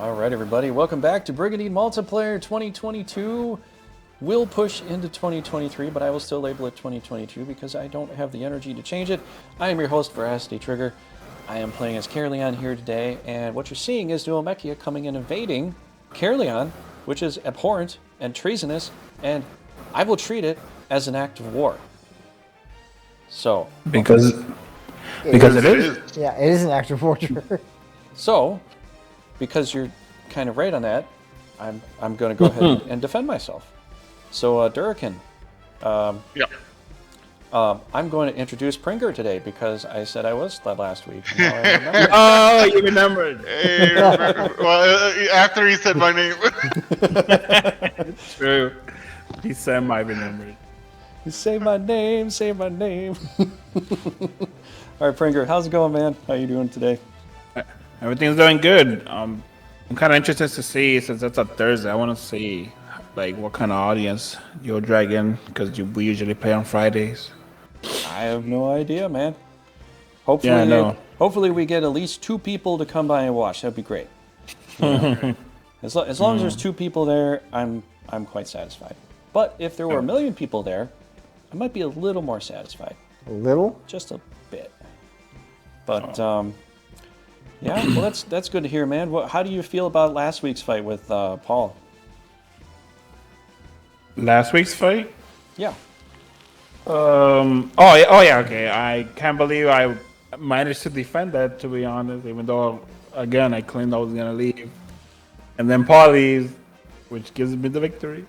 All right, everybody, welcome back to Brigandine Multiplayer 2022. We'll push into 2023, but I will still label it 2022 because I don't have the energy to change it. I am your host, veracitytrigger. I am playing as CAERLEON here today, and what you're seeing is the ALMEKIA coming and invading CAERLEON, which is abhorrent and treasonous, and I will treat it as an act of war. So... Because it is? Yeah, it is an act of war. So, because you're kind of right on that, I'm going to go ahead and defend myself. So, DURRIKEN, I'm going to introduce PRINGER today because I said I was that last week. Oh, you remembered. Hey, well, after he said my name. True. He said my remembered. Say my name, say my name. All right, PRINGER, how's it going, man? How you doing today? Everything's going good. I'm kind of interested to see, since it's a Thursday, I want to see like what kind of audience you'll drag in, because we usually play on Fridays. I have no idea, man. Hopefully, hopefully we get at least 2 people to come by and watch. That'd be great. As long as there's 2 people there, I'm quite satisfied. But if there were 1 million people there, I might be a little more satisfied. A little? Just a bit. But yeah, well that's good to hear, man. How do you feel about last week's fight with Paul? Last week's fight? Yeah. Oh yeah, okay. I can't believe I managed to defend that, to be honest, even though, again, I claimed I was going to leave. And then Paul leaves, which gives me the victory.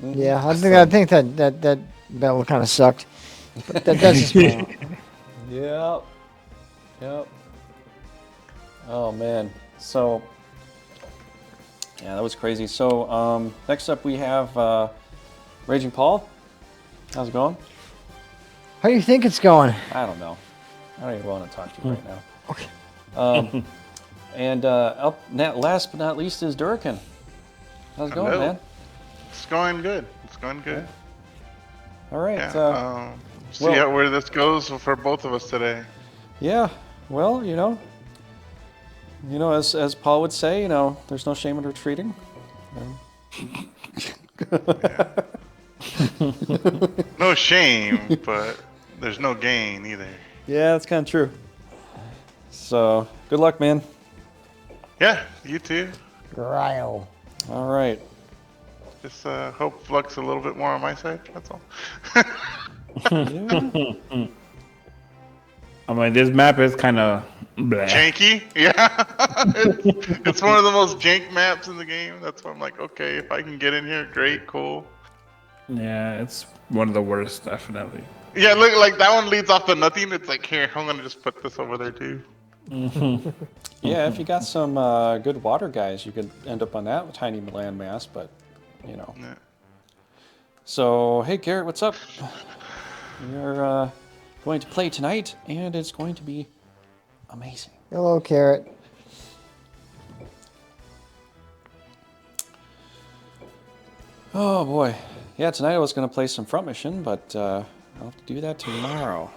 Yeah, I think that battle kind of sucked. But that's just me. Yep. Oh man. So yeah, that was crazy. So next up we have Raging Paul. How's it going? How do you think it's going? I don't know. I don't even want to talk to you right now. Okay. And last but not least is DURRIKEN. How's it going, man? It's going good. It's going good. All right. Yeah, see where this goes for both of us today. Yeah. Well, you know, as Paul would say, there's no shame in retreating. No shame, but there's no gain either. Yeah, that's kind of true. So, good luck, man. Yeah, you too. Grile. All right. Just hope Flux a little bit more on my side, that's all. Yeah. I mean, this map is kind of janky? Yeah. it's one of the most jank maps in the game. That's why I'm like, okay, if I can get in here, great, cool. Yeah, it's one of the worst, definitely. Yeah, look, like that one leads off to nothing. It's like, here, I'm gonna just put this over there too. Yeah, if you got some good water guys, you could end up on that with tiny landmass, but, Yeah. So, hey, Garrett, what's up? We're going to play tonight, and it's going to be amazing. Hello, Carrot. Oh, boy. Yeah, tonight I was going to play some front mission, but I'll have to do that tomorrow.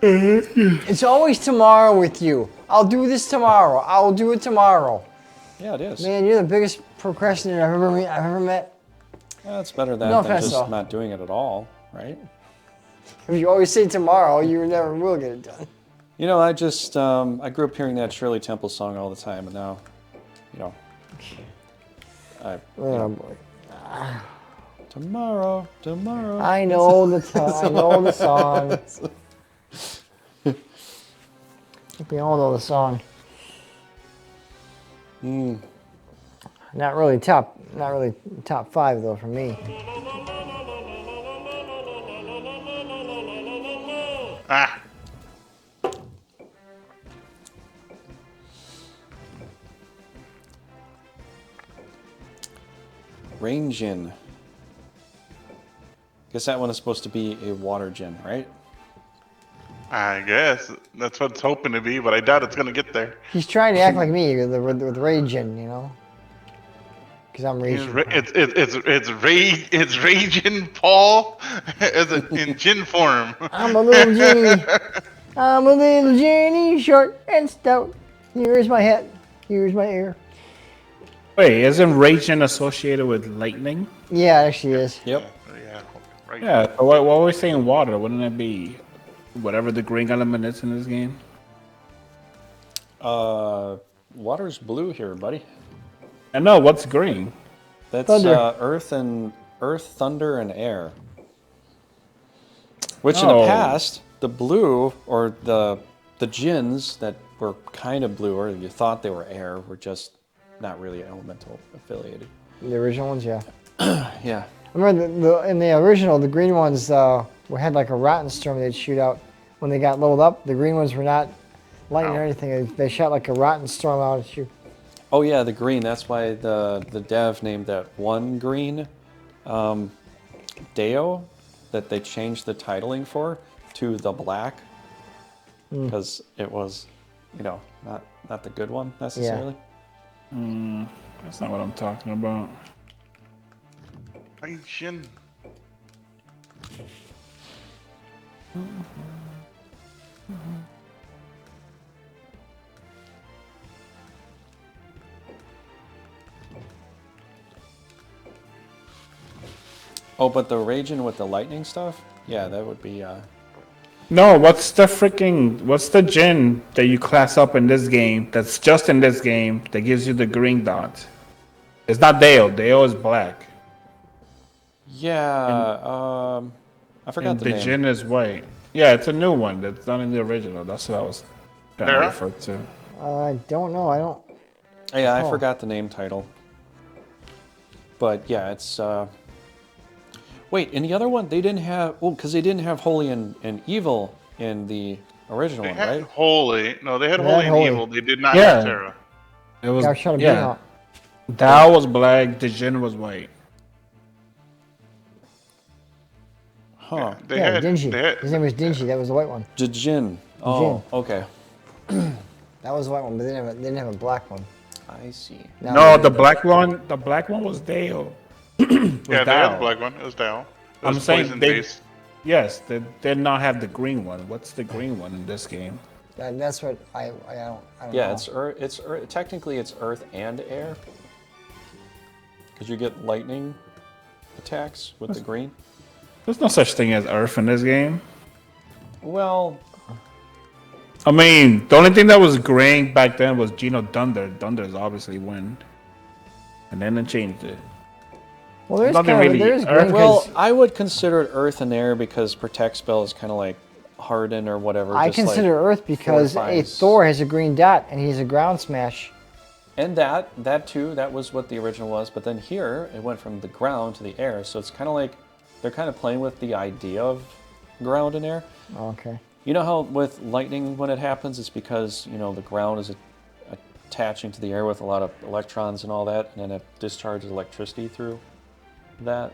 It's always tomorrow with you. I'll do this tomorrow. I'll do it tomorrow. Yeah, it is. Man, you're the biggest procrastinator I've ever met. Well, it's better than offense, just though. not doing it at all, right? If you always say tomorrow, you never will get it done. I just, I grew up hearing that Shirley Temple song all the time, and now, Oh, boy. Tomorrow. I know the song. We all know the song. Not really top 5 though for me. Ah. Rain Gin. Guess that one is supposed to be a water gin, right? I guess that's what it's hoping to be, but I doubt it's gonna get there. He's trying to act like me with raging, Because I'm raging. It's raging Paul in gin form. I'm a little Jenny. I'm a little Jenny, short and stout. Here's my hat. Here's my air. Wait, isn't raging associated with lightning? Yeah, it actually is. Yep. Yeah, right. Yeah. So what are we saying? Water? Wouldn't it be whatever the green element is in this game? Water's blue here, buddy. I know what's green. That's Thunder. earth, thunder, and air. Which in the Oh. past, the blue or the djinns that were kind of blue or you thought they were air were just not really elemental affiliated. The original ones, yeah. Yeah. I remember in the original, the green ones had like a rotten storm they'd shoot out. When they got leveled up, the green ones were not lightning or anything. They shot like a rotten storm out at you. Oh yeah, the green. That's why the dev named that one green Deo that they changed the titling for to the black because it was, you know, not the good one necessarily. That's not what I'm talking about. Ancient. Oh, but the raging with the lightning stuff, yeah, that would be. No, what's the djinn that you class up in this game that's just in this game that gives you the green dot? It's not Deo. Deo is black. Yeah, I forgot And the the name. djinn is white. Yeah, it's a new one that's not in the original. That's what I was trying to There? refer to. I don't know. I don't. Yeah, I Oh. forgot the name title. But yeah, it's. Wait, in the other one, they didn't have. Oh, because they didn't have holy and evil in the original They one, had right? holy. No, they had They holy had and holy. evil. They did not Yeah. have Terra. It was Got shot a beam yeah. out. Dao was black. The djinn was white. Huh. They Yeah, had. Dingy. They had, His name was Dingy. That was the white one. Jin. Oh, okay. That was the white one, but they didn't have a black one. I see. Now No, they the do. black one was Deo. yeah, they had the Dao. black one. It was Dao. It I'm was saying poison they- based. Yes, they did not have the green one. What's the green one in this game? That's what I don't Yeah, know. it's earth. Technically, it's earth and air. Because you get lightning attacks with the green. There's no such thing as Earth in this game. Well, I mean, the only thing that was green back then was Geno Thunder. Thunder is obviously wind. And then they changed it. Well, there's nothing kind of really there's earth- green well, 'cause I would consider it earth and air because protect spell is kind of like harden or whatever. I just like consider Earth because a fortifies. Thor has a green dot and he's a ground smash. And that too, that was what the original was. But then here, it went from the ground to the air. So it's kind of like they're kind of playing with the idea of ground and air. Oh, okay. You know how with lightning, when it happens, it's because, you know, the ground is attaching to the air with a lot of electrons and all that, and then it discharges electricity through that.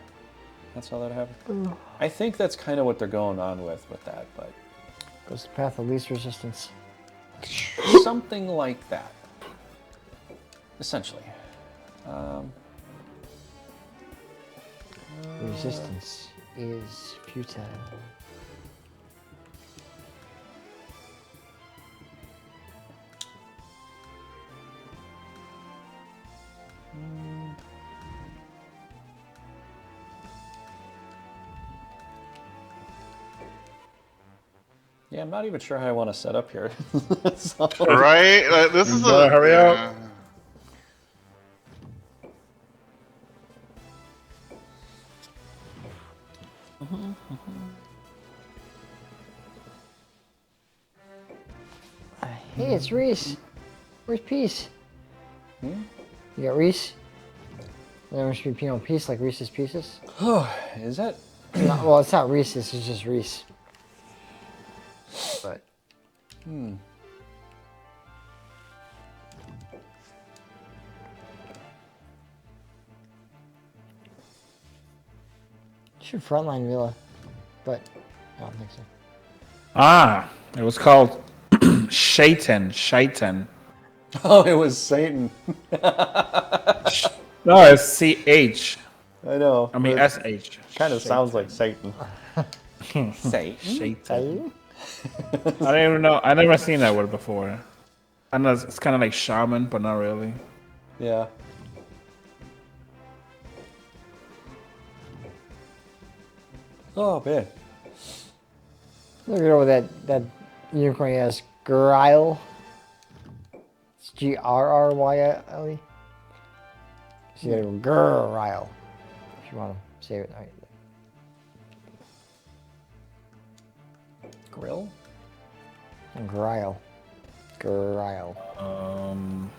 That's how that happens. I think that's kind of what they're going on with that, but Goes the path of least resistance. something like that, essentially. Resistance is futile. Yeah, I'm not even sure how I want to set up here. So- Right? This is better a. hurry up. yeah. Hey, it's Reese. Where's Peace? You got Reese? There must be Peace like Reese's Pieces. Is that? Well, it's not Reese's. It's just Reese. But should frontline Villa, but I don't think so. Ah, it was called Shaitan. Oh, it was Satan. No, it's CH. I know. I mean SH. Kind of sounds like Satan. Satan. Shaitan. I don't even know. I never seen that word before. I know it's kind of like shaman, but not really. Yeah. Oh man. Look at over that unicorn has Gryle. It's Grryle. So you gotta go Gryle if you want to save it. All right. Grill? Gryle. Gryle. Um.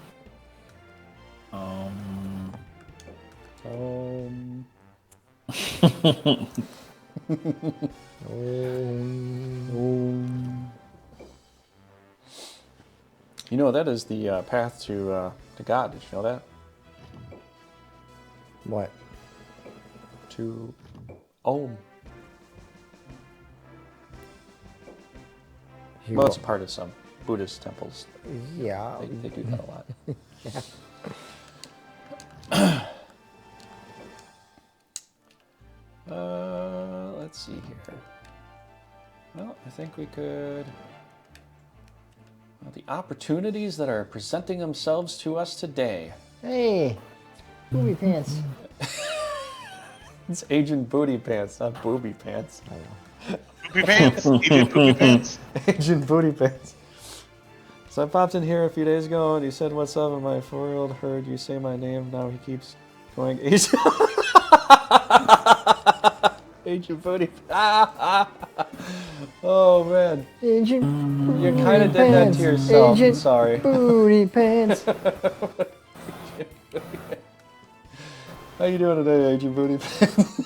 You know, that is the path to God. Did you know that? What? To Om. Well, it's part of some Buddhist temples. Yeah. They do that a lot. Let's see here. Well, I think we could... Well, the opportunities that are presenting themselves to us today. Hey, booby pants. It's Agent Booty Pants, not Booby Pants. I know. Poopy pants. Agent Poopy Pants. Agent Booty Pants. So I popped in here a few days ago and he said, "What's up?" And my 4-year-old heard you say my name. Now he keeps going, Agent. Agent Booty. Oh man. Agent You kind of did that to yourself. Agent I'm sorry. Booty pants. How you doing today, Agent Booty Pants?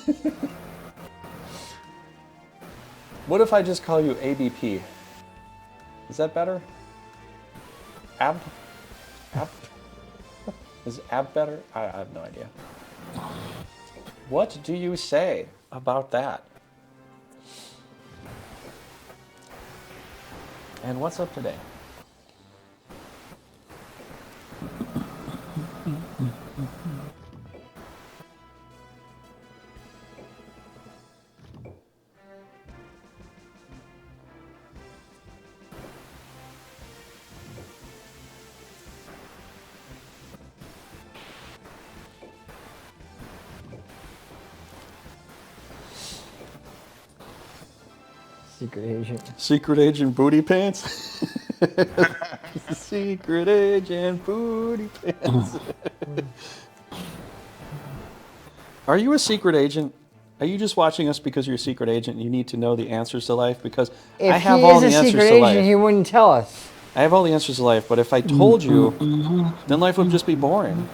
What if I just call you ABP? Is that better? Ab? Is ab better? I have no idea. What do you say about that? And what's up today? Secret agent. Secret Agent Booty Pants? Secret Agent Booty Pants. Are you a secret agent? Are you just watching us because you're a secret agent and you need to know the answers to life? Because If I have he all is the a answers secret to agent, life. he wouldn't tell us. I have all the answers to life, but if I told you, then life would just be boring.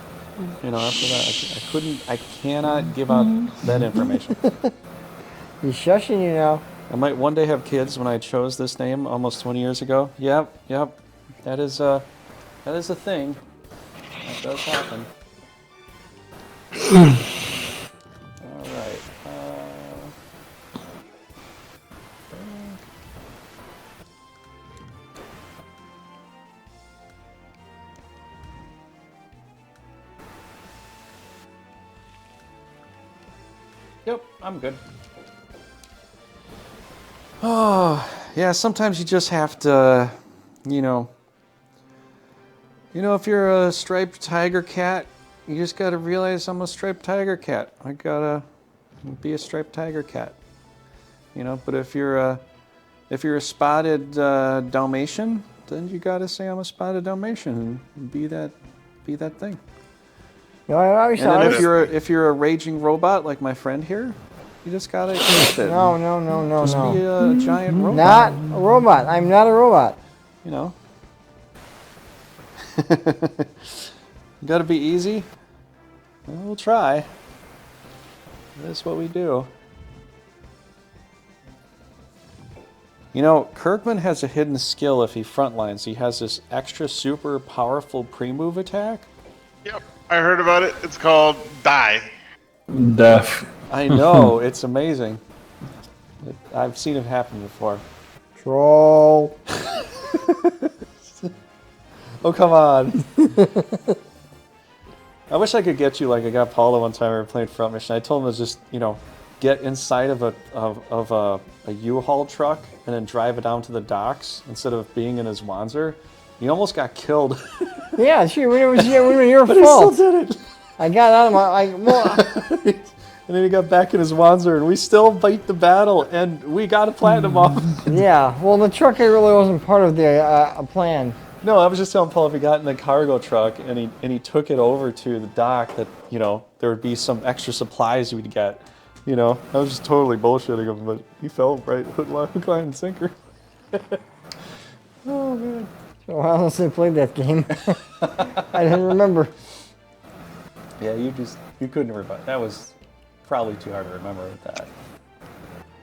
You know, after that, I cannot give out that information. He's shushing you now. I might one day have kids when I chose this name almost 20 years ago. Yep. That is a thing. That does happen. All right. Yep, I'm good. Oh, yeah, sometimes you just have to, you know, if you're a striped tiger cat, you just got to realize I'm a striped tiger cat. I got to be a striped tiger cat. You know, but if you're a spotted Dalmatian, then you got to say I'm a spotted Dalmatian and be that thing. No, I always And then thought. if you're a raging robot like my friend here, you just gotta accept it. No. Just be a giant robot. Not a robot. I'm not a robot. You know. Gotta be easy. Well, we'll try. That's what we do. You know, Kirkman has a hidden skill if he frontlines. He has this extra super powerful pre-move attack. Yep, I heard about it. It's called Die. Death. I know, it's amazing. I've seen it happen before. Troll. Oh, come on. I wish I could get you like I got Paula one time we were playing Front Mission. I told him to just, get inside of a U-Haul truck and then drive it down to the docks instead of being in his Wanzer. You almost got killed. Yeah, sure. It was your But he fault. still did it. I got out of my well. And then he got back in his Wanzer, and we still fight the battle, and we got a platinum off. Yeah. Well, the truck really wasn't part of the plan. No, I was just telling Paul if he got in the cargo truck and he took it over to the dock that, you know, there would be some extra supplies we'd get. You know, I was just totally bullshitting him, but he fell right hook, line, and sinker. Oh, man. So I honestly played that game. I didn't remember. Yeah, you couldn't remember. That was probably too hard to remember with that.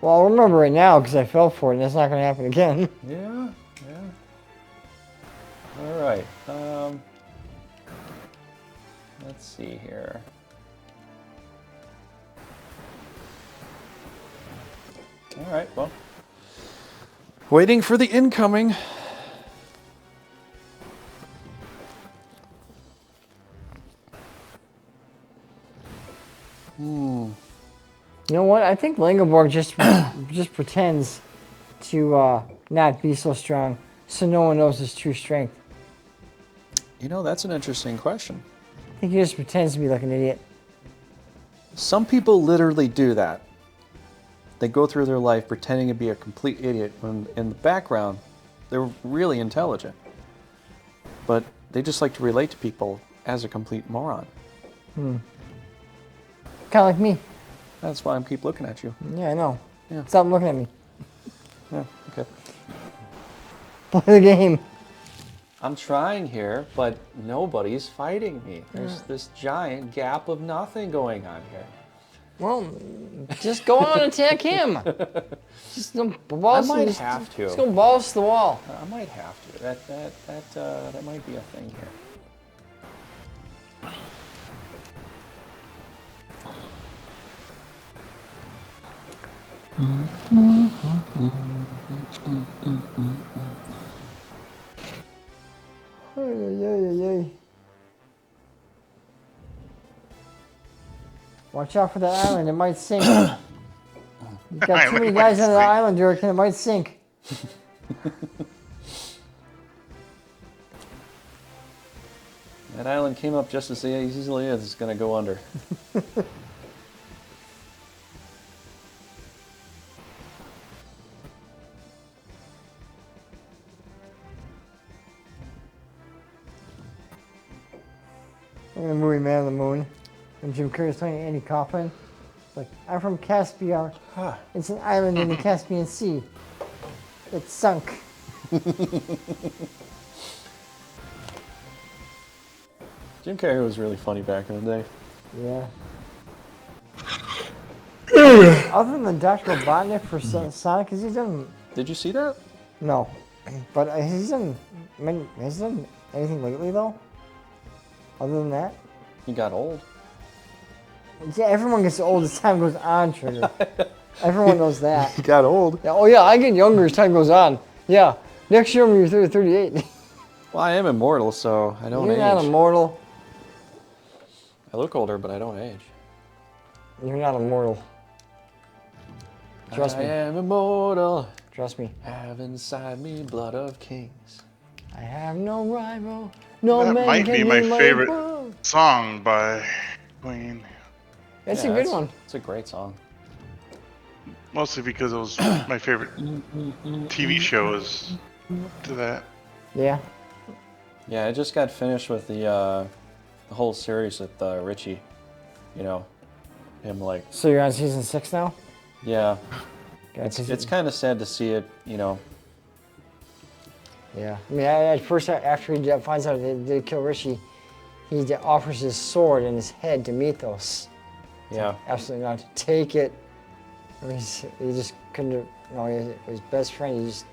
Well, I'll remember it now because I fell for it, and that's not going to happen again. Yeah, yeah. All right. Let's see here. All right, well. Waiting for the incoming. You know what? I think Langeborg just pretends to not be so strong, so no one knows his true strength. You know, that's an interesting question. I think he just pretends to be like an idiot. Some people literally do that. They go through their life pretending to be a complete idiot when in the background they're really intelligent. But they just like to relate to people as a complete moron. Kind of like me. That's why I keep looking at you. Yeah, I know. Yeah. Stop looking at me. Yeah, okay. Play the game. I'm trying here, but nobody's fighting me. There's this giant gap of nothing going on here. Well, just go on and attack him. Just balls I might have to. Just go balls to the wall. I might have to. That might be a thing here. Ay. Watch out for that island, it might sink. You've got too many guys on the island, DURRIKEN, it might sink. That island came up just as easily as it's going to go under. In the movie Man on the Moon, and Jim Carrey's playing Andy Kaufman. It's like, I'm from Caspia. It's an island in the Caspian Sea. It's sunk. Jim Carrey was really funny back in the day. Yeah. Other than the Dr. Robotnik for Sonic, has he done... Did you see that? No. But has he done anything lately, though? Other than that? He got old. Yeah, everyone gets old as time goes on, Trigger. Everyone knows that. He got old. Yeah, oh yeah, I get younger as time goes on. Yeah, next year when you're 38. Well, I am immortal, so I don't You're age. not immortal. I look older, but I don't age. You're not immortal. Trust I me. am immortal. Trust me. Have inside me blood of kings. I have no rival. No That man might can be my heal favorite woe. song by Queen. It's Yeah, a good one. It's a great song. Mostly because it was my favorite TV show is to that. Yeah. Yeah, I just got finished with the whole series with Richie. You know, him like, So you're on season 6 now? yeah. Gotcha. It's kind of sad to see it, you know. Yeah. I mean, at first, after he finds out they did kill Richie, he offers his sword and his head to Mythos. Yeah. Absolutely not to take it. I mean, he just couldn't. His best friend. He just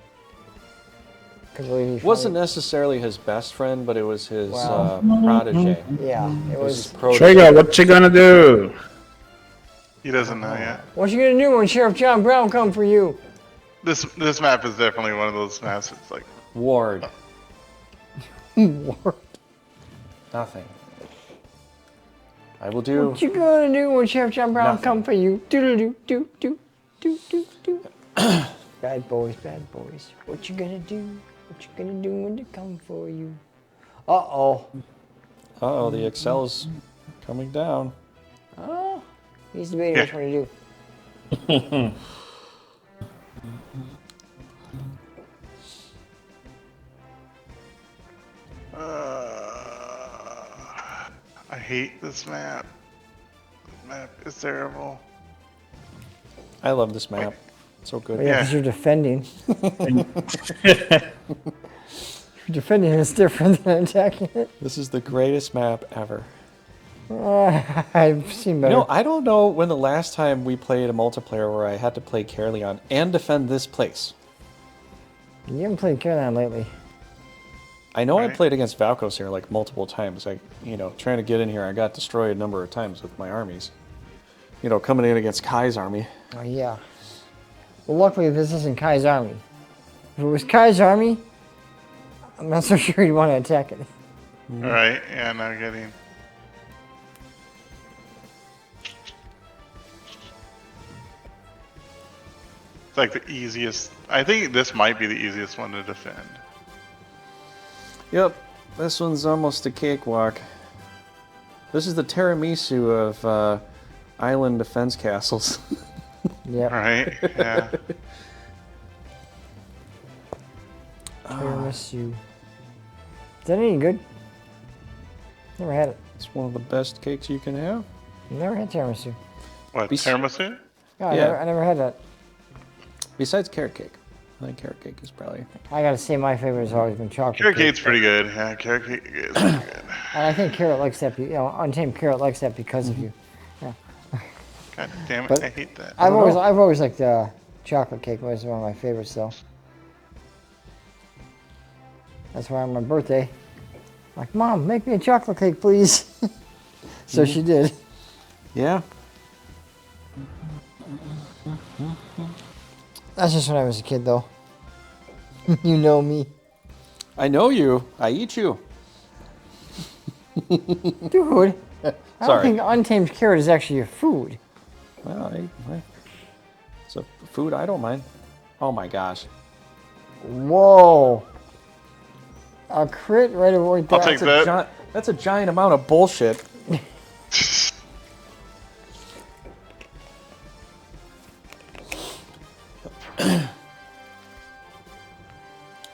couldn't believe he Wasn't finally- necessarily his best friend, but it was his Well- protege. Yeah, it It was his was. protege. Trigger, what you gonna do? He doesn't know yet. What you gonna do when Sheriff John Brown come for you? This map is definitely one of those maps. It's like Ward. What Nothing. I will do. you gonna do when Sheriff John Brown Nothing. come for you? Do do do do do do do do. Bad boys, bad boys. What you gonna do? What you gonna do when they come for you? Uh-oh. Uh-oh, the Excel's coming down. Oh, he's debating Yeah. which one to do. I hate this map. This map is terrible. I love this map. So good. Yeah, because Yeah. you're defending. You're defending is different than attacking it. This is the greatest map ever. I've seen better. No, I don't know when the last time we played a multiplayer where I had to play CAERLEON and defend this place. You haven't played CAERLEON lately. I know I Right. played against Valkos here like multiple times. Trying to get in here, I got destroyed a number of times with my armies. Coming in against Kai's army. Oh, yeah. Well, luckily this isn't Kai's army. If it was Kai's army, I'm not so sure you'd want to attack it. Alright, yeah, now getting. It's like the easiest. I think this might be the easiest one to defend. Yep, this one's almost a cakewalk. This is the tiramisu of island defense castles. Yep. Right? Yeah. Tiramisu. Is that any good? Never had it. It's one of the best cakes you can have. Never had tiramisu. What, Bes- tiramisu? No, Yeah. I never had that. Besides carrot cake. I think carrot cake is probably... I gotta say my favorite has always been chocolate Carrot cake. cake's pretty good. Yeah, carrot cake is pretty good. And I think Carrot likes that. Untamed Carrot likes that because of you. God damn it, But I hate that. I've always liked chocolate cake. It was one of my favorites, though. That's why on my birthday, like, Mom, make me a chocolate cake, please. So she did. Yeah. That's just when I was a kid, though. You know me, I know you. I eat you. dude. I don't Sorry. think Untamed Carrot is actually a food. Well, it's a food I don't mind. Oh my gosh. Whoa. A crit right away. I'll take that. That's a giant amount of bullshit.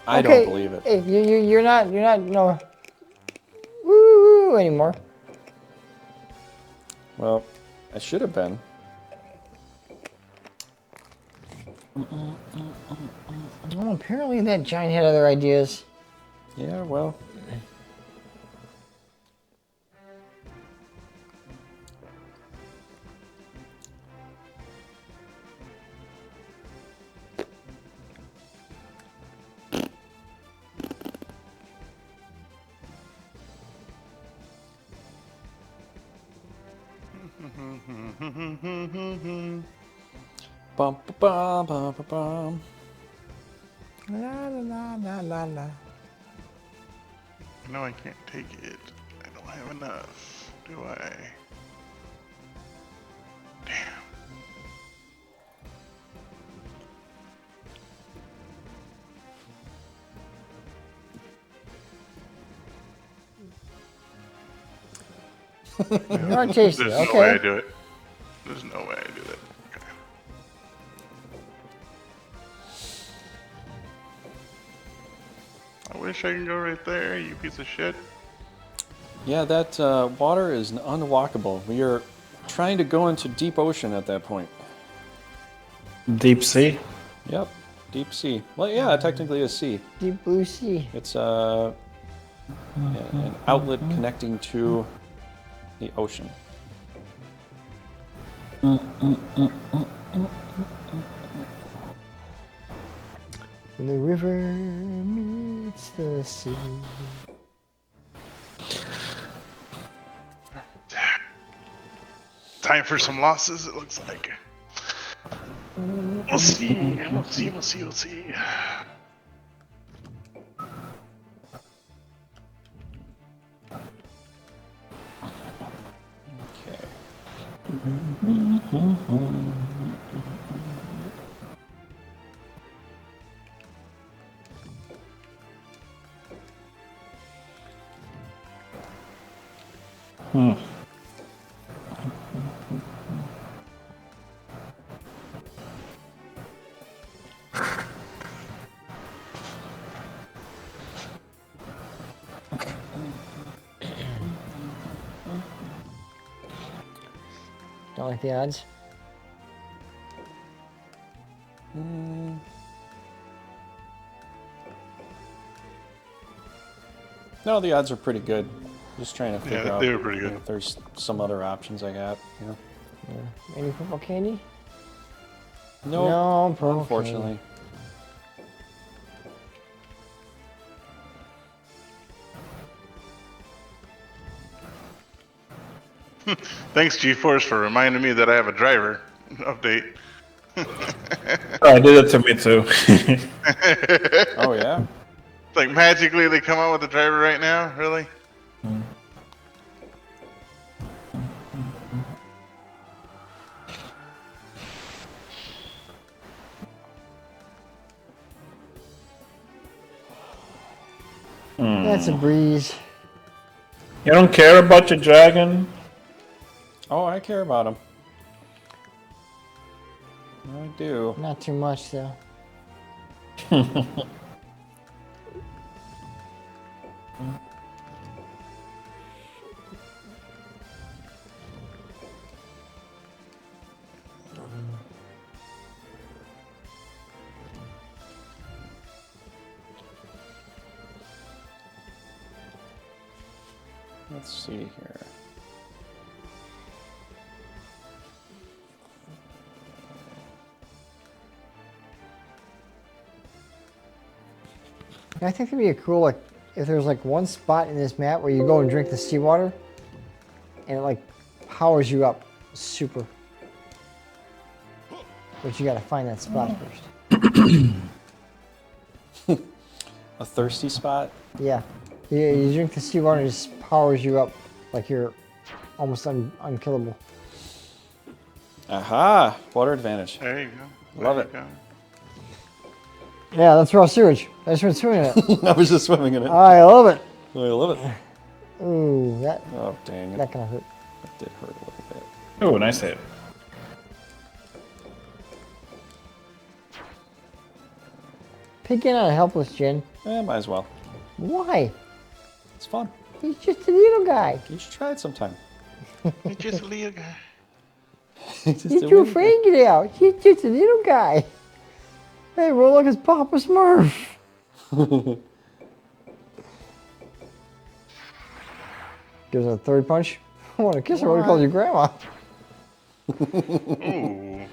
I don't believe it. Hey, you're not no woo anymore. Well, I should have been. Well, apparently that giant had other ideas. Yeah, well. Bum, ba, bum, ba, bum. La la la la la la. No, I can't take it. I don't have enough, do I? Damn. You're not tasty, There's no way I okay? do it. There's no way I do it. Okay. I wish I could go right there, you piece of shit. Yeah, that water is unwalkable. We are trying to go into deep ocean at that point. Deep sea. Yep, deep sea. Well, yeah, technically a sea. Deep blue sea. It's an outlet connecting to the ocean. The river meets the sea. Time for some losses, it looks like. We'll see. We'll see. We'll see. We'll see. Okay. Don't like the odds. No, the odds are pretty good. Just trying to figure out they were pretty good. if there's some other options I got. You know? Yeah. Any purple candy? Nope, No, purple unfortunately. Thanks, GeForce, for reminding me that I have a driver update. I did it to me too. Oh yeah. It's like magically they come out with a driver right now. Really? That's a breeze. You don't care about your dragon? Oh, I care about him. I do. Not too much though. Let's see here. I think it'd be a cool, like, if there's like one spot in this map where you go and drink the seawater, and it like powers you up super. But you gotta find that spot first. A thirsty spot? Yeah. You drink the seawater and it just powers you up like you're almost unkillable. Aha! Water advantage. There you go. Love There it. you go. Yeah, that's raw sewage. I just went swimming in it. I was just swimming in it. I love it. I love it. Ooh, that Oh, dang it. that kind of hurt. That did hurt a little bit. Oh, nice hit. Picking on a helpless Jin. Might as well. Why? It's fun. He's just a little guy. You should try it sometime. He's just a little guy. Just He's a too little afraid to get out. He's just a little guy. Hey, roll like his Papa Smurf. Gives her a third punch. I want to kiss her. What calls you grandma? Ooh.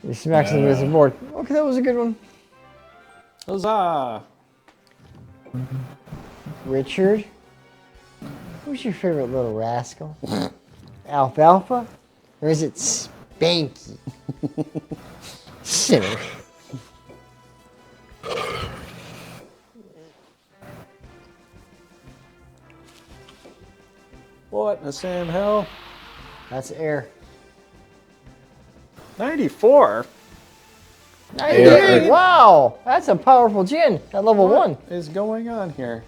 He smacks him with the board. Okay, that was a good one. Huzzah! Richard, who's your favorite little rascal? Alfalfa? Or is it Spanky? Sinner. What in the Sam hell? That's air. 94? 98! Wow! That's a powerful Jin at level 1. What is going on here?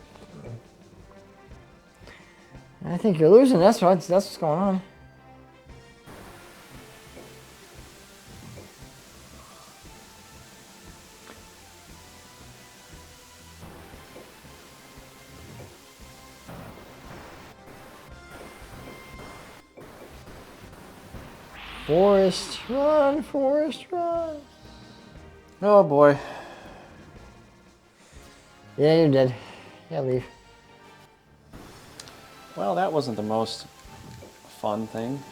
I think you're losing. That's what's going on. Forest, run, Forest, run. Oh boy. Yeah, you're dead. Yeah, leave. Well, that wasn't the most fun thing.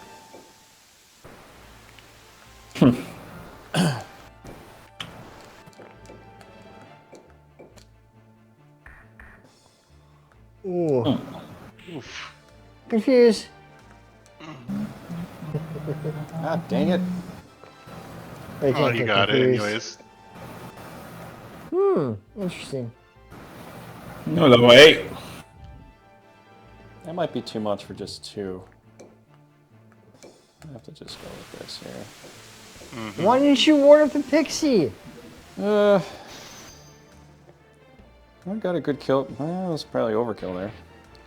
Ooh. Confused. Ah, dang it. They Oh, can't you get got it confused. anyways. Interesting. No, level 8. That might be too much for just 2. I have to just go with this here. Why didn't you ward up the pixie? I got a good kill. Well, it was probably overkill there.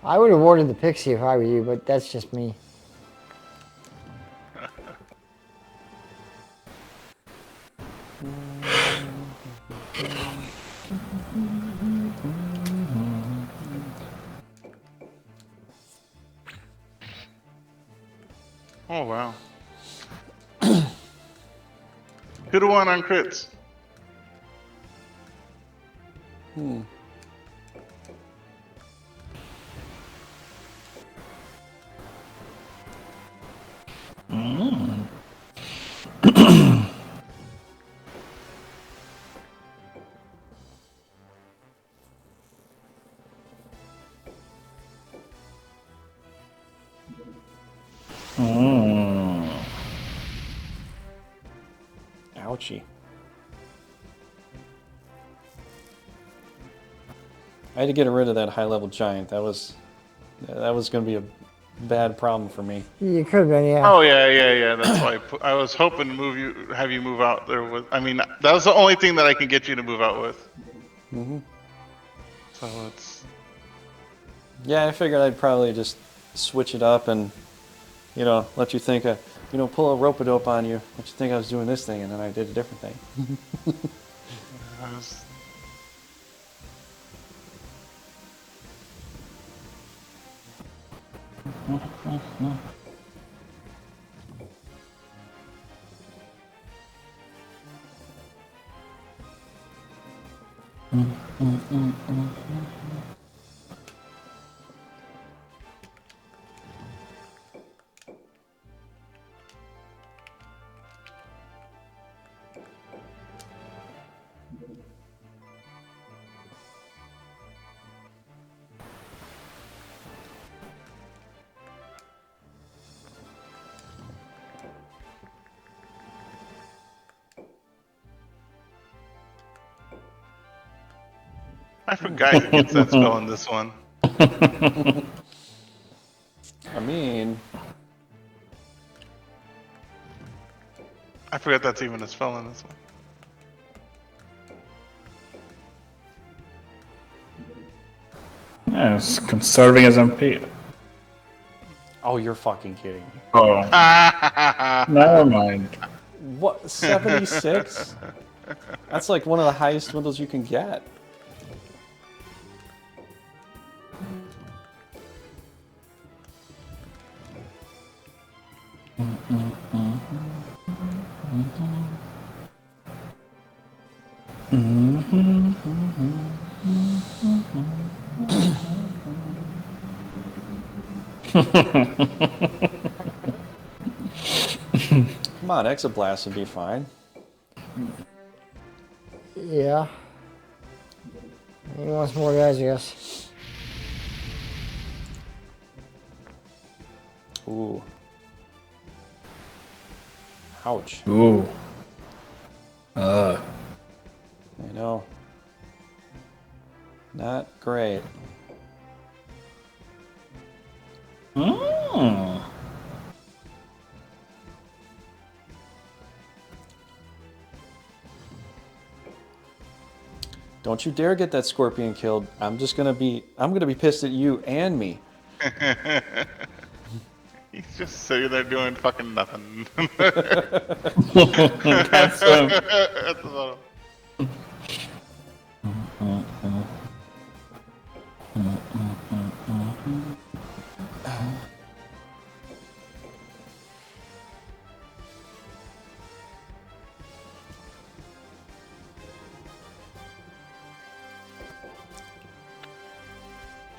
I would have warded the pixie if I were you, but that's just me. Oh wow. 2-1 on crits. Ouchie. I had to get rid of that high-level giant. That was going to be a bad problem for me. You could have been, yeah. Oh yeah. That's why I was hoping to have you move out there with. I mean, that was the only thing that I can get you to move out with. So it's. Yeah, I figured I'd probably just switch it up and, let you think, pull a rope-a-dope on you. Let you think I was doing this thing, and then I did a different thing. I was, I forgot he gets that spell in this one. I mean, I forgot that's even a spell in this one. Yeah, it's conserving his MP. oh, you're fucking kidding me. Oh, never mind. What, 76? That's like one of the highest windows you can get. Come on, Exoblast would be fine. Yeah. He wants more guys, I guess. Ooh. Ouch. Ooh. I know. Not great. Don't you dare get that scorpion killed. I'm gonna be pissed at you and me. He's just sitting there doing fucking nothing. That's At the bottom.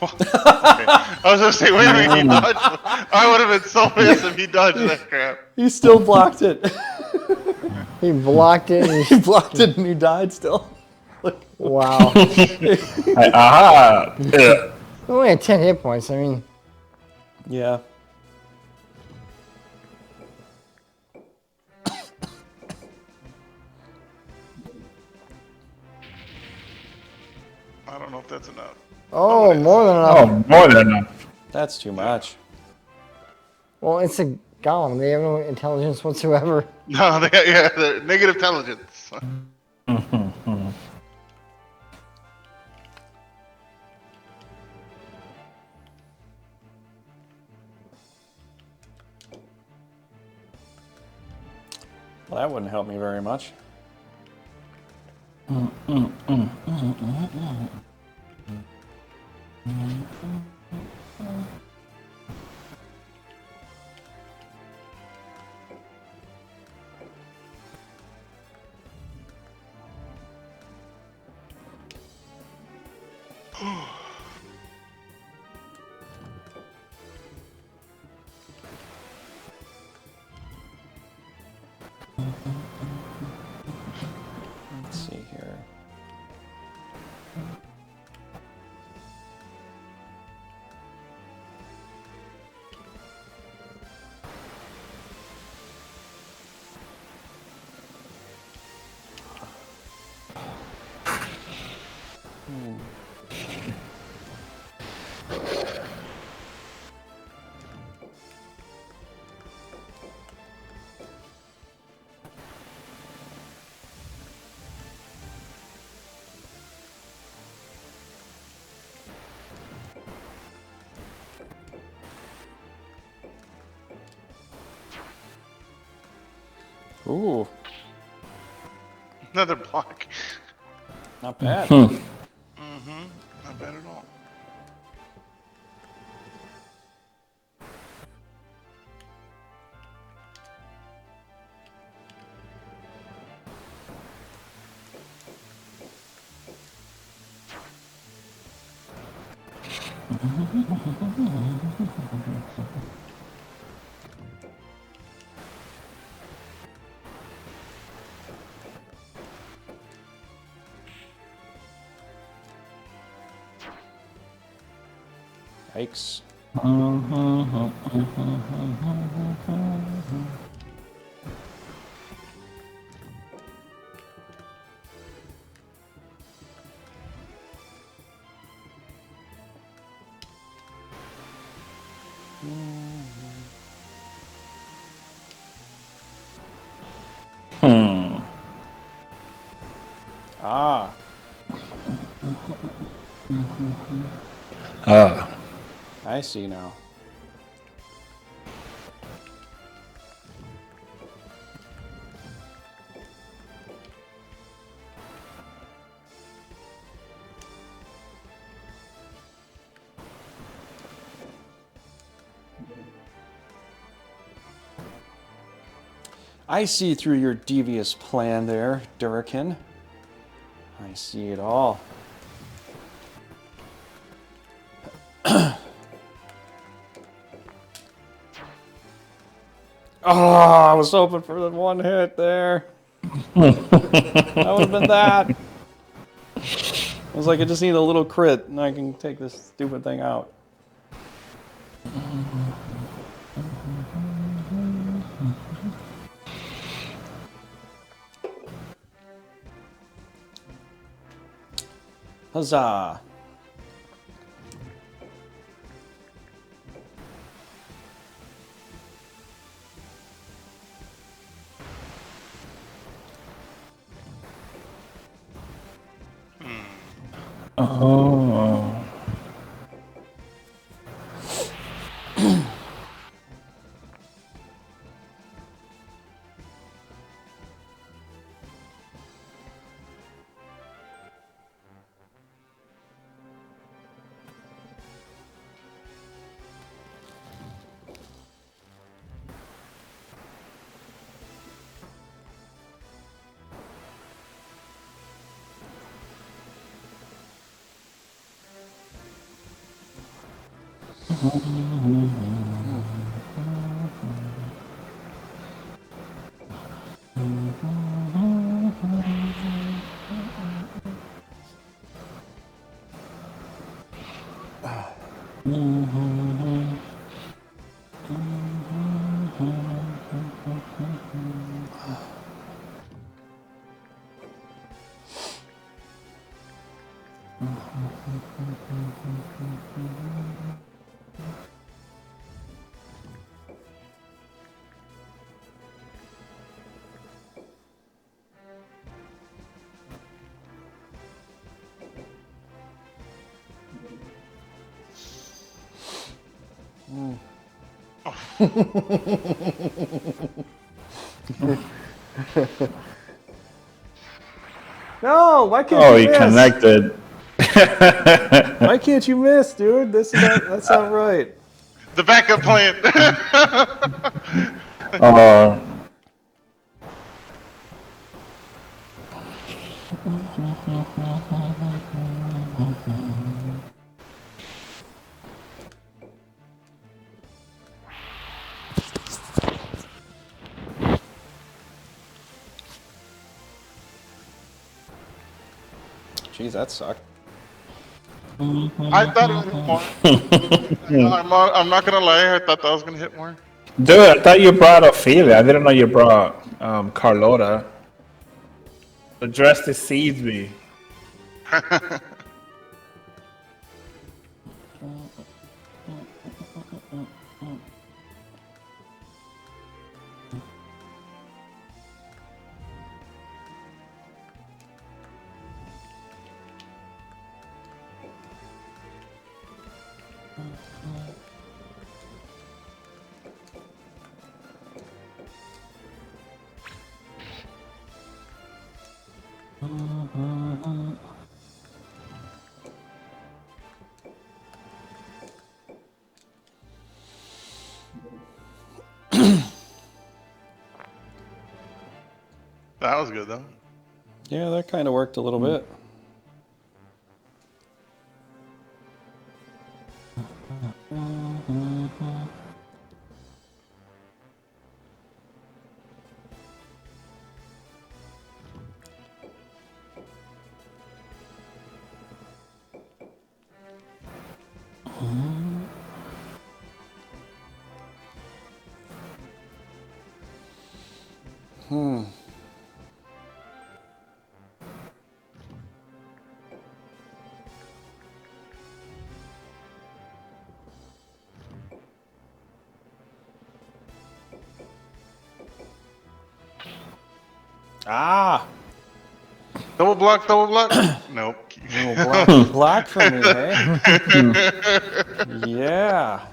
Okay. I was gonna say, wait a minute, he dodged. I would have been so pissed if he dodged that crap. He still blocked it. He blocked it. And He blocked it and he died still. Look. wow. Aha! Yeah. He only had 10 hit points. I mean, Yeah. I don't know if that's enough. oh, more than enough. Oh, more than enough. That's too much. Well, it's a golem. They have no intelligence whatsoever. No, they're negative intelligence. that wouldn't help me very much. Let's see here. Ooh, Another block. not bad. Not bad at all. Yikes. Ah, I see now. I see through your devious plan there, DURRIKEN. I see it all. Oh, I was hoping for the one hit there. That would have been that. I was like, I just need a little crit and I can take this stupid thing out. Huzzah. Oh. No, why can't Oh, you he miss? connected. Why can't you miss, dude? That's not right. The backup plan. Oh, Jeez, that sucked. I thought it would hit more. I'm not gonna lie. I thought that was gonna hit more. dude, I thought you brought Ophelia. I didn't know you brought Carlota. The dress deceived me. That was good though. Yeah, that kind of worked a little bit. Ah! Double block, double block. Nope. No, block for me, hey? Yeah.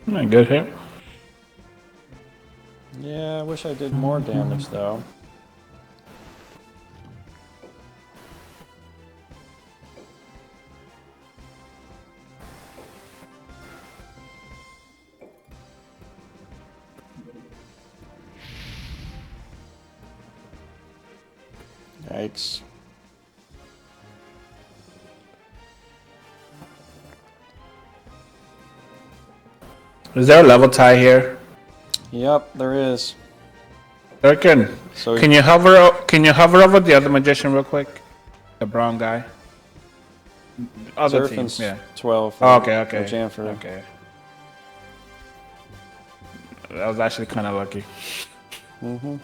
Good hit. Yeah, I wish I did more damage, though. Yikes. Is there a level tie here? Yep, there is. DURRIKEN, So can you hover? Can you hover over the other magician real quick? The brown guy. Other team, Surfin's yeah. 12. Oh, okay, Or okay. Janfer. Okay. That was actually kind of lucky. Mm-hmm.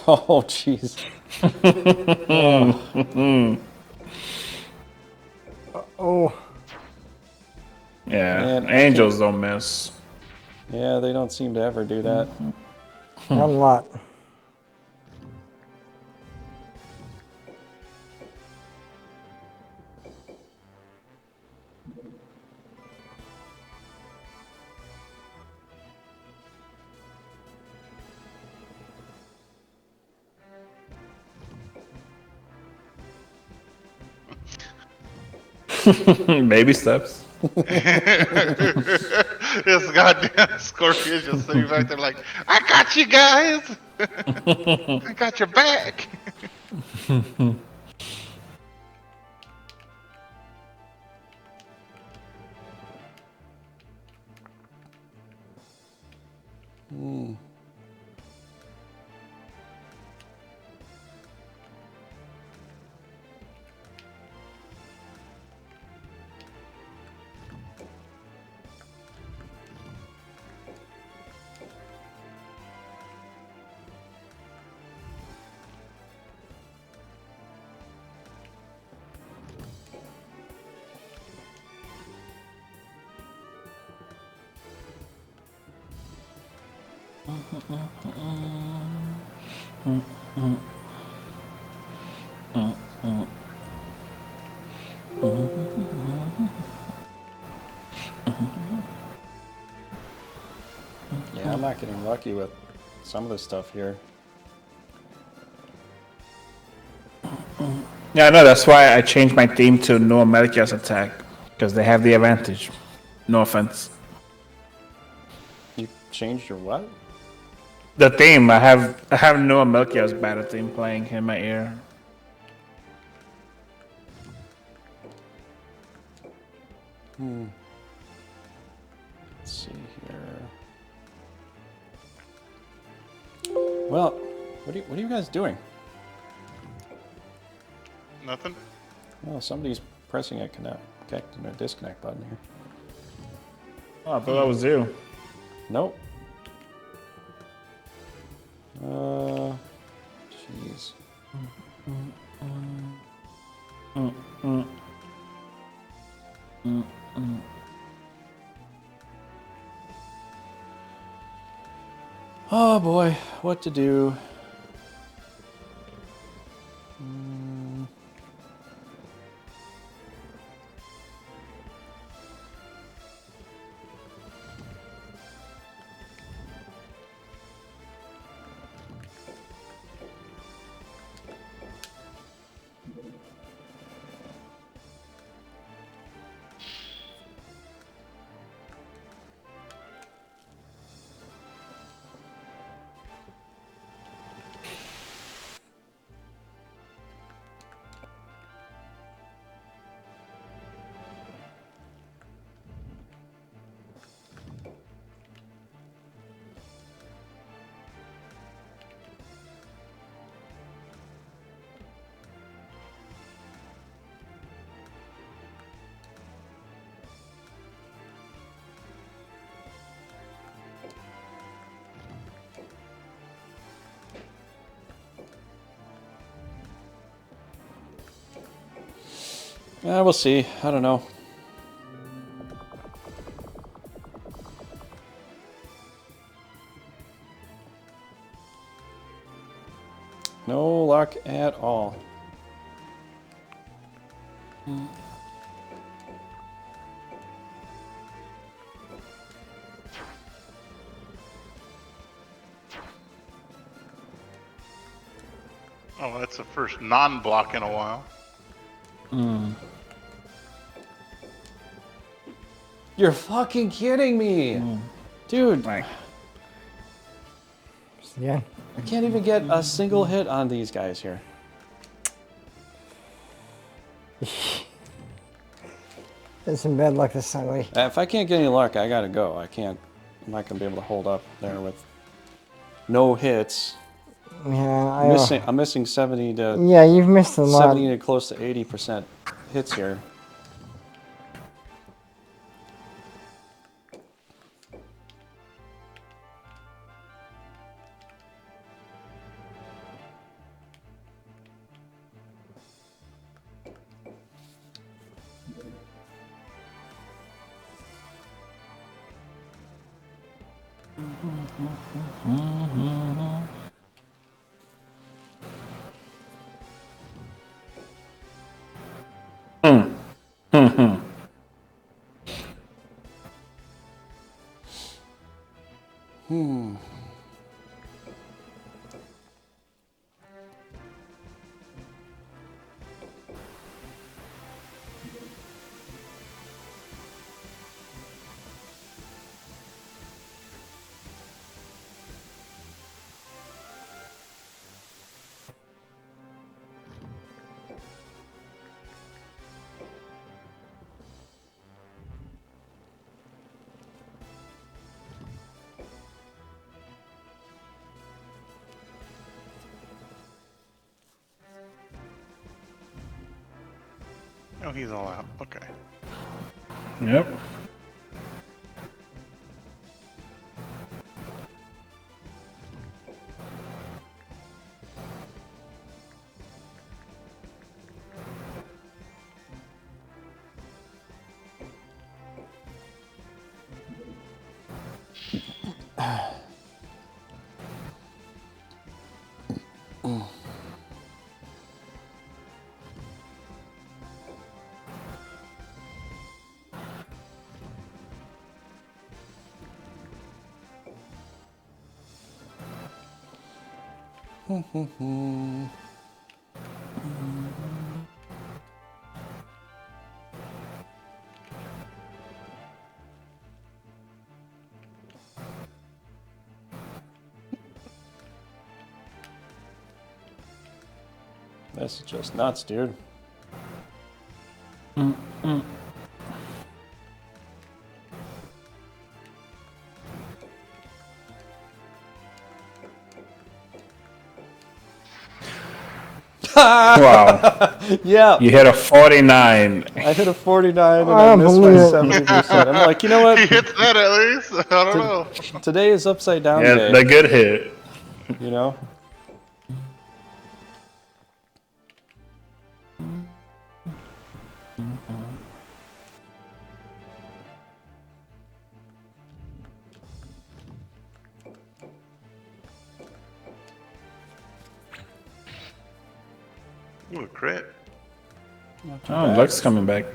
Oh, jeez. Oh, Yeah, Man, I angels don't miss. Yeah, they don't seem to ever do that. not a lot. Baby steps. This goddamn Scorpion just sitting back there like, I got you guys. I got your back. Yeah, I'm not getting lucky with some of the stuff here. Yeah, no, that's why I changed my team to no ALMEKIA's attack. Because they have the advantage. No offense. You changed your what? The theme, I have no ALMEKIA's battle theme playing in my ear. Let's see here. Well, what are you guys doing? Nothing. Oh, somebody's pressing a disconnect button here. Oh, I thought that was you. Nope. Jeez. Oh boy, what to do? We'll see. I don't know. No luck at all. Oh, that's the first non-block in a while. You're fucking kidding me! Dude, Like, Yeah. I can't even get a single hit on these guys here. That's some bad luck this ugly. If I can't get any luck, I gotta go. I'm not gonna be able to hold up there with no hits. Yeah, I'm missing 70 to yeah, you've missed a lot. 70 to close to 80% hits here. Oh, he's all out. Okay. yep. This is just nuts, dude. Wow. Yeah. You hit a 49. I hit a 49 and I missed my 70%. I'm like, you know He what? hits that at least. I don't know. Today is upside down Yeah, day. the good hit. You know? Ooh, crit. Oh, Luck's coming back.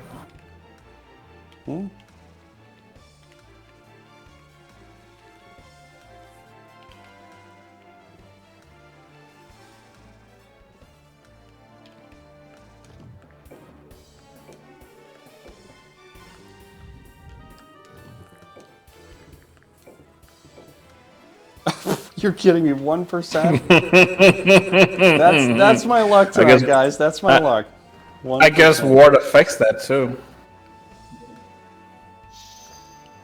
You're kidding me, 1%? that's my luck tonight, guys. That's my luck. 1%. I guess ward affects that too.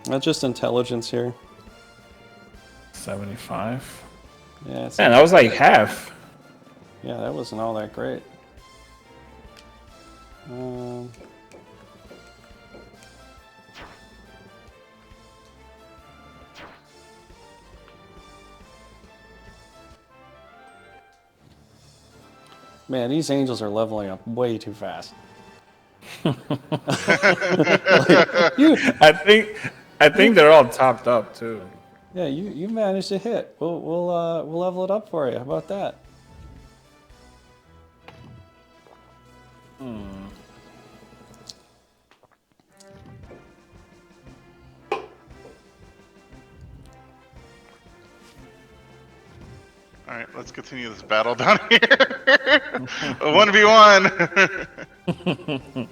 That's just intelligence here. 75. Yeah, it's Man, that was like half. yeah, that wasn't all that great. Man, these angels are leveling up way too fast. Like, I think they're all topped up too. yeah, you managed to hit. We'll level it up for you. How about that? All right, let's continue this battle down here. A 1v1.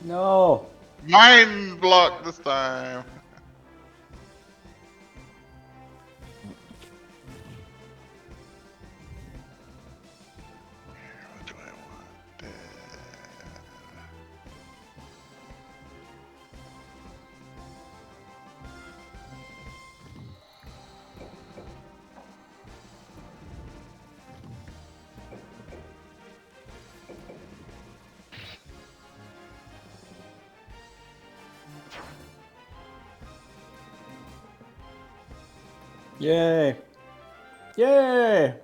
No. Mind block this time. What do I want? Yay. Yay.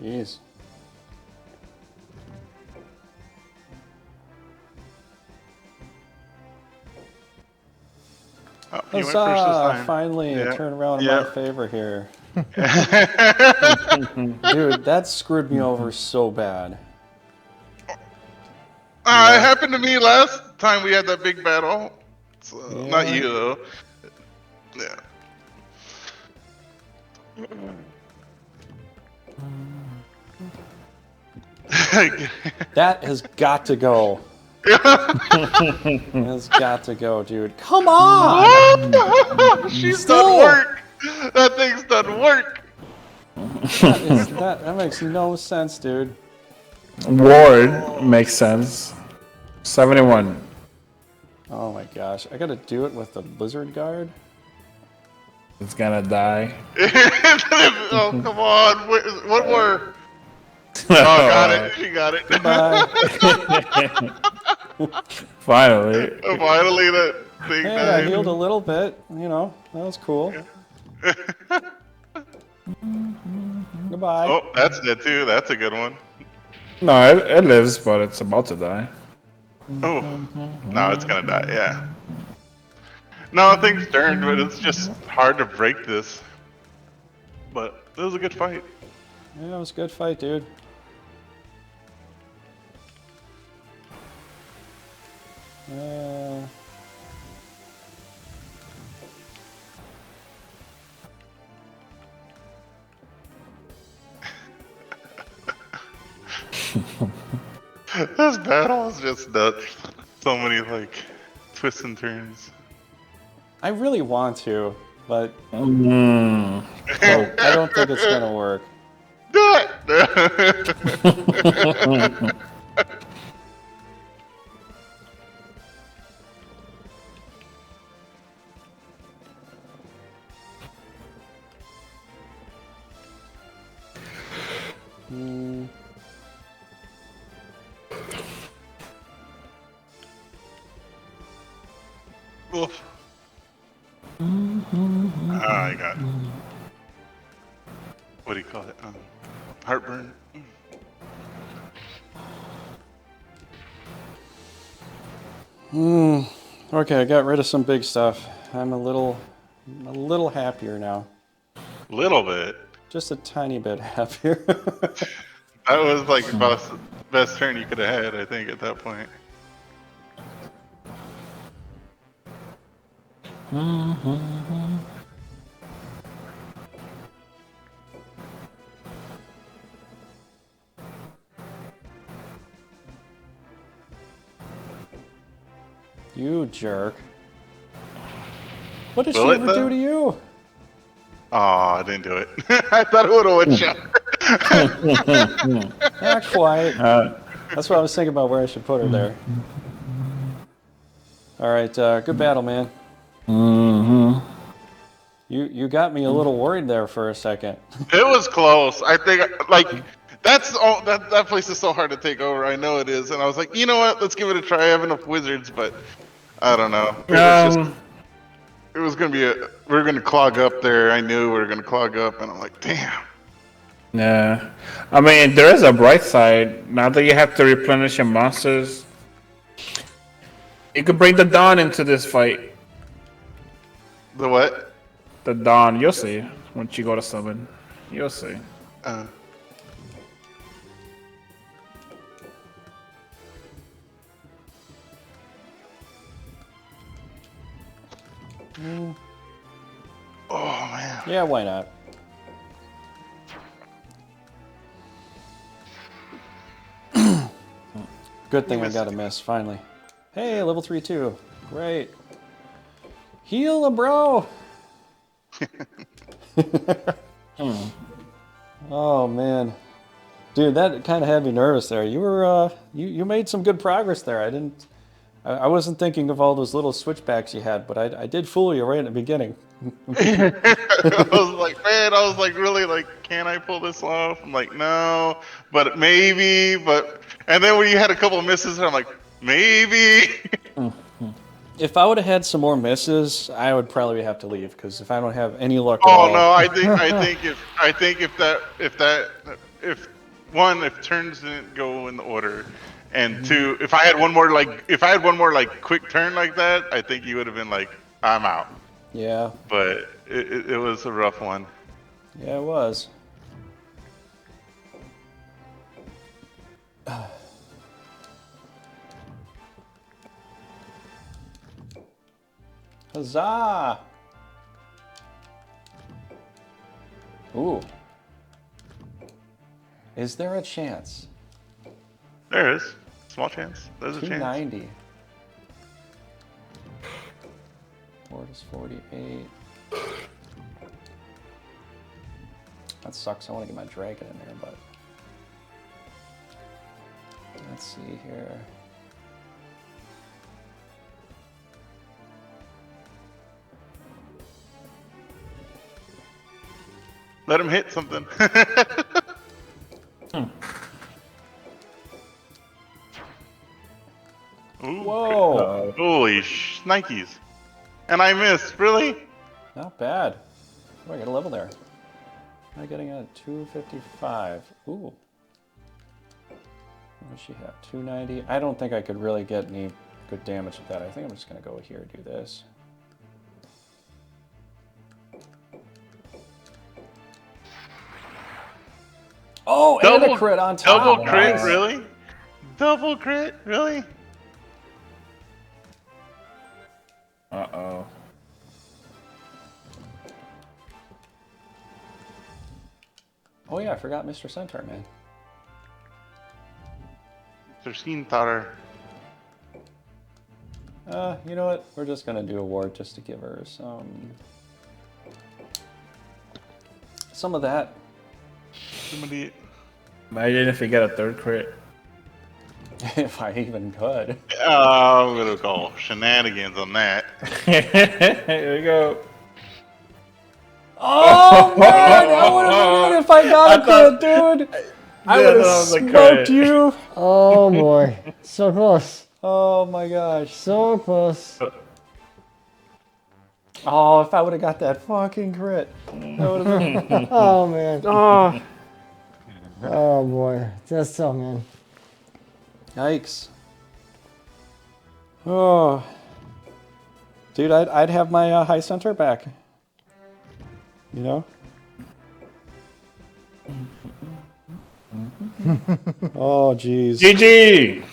Jeez. Oh, you went first this Huzzah! time. Finally, a Yeah. turnaround in Yeah. my favor here. Dude, that screwed me over so bad. It happened to me last time we had that big battle. So, not Yeah. you though. Yeah. That has got to go. Has got to go, dude. Come on! She's Still. done work. That thing's done work. That makes no sense, dude. Ward makes sense. 71. Oh my gosh. I gotta do it with the Blizzard Guard? It's gonna die. Oh, come on. What more? Oh, got it. You got it. Bye. Finally. Finally, that thing And I died. healed a little bit. You know, that was cool. Goodbye. Oh, that's dead too. That's a good one. No, it lives, but it's about to die. Oh, no, it's gonna die. Yeah. No, things turned, but it's just hard to break this. But it was a good fight. Yeah, it was a good fight, dude. This battle is just nuts. So many like twists and turns. I really want to, but Mm. I don't think it's gonna work. Do it! Oof. I got what do you call it? Heartburn. Okay, I got rid of some big stuff. I'm a little happier now. Little bit. Just a tiny bit happier. That was like about the best turn you could have had, I think, at that point. You jerk. What did she Will it, ever though? do to you? Oh, I didn't do it. I thought it would have one shot. Not quite. That's what I was thinking about where I should put her there. All right, good battle, man. You got me a little worried there for a second. It was close. I think like that place is so hard to take over. I know it is, and I was like, you know what? Let's give it a try. I have enough wizards, but I don't know. It was gonna be we were gonna clog up there. I knew we were gonna clog up, and I'm like, damn. Yeah. I mean, there is a bright side. Now that you have to replenish your monsters, you could bring the Dawn into this fight. The what? The Dawn, you'll see. Once you go to summon, you'll see. Oh man. Yeah, why not? Good thing I got a miss, finally. Hey, level 3 too. Great. Heal him, bro! Oh man. Dude, that kind of had me nervous there. You were, you made some good progress there. I wasn't thinking of all those little switchbacks you had, but I did fool you right in the beginning. I was like, man, I was like, really, like, can I pull this off? I'm like, no, but maybe, but, and then when you had a couple of misses, I'm like, maybe. If I would have had some more misses, I would probably have to leave because if I don't have any luck at all. Oh no, I think if one, if turns didn't go in the order, and two, if I had one more like quick turn like that, I think you would have been like, I'm out. Yeah. But it was a rough one. Yeah, it was. Huzzah! Ooh. Is there a chance? There is. Small chance. There's a chance. 290. Fortis 48. That sucks. I want to get my dragon in there, but let's see here. Let him hit something. Ooh, Whoa! holy shnikes. And I missed, really? Not bad. Oh, I got a level there. Am I getting a 255? Ooh. What does she have? 290? I don't think I could really get any good damage with that. I think I'm just going to go here and do this. Oh, and a crit on top. Double crit, Nice. really? Double crit, really? Uh-oh. Oh yeah, I forgot Mr. Centaur, man. 13 Thaler. You know what? We're just gonna do a ward just to give her some of that. Somebody. Imagine if you get a third crit. If I even could. I'm gonna call shenanigans on that. Here we go. Oh man, I would have been it if I got a crit, dude. I would have that was a smoked crit. you. Oh boy, so close, Oh my gosh. so close. Oh, if I would have got that fucking crit. That would have been... Oh man. Oh. Oh boy, that's tough, man. Yikes. Oh. Dude, I'd have my high center back. You know? Oh, jeez. GG!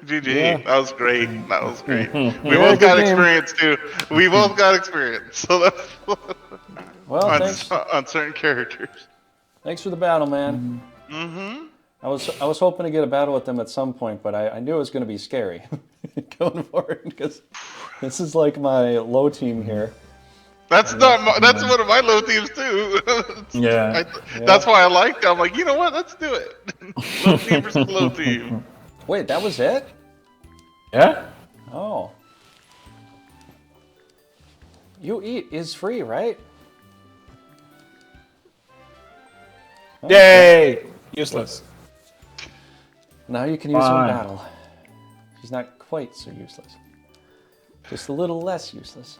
GG. Yeah. That was great. That was great. We Yeah, both good got game. experience too. We both got experience. So that's Well, on, thanks. on certain characters. Thanks for the battle, man. Mm-hmm. I was hoping to get a battle with them at some point, but I knew it was going to be scary going forward because this is like my low team here. That's not. That's one of my low teams too. Yeah. That's why I liked it. I'm like, you know what? Let's do it. Low team versus low team. Wait, that was it? Yeah? Oh. You eat is free, right? Oh, Yay! Useless. now you can use her in Fine. battle. She's not quite so useless. Just a little less useless.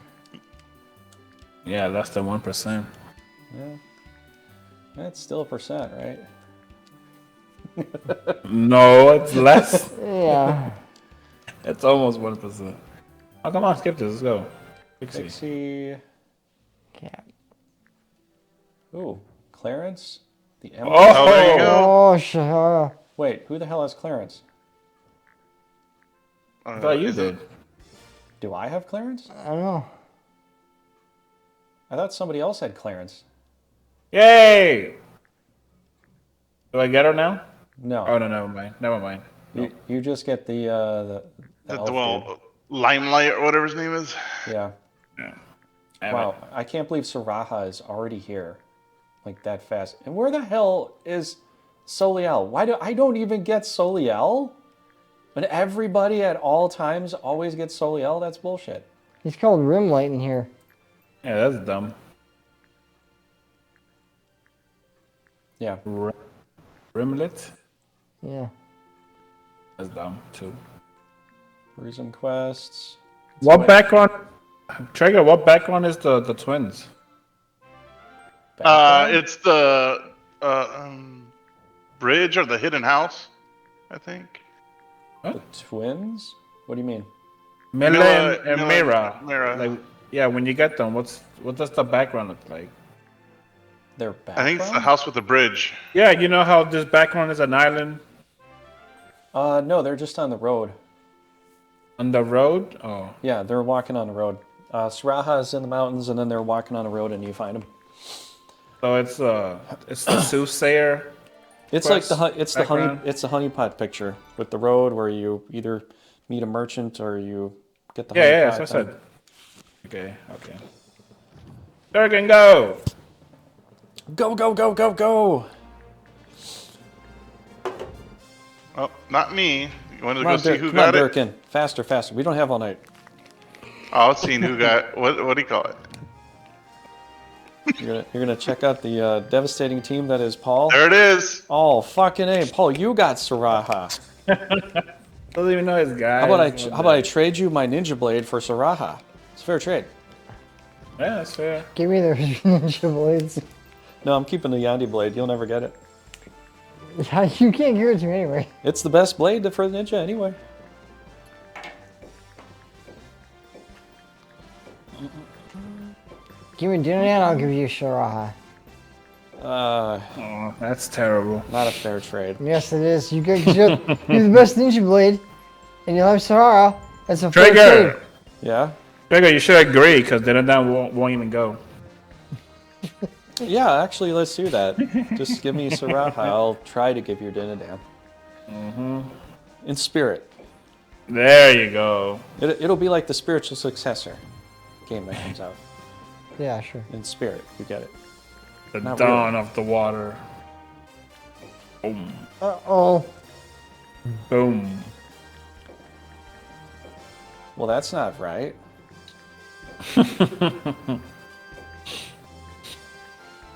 Yeah, less than 1%. Yeah. That's still a percent, right? No, it's less. Yeah. It's almost 1%. Oh, come on, skip this. Let's go. Pixie. Pixie. Cat. Ooh, Clarence? The M. Oh, there you go. Oh, sure. Wait, who the hell has Clarence? I thought you did. Do I have Clarence? I don't know. I thought somebody else had Clarence. Yay! Do I get her now? No. Oh, no, never mind. Never mind. You just get the elf dude. Well, Limelight or whatever his name is. Yeah. Yeah. Wow, I can't believe Saraha is already here, like that fast. And where the hell is Soliel? Why do I don't even get Soliel? But everybody at all times always gets Soliel. That's bullshit. He's called Rimlight in here. Yeah, that's dumb. Yeah. Rimlet? Yeah. That's dumb, too. Reason quests. What background? Trigger, what background is the twins? Background? It's the bridge or the hidden house, I think. The twins? What do you mean? Mila and Mila- Mira. Mira. Like, yeah, when you get them, what does the background look like? Their I background? think it's the house with the bridge. Yeah, you know how this background is an island No, they're just on the road. on the road? Oh. Yeah, they're walking on the road. Saraha is in the mountains, and then they're walking on the road, and you find them. So it's the soothsayer. It's like Quest the background. honeypot picture with the road where you either meet a merchant or you get the Yeah, yeah, honeypot that's what I thing. said. Okay. Durriken, go! Go, go, go, go, go! Oh, not me. You wanted to Come go on, see who come on, got it? Durriken. Faster, faster. We don't have all night. Oh, I was seeing who got what do you call it? You're gonna check out the devastating team that is Paul. There it is. Oh fucking A, Paul, you got Saraha. Doesn't even know his guy. How about I trade you my Ninja Blade for Saraha? It's a fair trade. Yeah, that's fair. Give me the ninja blades. No, I'm keeping the Yandi Blade. You'll never get it. Yeah, you can't give it to me anyway. It's the best blade for the Ninja anyway. Give me dinner and I'll give you Sharaha. Oh, that's terrible. Not a fair trade. Yes, it is. You're the best ninja blade, and you'll have Sahara. That's a fair Trigger! trade. Yeah? Trigger, you should agree, because then that won't even go. Yeah, actually, let's do that. Just give me Saraha. I'll try to give you Dinadam. Mm-hmm. In spirit. There you go. It'll be like the spiritual successor game that comes out. Yeah, sure. In spirit, you get it. The Not dawn of the water. Boom. Uh-oh. Boom. Well, that's not right.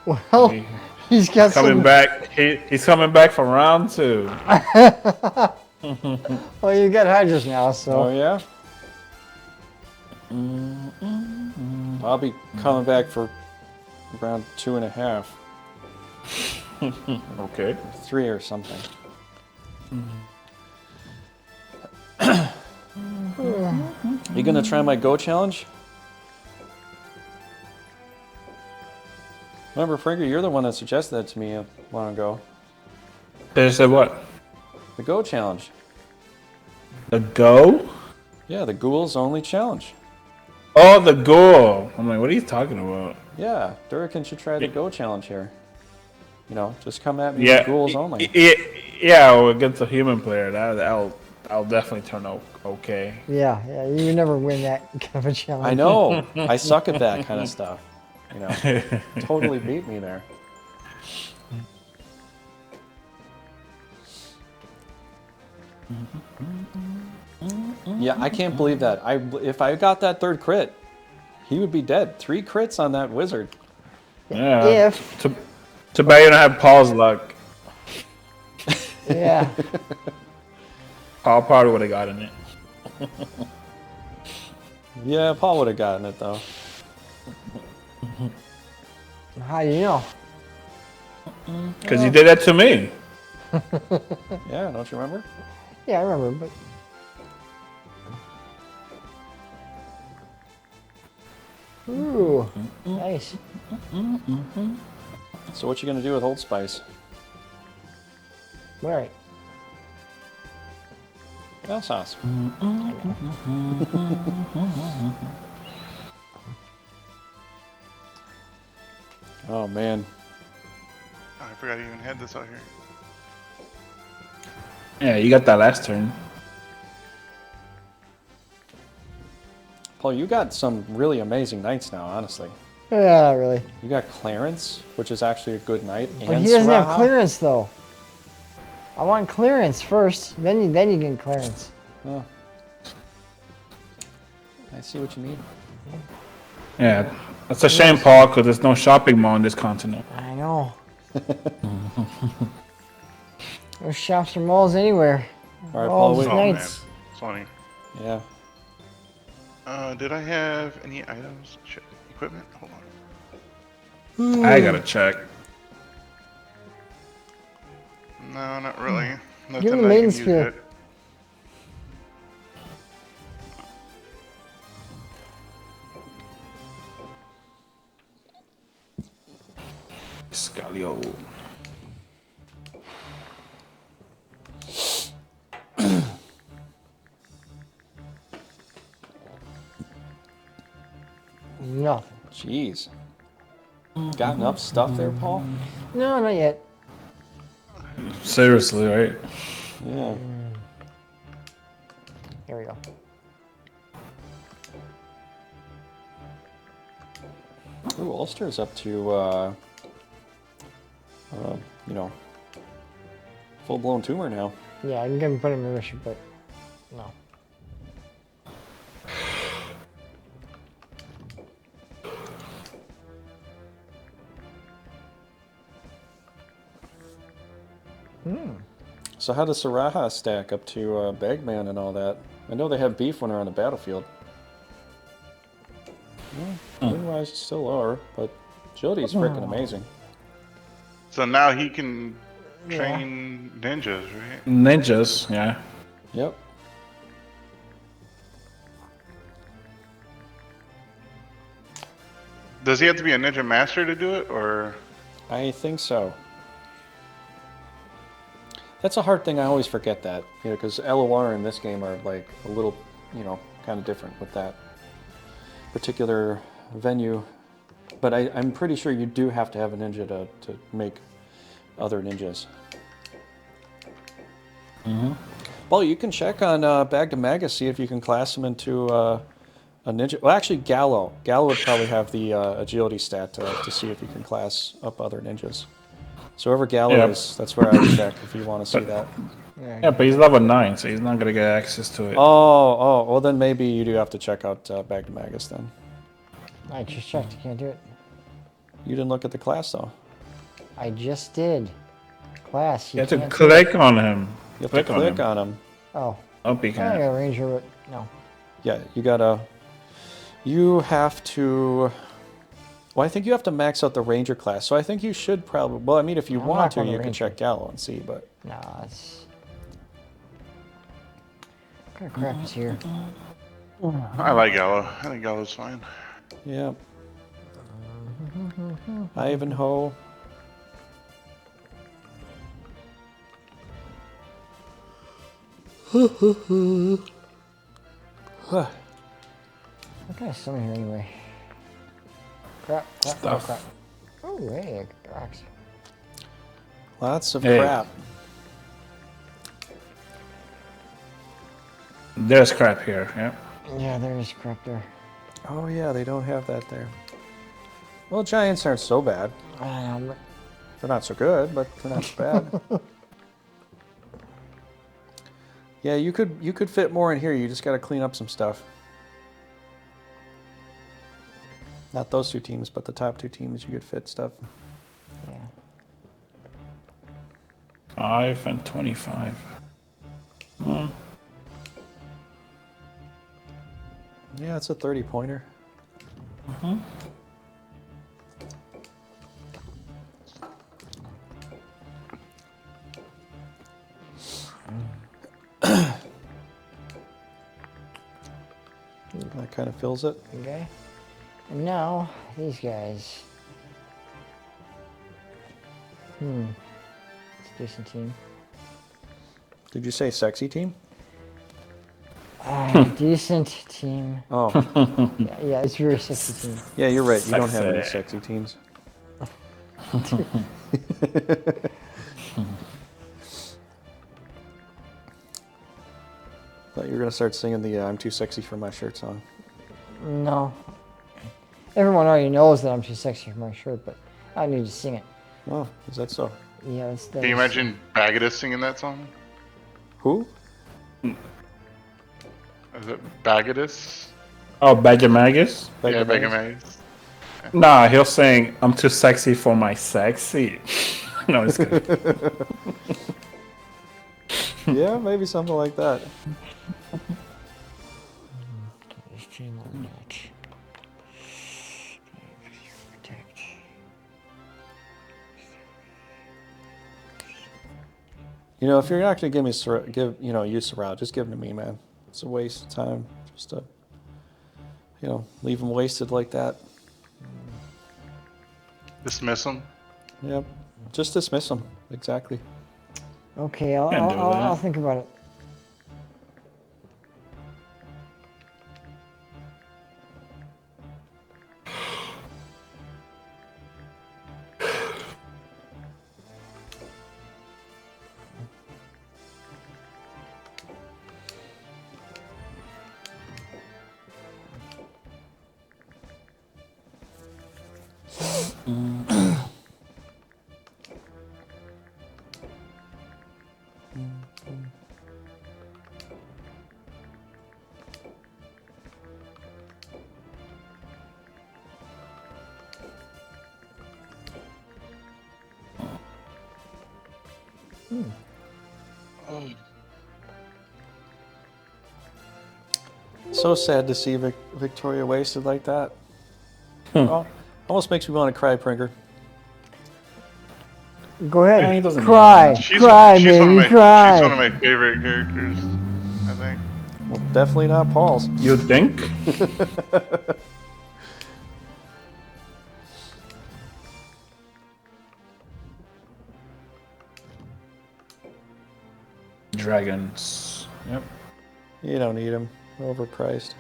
Well, he's got Coming some... back. He's coming back for round 2. Well, you got Hydras now, so... Oh, yeah? I'll be coming back for around 2.5. Okay. 3 or something. You gonna try my Go challenge? Remember, Pringer, you're the one that suggested that to me a while ago. They said what? The Go challenge. The go? Yeah, the Ghouls only challenge. Oh, the goal. I'm like, what are you talking about? Yeah, DURRIKEN should try the Go challenge here. You know, just come at me Yeah. with Ghouls only. Yeah, well, against a human player, I'll definitely turn out okay. Yeah, you would never win that kind of a challenge. I know. I suck at that kind of stuff. You know, totally beat me there. Yeah, I can't believe that. If I got that 3rd crit, he would be dead. 3 crits on that wizard. Yeah. If... Too bad you don't have Paul's luck. Yeah. Paul probably would have gotten it. Yeah, Paul would have gotten it though. How do you know? Because you did that to me. Yeah, don't you remember? Yeah, I remember, but... Ooh, nice. So what you gonna do with Old Spice? All right. Well, sauce. Oh man. Oh, I forgot I even had this out here. Yeah, you got that last turn. Paul, you got some really amazing knights now, honestly. Yeah, not really. You got Clarence, which is actually a good knight. But and he doesn't have Saraha. clearance, though. I want clearance first, then you get clearance. Oh. I see what you mean. Yeah, that's a shame, Paul, because there's no shopping mall in this continent. I know. There's shops or malls anywhere. All right, Paul, these wait. Oh man, knights. it's funny. Yeah. Did I have any items? Shit, equipment? Hold on. I gotta check. No, not really. Nothing Give him I main can use spear. yet. ISCALIO. Nothing. Jeez. Got enough stuff there, Paul? No, not yet. Seriously, right? Yeah. Here we go. Ooh, Ulster's up to, you know, full-blown tumor now. Yeah, I'm gonna put him in mission, but no. So how does Saraha stack up to Bagman and all that? I know they have beef when they're on the battlefield. Win-wise, it's still lower, but agility's freaking amazing. So now he can train ninjas, right? Ninjas, yeah. Yep. Does he have to be a ninja master to do it, or? I think so. That's a hard thing. I always forget that, because LOR in this game are like a little, kind of different with that particular venue. But I'm pretty sure you do have to have a ninja to make other ninjas. Well, you can check on Bag to Maga, see if you can class him into a ninja. Well, actually, Gallo. Gallo would probably have the agility stat to see if you can class up other ninjas. So whoever Gallo is, that's where I would check if you want to see that. Yeah, but he's level 9, so he's not gonna get access to it. Oh, well then maybe you do have to check out Bag to Magus then. I just checked. You can't do it. You didn't look at the class though. I just did. Class. You have to can't do click on him. You have to click on him. Oh. Oh, he I can't. got a ranger, but no. Yeah, you have to. Well, I think you have to max out the ranger class. So I think you should probably. Well, I mean, if you I'm want not to, going to you can ranger. check Gallo and see. But Nah, it's. What kind of crap is here? I like Gallo. I think Gallo's fine. yeah, Ivanhoe. What kind of summon here anyway? Crap. Stuff. Oh, hey, rocks. Lots of Hey. crap. There's crap here, yeah. Yeah, there is crap there. Oh yeah, they don't have that there. Well, giants aren't so bad. I don't know, They're not so good, but they're not so bad. Yeah, you could fit more in here. You just got to clean up some stuff. Not those two teams, but the top two teams. You could fit stuff. yeah. 5 and 25. Yeah, it's a 30-pointer. That kind of fills it. Okay. And now, these guys. It's a decent team. Did you say sexy team? Decent team. Oh, Yeah, it's a very sexy team. yeah, you're right. You don't have any Sexy. sexy teams. Thought you were gonna start singing the "I'm too sexy for my shirt" song. No. Everyone already knows that I'm too sexy for my shirt, but I don't need to sing it. Oh, is that so? Yeah, that's Can you imagine Bagadus singing that song? Who? Is it Bagadus? Oh, Badgermagus? Yeah, Bagamagus? Bagamagus. Nah, he'll sing, I'm too sexy for my sexy. No, it's good. Yeah, maybe something like that. You know, if you're not gonna give me use Sorrel, just give them to me, man. It's a waste of time just to, leave them wasted like that. Dismiss him. Yep, just dismiss them. Exactly. Okay, Can't do that. I'll think about it. So sad to see Victoria wasted like that. Oh, almost makes me want to cry, Pringer. Go Yeah, he ahead. doesn't Cry. Cry, baby. Cry. She's one of my favorite characters, I think. Well, definitely not Paul's. You think? Dragons. Yep. You don't need him. Overpriced.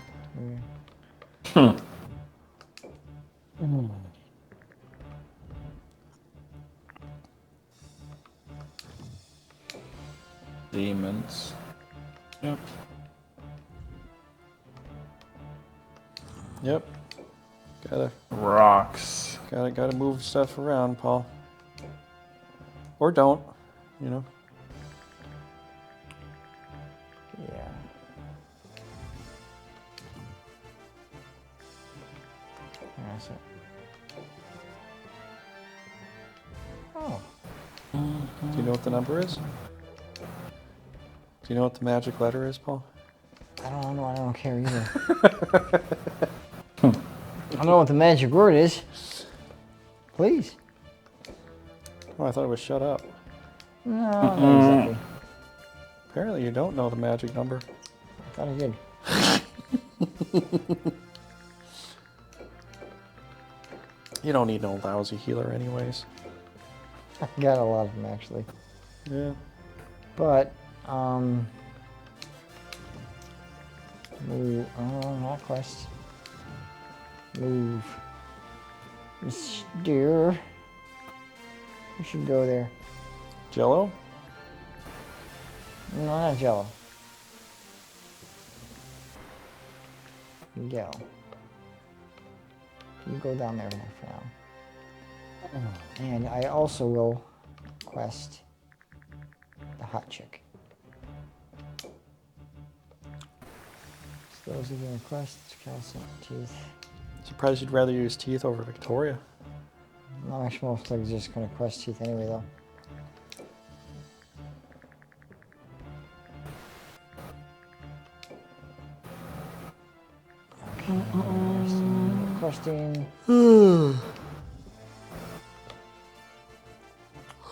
Demons. Yep. Yep. Rocks. Gotta move stuff around, Paul. Or don't, you know. Yeah. That's it. Oh. Do you know what the number is? Do you know what the magic letter is, Paul? I don't know. I don't care either. I don't know what the magic word is. Please. Oh, I thought it was shut up. No, not exactly. Apparently you don't know the magic number. I thought I did. You don't need no lousy healer anyways. I got a lot of them actually. Yeah. But, move, not quest. Move. Steer. We should go there. Jello? No, not Jello. Miguel. You go down there for now. And I also will quest the hot chick. So those are the quests, calcium, teeth. Surprised you'd rather use teeth over Victoria. I'm actually most likely just going to quest teeth anyway, though. Okay, questing.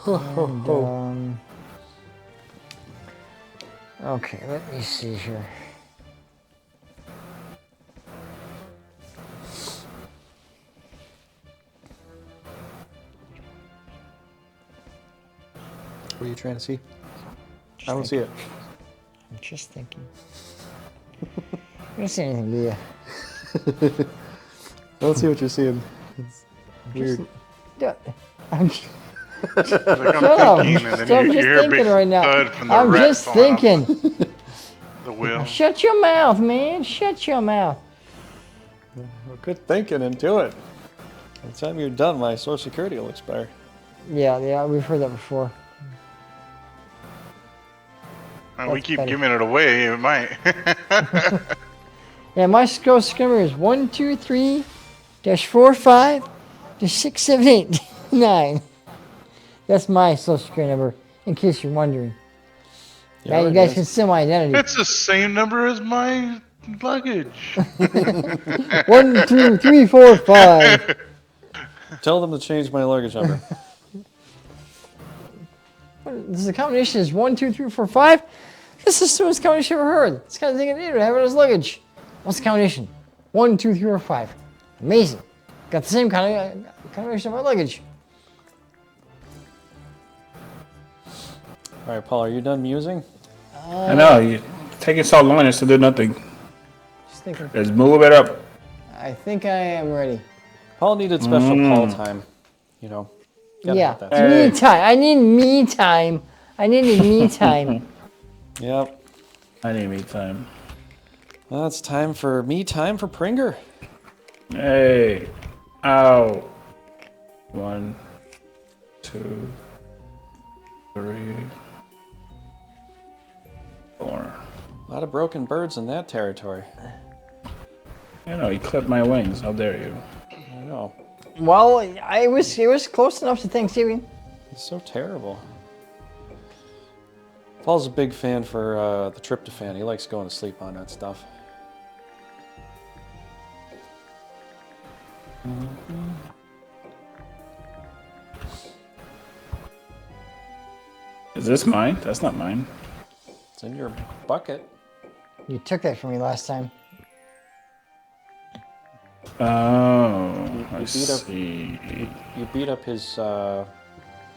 And, okay, let me see here. What are you trying to see? I don't see it. I'm just thinking. You don't see anything, do you? I don't see what you're seeing. It's weird. I'm Like Shut up. I'm thinking, and I'm then you just hear a thinking big right now. thud from the I'm rat just falling off thinking. the wheel. Shut your mouth, man. Shut your mouth. Well, good thinking and do it. By the time you're done, my Social Security will expire. Yeah, we've heard that before. And we That's keep better. giving it away, it might. Yeah, my Social Security is 123-45-678-9. That's my Social Security number, in case you're wondering. Now you guys can see my identity. It's the same number as my luggage. 1, 2, 3, 4, 5. Tell them to change my luggage number. This is a combination is 1, 2, 3, 4, 5. This is the smoothest combination I've ever heard. It's the kind of thing I need to have it as luggage. What's the combination? 1, 2, 3, 4, 5. Amazing. Got the same kind of combination of my luggage. All right, Paul, are you done musing? I know, you're taking so long just to do nothing. Just thinking. Let's move it up. I think I am ready. Paul needed special Paul time. You know. Gotta Yeah, have that. Hey. me time. I need me time. I needed me time. Yep. I need me time. Well, it's time for me time for Pringer. Hey. Ow. 1, 2, 3, 4. A lot of broken birds in that territory. You know, you clipped my wings. How dare you? I know. Well, it was close enough to Thanksgiving. It's so terrible. Paul's a big fan for the tryptophan. He likes going to sleep on that stuff. Is this mine? That's not mine. It's in your bucket. You took that from me last time. Oh, I beat up- see. You beat up his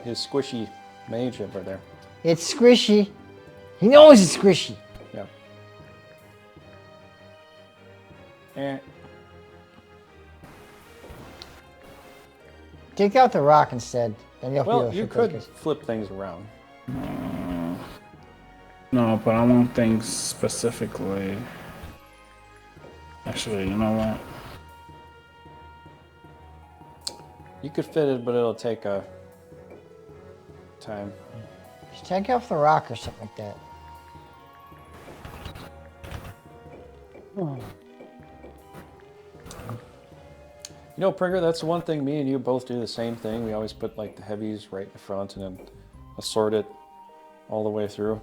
squishy mage over there. It's squishy. He knows it's squishy. Yeah. Eh. Take out the rock instead. Then you'll Well, feel you it could flip things around. No, but I want things specifically. Actually, you know what? You could fit it, but it'll take a time. Just take off the rock or something like that. You know, Pringer, that's the one thing me and you both do the same thing. We always put like the heavies right in the front and then assort it all the way through.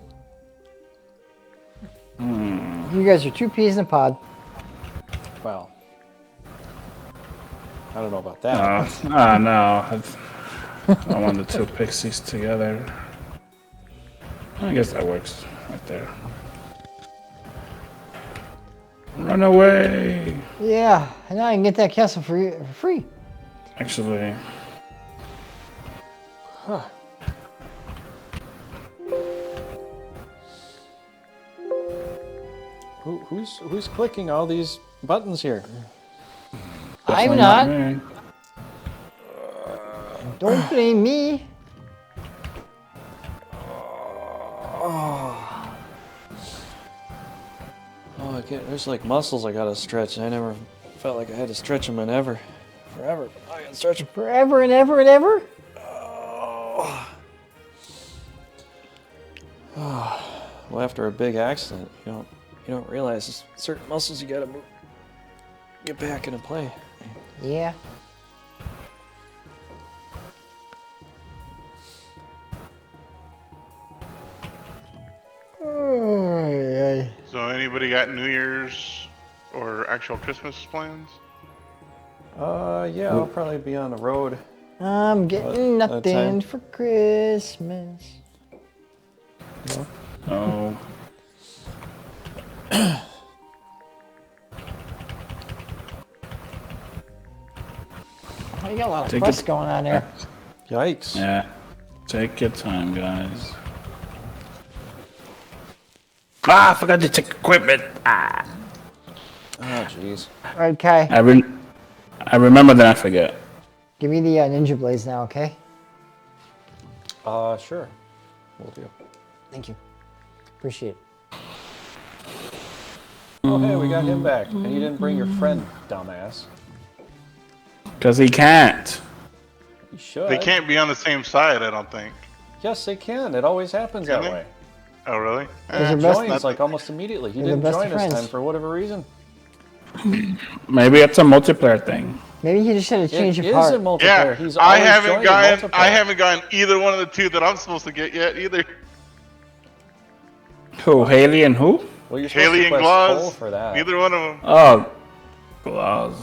You guys are 2 peas in a pod. Well, I don't know about that. No. I want the 2 pixies together. I guess that works right there. Run away! Yeah, and now I can get that castle for free. Actually, Huh. Who's clicking all these buttons here? I'm definitely not. me. Don't blame me. Oh, there's like muscles I gotta stretch. I never felt like I had to stretch them forever. I gotta stretch them. Forever and ever and ever? Well, after a big accident, you don't realize there's certain muscles you gotta move, get back into play. Yeah. So anybody got New Year's or actual Christmas plans? Yeah, I'll probably be on the road. I'm getting What, nothing time? for Christmas. Oh, Oh, you got a lot of Take fuss it- going on there. Yikes. yeah. Take your time, guys. Ah, I forgot to take equipment. Ah. Oh, jeez. All right, Kai, I remember, then I forget. give me the ninja blades now, okay? Sure. Will do. Thank you. Appreciate it. Oh, hey, we got him back. And you didn't bring your friend, dumbass. Because he can't. You should. They can't be on the same side, I don't think. Yes, they can. It always happens Can that they? way. Oh, really? Those are He best- joins like almost immediately. He They're the didn't best join of this friends. time for whatever reason. Maybe it's a multiplayer thing. Maybe he just had to change It your is part. a multiplayer. Yeah, He's I always haven't joined gotten multiplayer. I haven't gotten either one of the 2 that I'm supposed to get yet either. Who? Haley and who? Well, you're supposed Haley to and press Gloss. Cole for that. Neither one of them. Oh, Glaws.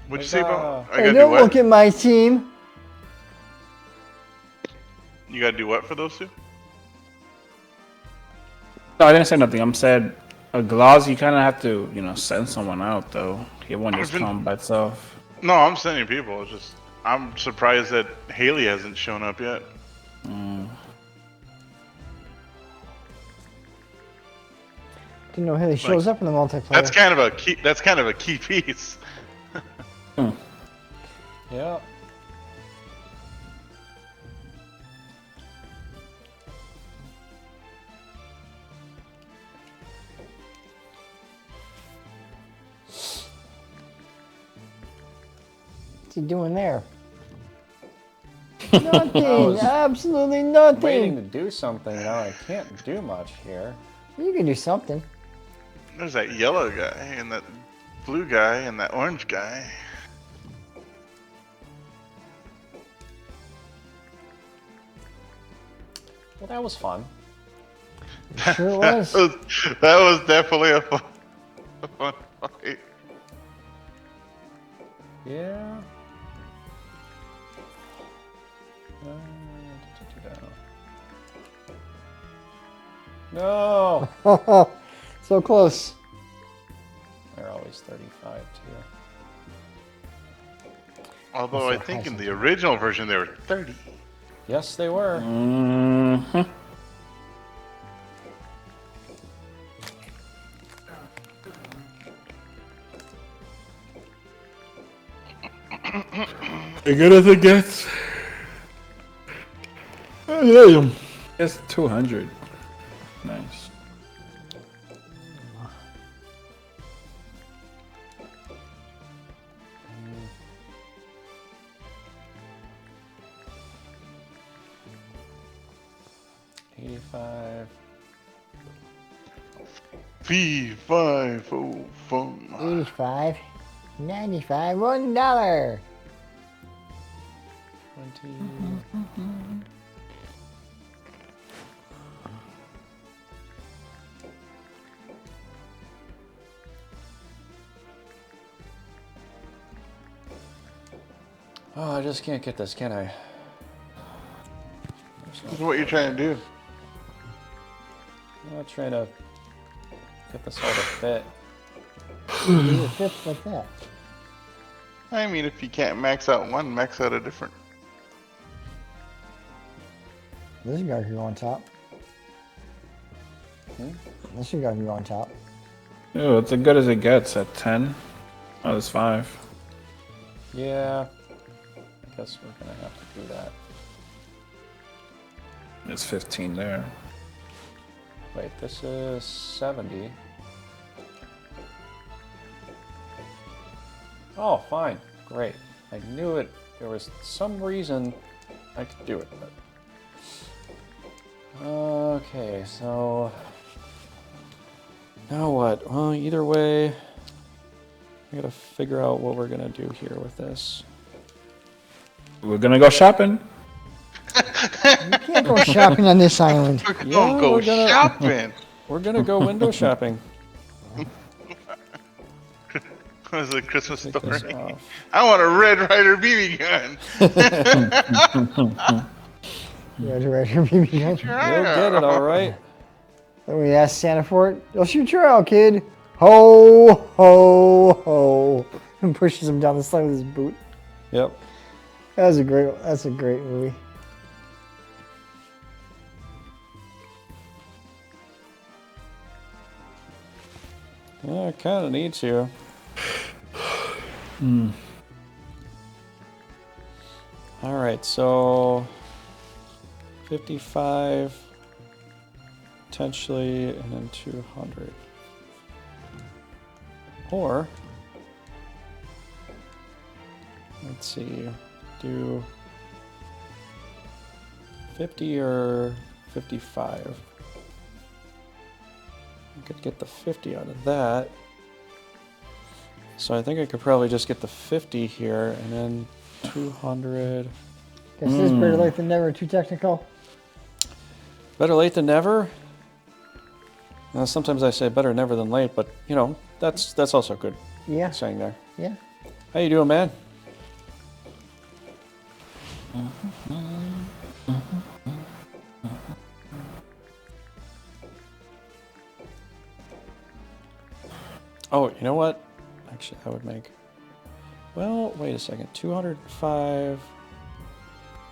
What'd you say about? I Hey, gotta do don't what? look at my team. You gotta do what for those 2? No, I didn't say nothing. I'm said a Glaws, you kind of have to, send someone out, though. He won't just come by itself. No, I'm sending people. It's just I'm surprised that Haley hasn't shown up yet. Didn't know Haley shows up in the multiplayer. That's kind of a key. That's kind of a key piece. Yeah. What's he doing there? Nothing. Absolutely nothing. Waiting to do something. Now I can't do much here. You can do something. There's that yellow guy and that blue guy and that orange guy. Well, that was fun. Sure it was. That was definitely a fun fight. Yeah. No! So close. They're always 35 too. Although I think in the original version they were 30. Yes, they were. Mhm. As good as it gets. It's 200. Nice. $85. V5 phone. 85, 95, $1. 20. Oh, I just can't get this, can I? This is what you're trying to do. I'm not trying to get this all to fit. It fits like that. I mean, if you can't max out one, max out a different. This guy can go on top. This guy can go on top. Oh, it's as good as it gets at 10. Oh, that's 5. Yeah. I guess we're gonna have to do that. It's 15 there. Wait, this is 70. Oh, fine. Great. I knew it. There was some reason I could do it, but... Okay, so... Now what? Well, either way, I gotta figure out what we're gonna do here with this. We're gonna go shopping. You can't go shopping on this island. Don't go shopping. We're gonna go window shopping. What is it, Christmas Take this story? off. I want a Red Ryder BB gun. You got to write your BB gun. You'll get it, all right. Then we asked Santa for it. They'll shoot your out, kid. Ho, ho, ho. And pushes him down the slide with his boot. Yep. That's a great movie. Yeah, I kind of need to. All right, so 55, potentially, and then 200. Or, let's see, do 50 or 55. I could get the 50 out of that. So I think I could probably just get the 50 here and then 200. Guess this is better late than never. Too technical. Better late than never? Now, sometimes I say better never than late, but you know, that's also good Yeah. saying there. Yeah. How you doing, man? Oh, you know what? Actually, that would make... Well, wait a second. 205...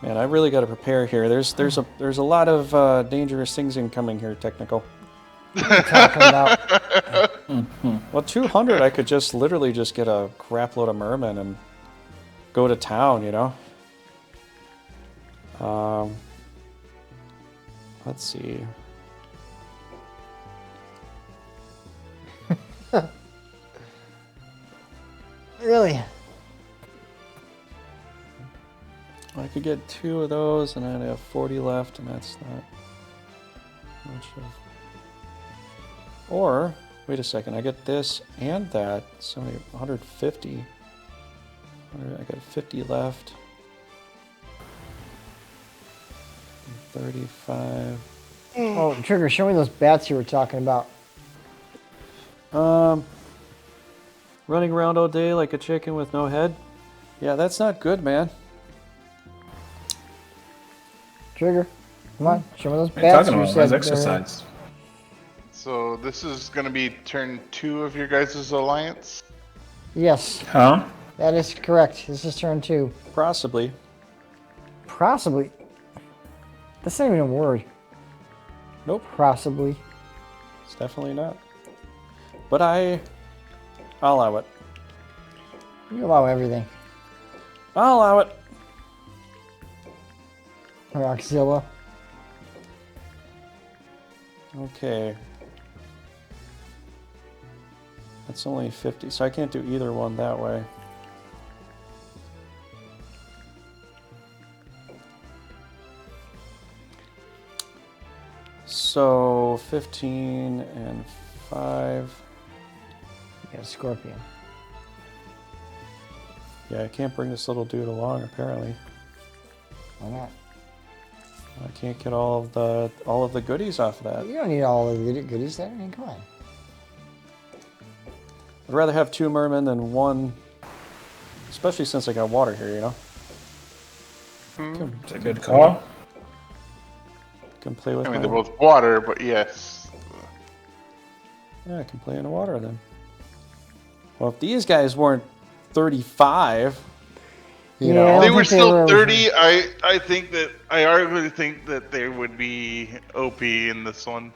Man, I really got to prepare here. There's a lot of dangerous things incoming here, technical. What are you talking about? Well, 200, I could just literally just get a crap load of mermen and go to town, you know? Let's see. Really? I could get 2 of those, and I'd have 40 left, and that's not much of... Or, wait a second, I get this and that, so 150. I got 50 left. 35. Oh, Trigger, show me those bats you were talking about. Running around all day like a chicken with no head. Yeah, that's not good, man. Trigger, come on, show me those What are you bats talking you about? said. That's they're- exercise. So this is gonna be turn 2 of your guys' alliance. Yes, Huh? that is correct. This is turn 2. Possibly. Possibly. That's not even a word. Nope, Possibly. it's definitely not. But I'll allow it. You allow everything. I'll allow it. Rockzilla. Okay. That's only 50, so I can't do either one that way. So 15 and 5. You got a scorpion. Yeah, I can't bring this little dude along apparently. Why not? I can't get all of the goodies off of that. You don't need all of the goodies there. I mean, come on. I'd rather have 2 mermen than 1, especially since I got water here, you know? It's a good call. Can play with I mean, my... they're both water, but yes. Yeah, I can play in the water then. Well, if these guys weren't 35, you Yeah, I know... They don't were think they still were- 30. I think that I arguably think that they would be OP in this one.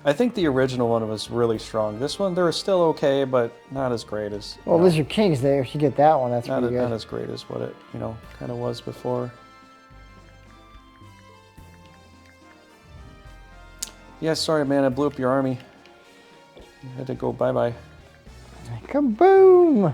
I think the original one was really strong. This one, they were still okay, but not as great as... Well, you know, Lizard King's there. If you get that one, that's not, pretty not good. as great as what it, you know, kind of was before. Yeah, sorry, man. I blew up your army. You had to go bye-bye. Kaboom!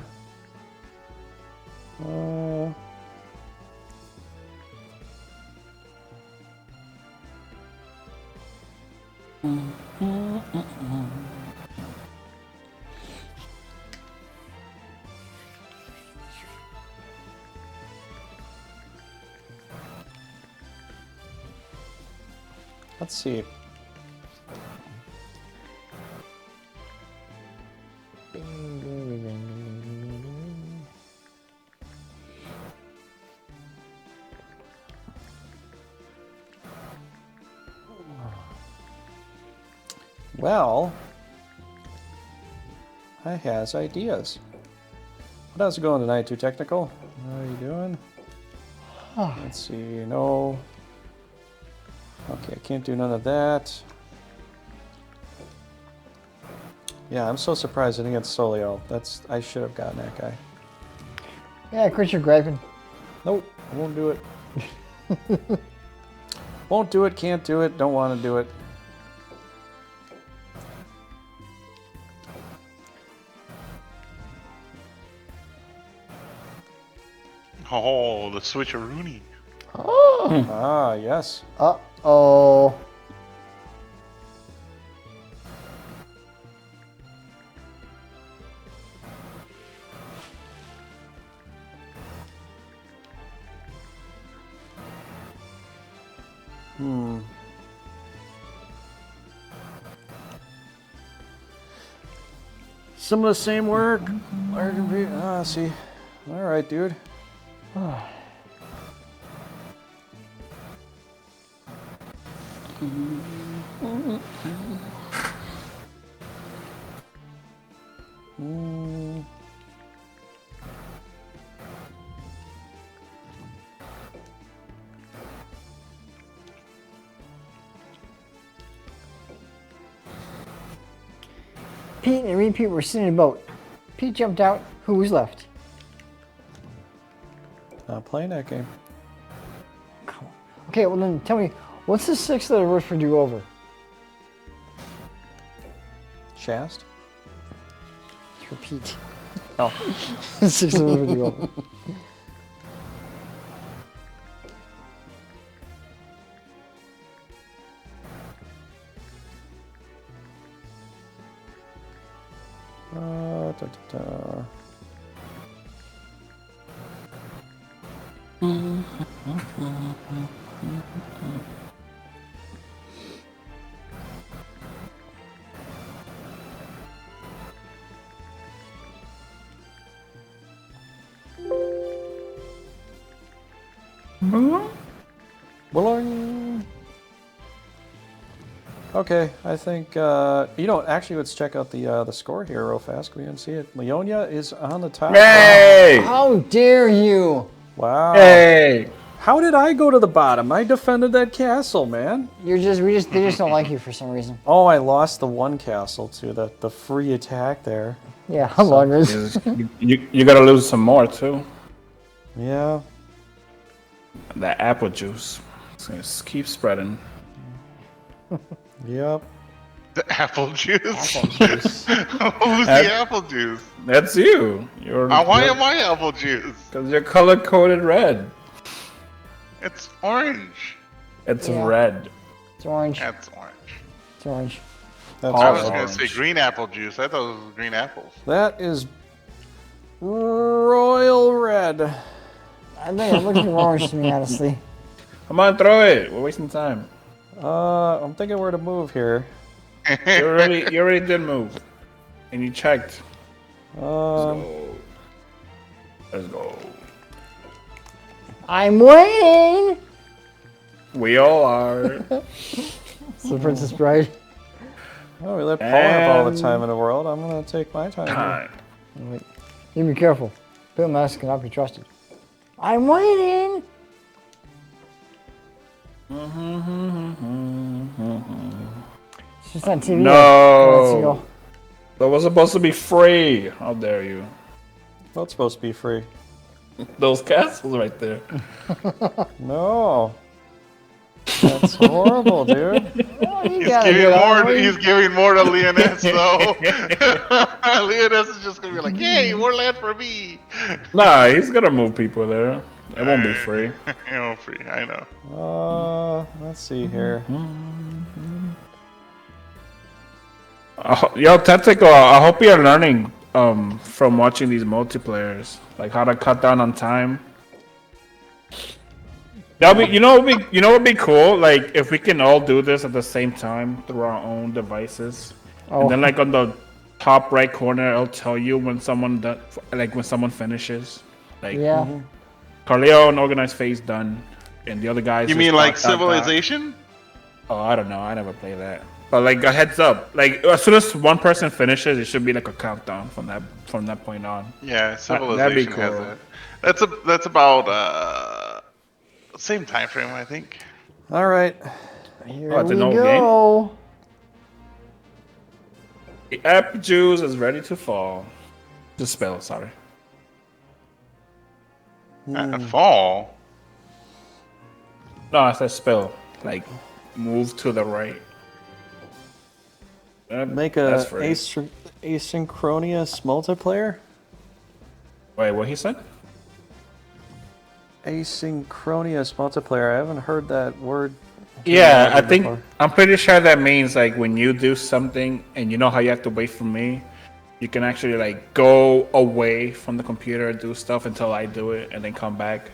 Let's see. Well, I has ideas. What else is going tonight? Too technical? How are you doing? Let's see. No. Okay, I can't do none of that. Yeah, I'm so surprised I didn't get Solio. I should have gotten that guy. Yeah, quit your griping. Nope, I won't do it. Won't do it, can't do it, don't want to do it. Oh, the switcheroonie. Ah, yes. Uh-oh. Some of the same work. See. All right, dude. Pete and Repeat were sitting in a boat. Pete jumped out. Who was left? Not playing that game. Okay, well then tell me, what's the 6-letter word for do over? Shast? It's repeat. Oh. 6-letter word for do over. Boing. Okay, I think actually, let's check out the score here real fast. We can see it. Leonia is on the top. Hey! How dare you? Wow. Hey! How did I go to the bottom? I defended that castle, man. They just don't like you for some reason. Oh, I lost the one castle to the free attack there. Yeah, how long is? You gotta lose some more too. Yeah. That apple juice. It's gonna keep spreading. Yep. The apple juice. Apple juice. Who's the apple juice? That's you. Why am I apple juice? Because you're color coded red. It's orange. It's Yeah. red. It's orange. That's orange. It's orange. That's Oh, I right. was gonna orange. say green apple juice. I thought it was green apples. That is royal red. I think it looks orange to me, honestly. Come on, throw it. We're wasting time. I'm thinking where to move here. You already did move, and you checked. Let's go. I'm waiting. We all are. It's the Princess Bride. Oh, we let Paul have all the And- time in the world. I'm gonna take my time. Here. Time. Wait. You be careful. Bill Mask cannot be trusted. I'm waiting. It's just on TV. No. That was supposed to be free. How dare you? That's supposed to be free. Those castles right there. No. That's horrible, dude. He's giving more to Leoness though. Leoness is just gonna be like, "Yay, more land for me." Nah, he's gonna move people there. It won't be free. Free. I know. Let's see here. Yo, Tactical, I hope you're learning from watching these multiplayers, like how to cut down on time. That'd be, you know what'd be cool? Like if we can all do this at the same time through our own devices, and then like on the top right corner, it'll tell you when someone when someone finishes. Like Yeah. CAERLEON, organized phase done, and the other guys. You just mean like dot, dot, dot. Civilization? Oh, I don't know. I never play that. But like a heads up, like as soon as one person finishes, it should be like a countdown from that point on. Yeah, That'd Civilization be has cool. that. That's about same time frame, I think. All right. Here Oh, it's we an old go. The app juice is ready to fall. The spell, sorry. Fall. No, I said spell. Like move to the right. Make That's a free. asynchronous multiplayer. Wait, what he said? Asynchronous multiplayer. I haven't heard that word. Yeah, I think before. I'm pretty sure that means like when you do something and you know how you have to wait for me, you can actually like go away from the computer, do stuff until I do it, and then come back.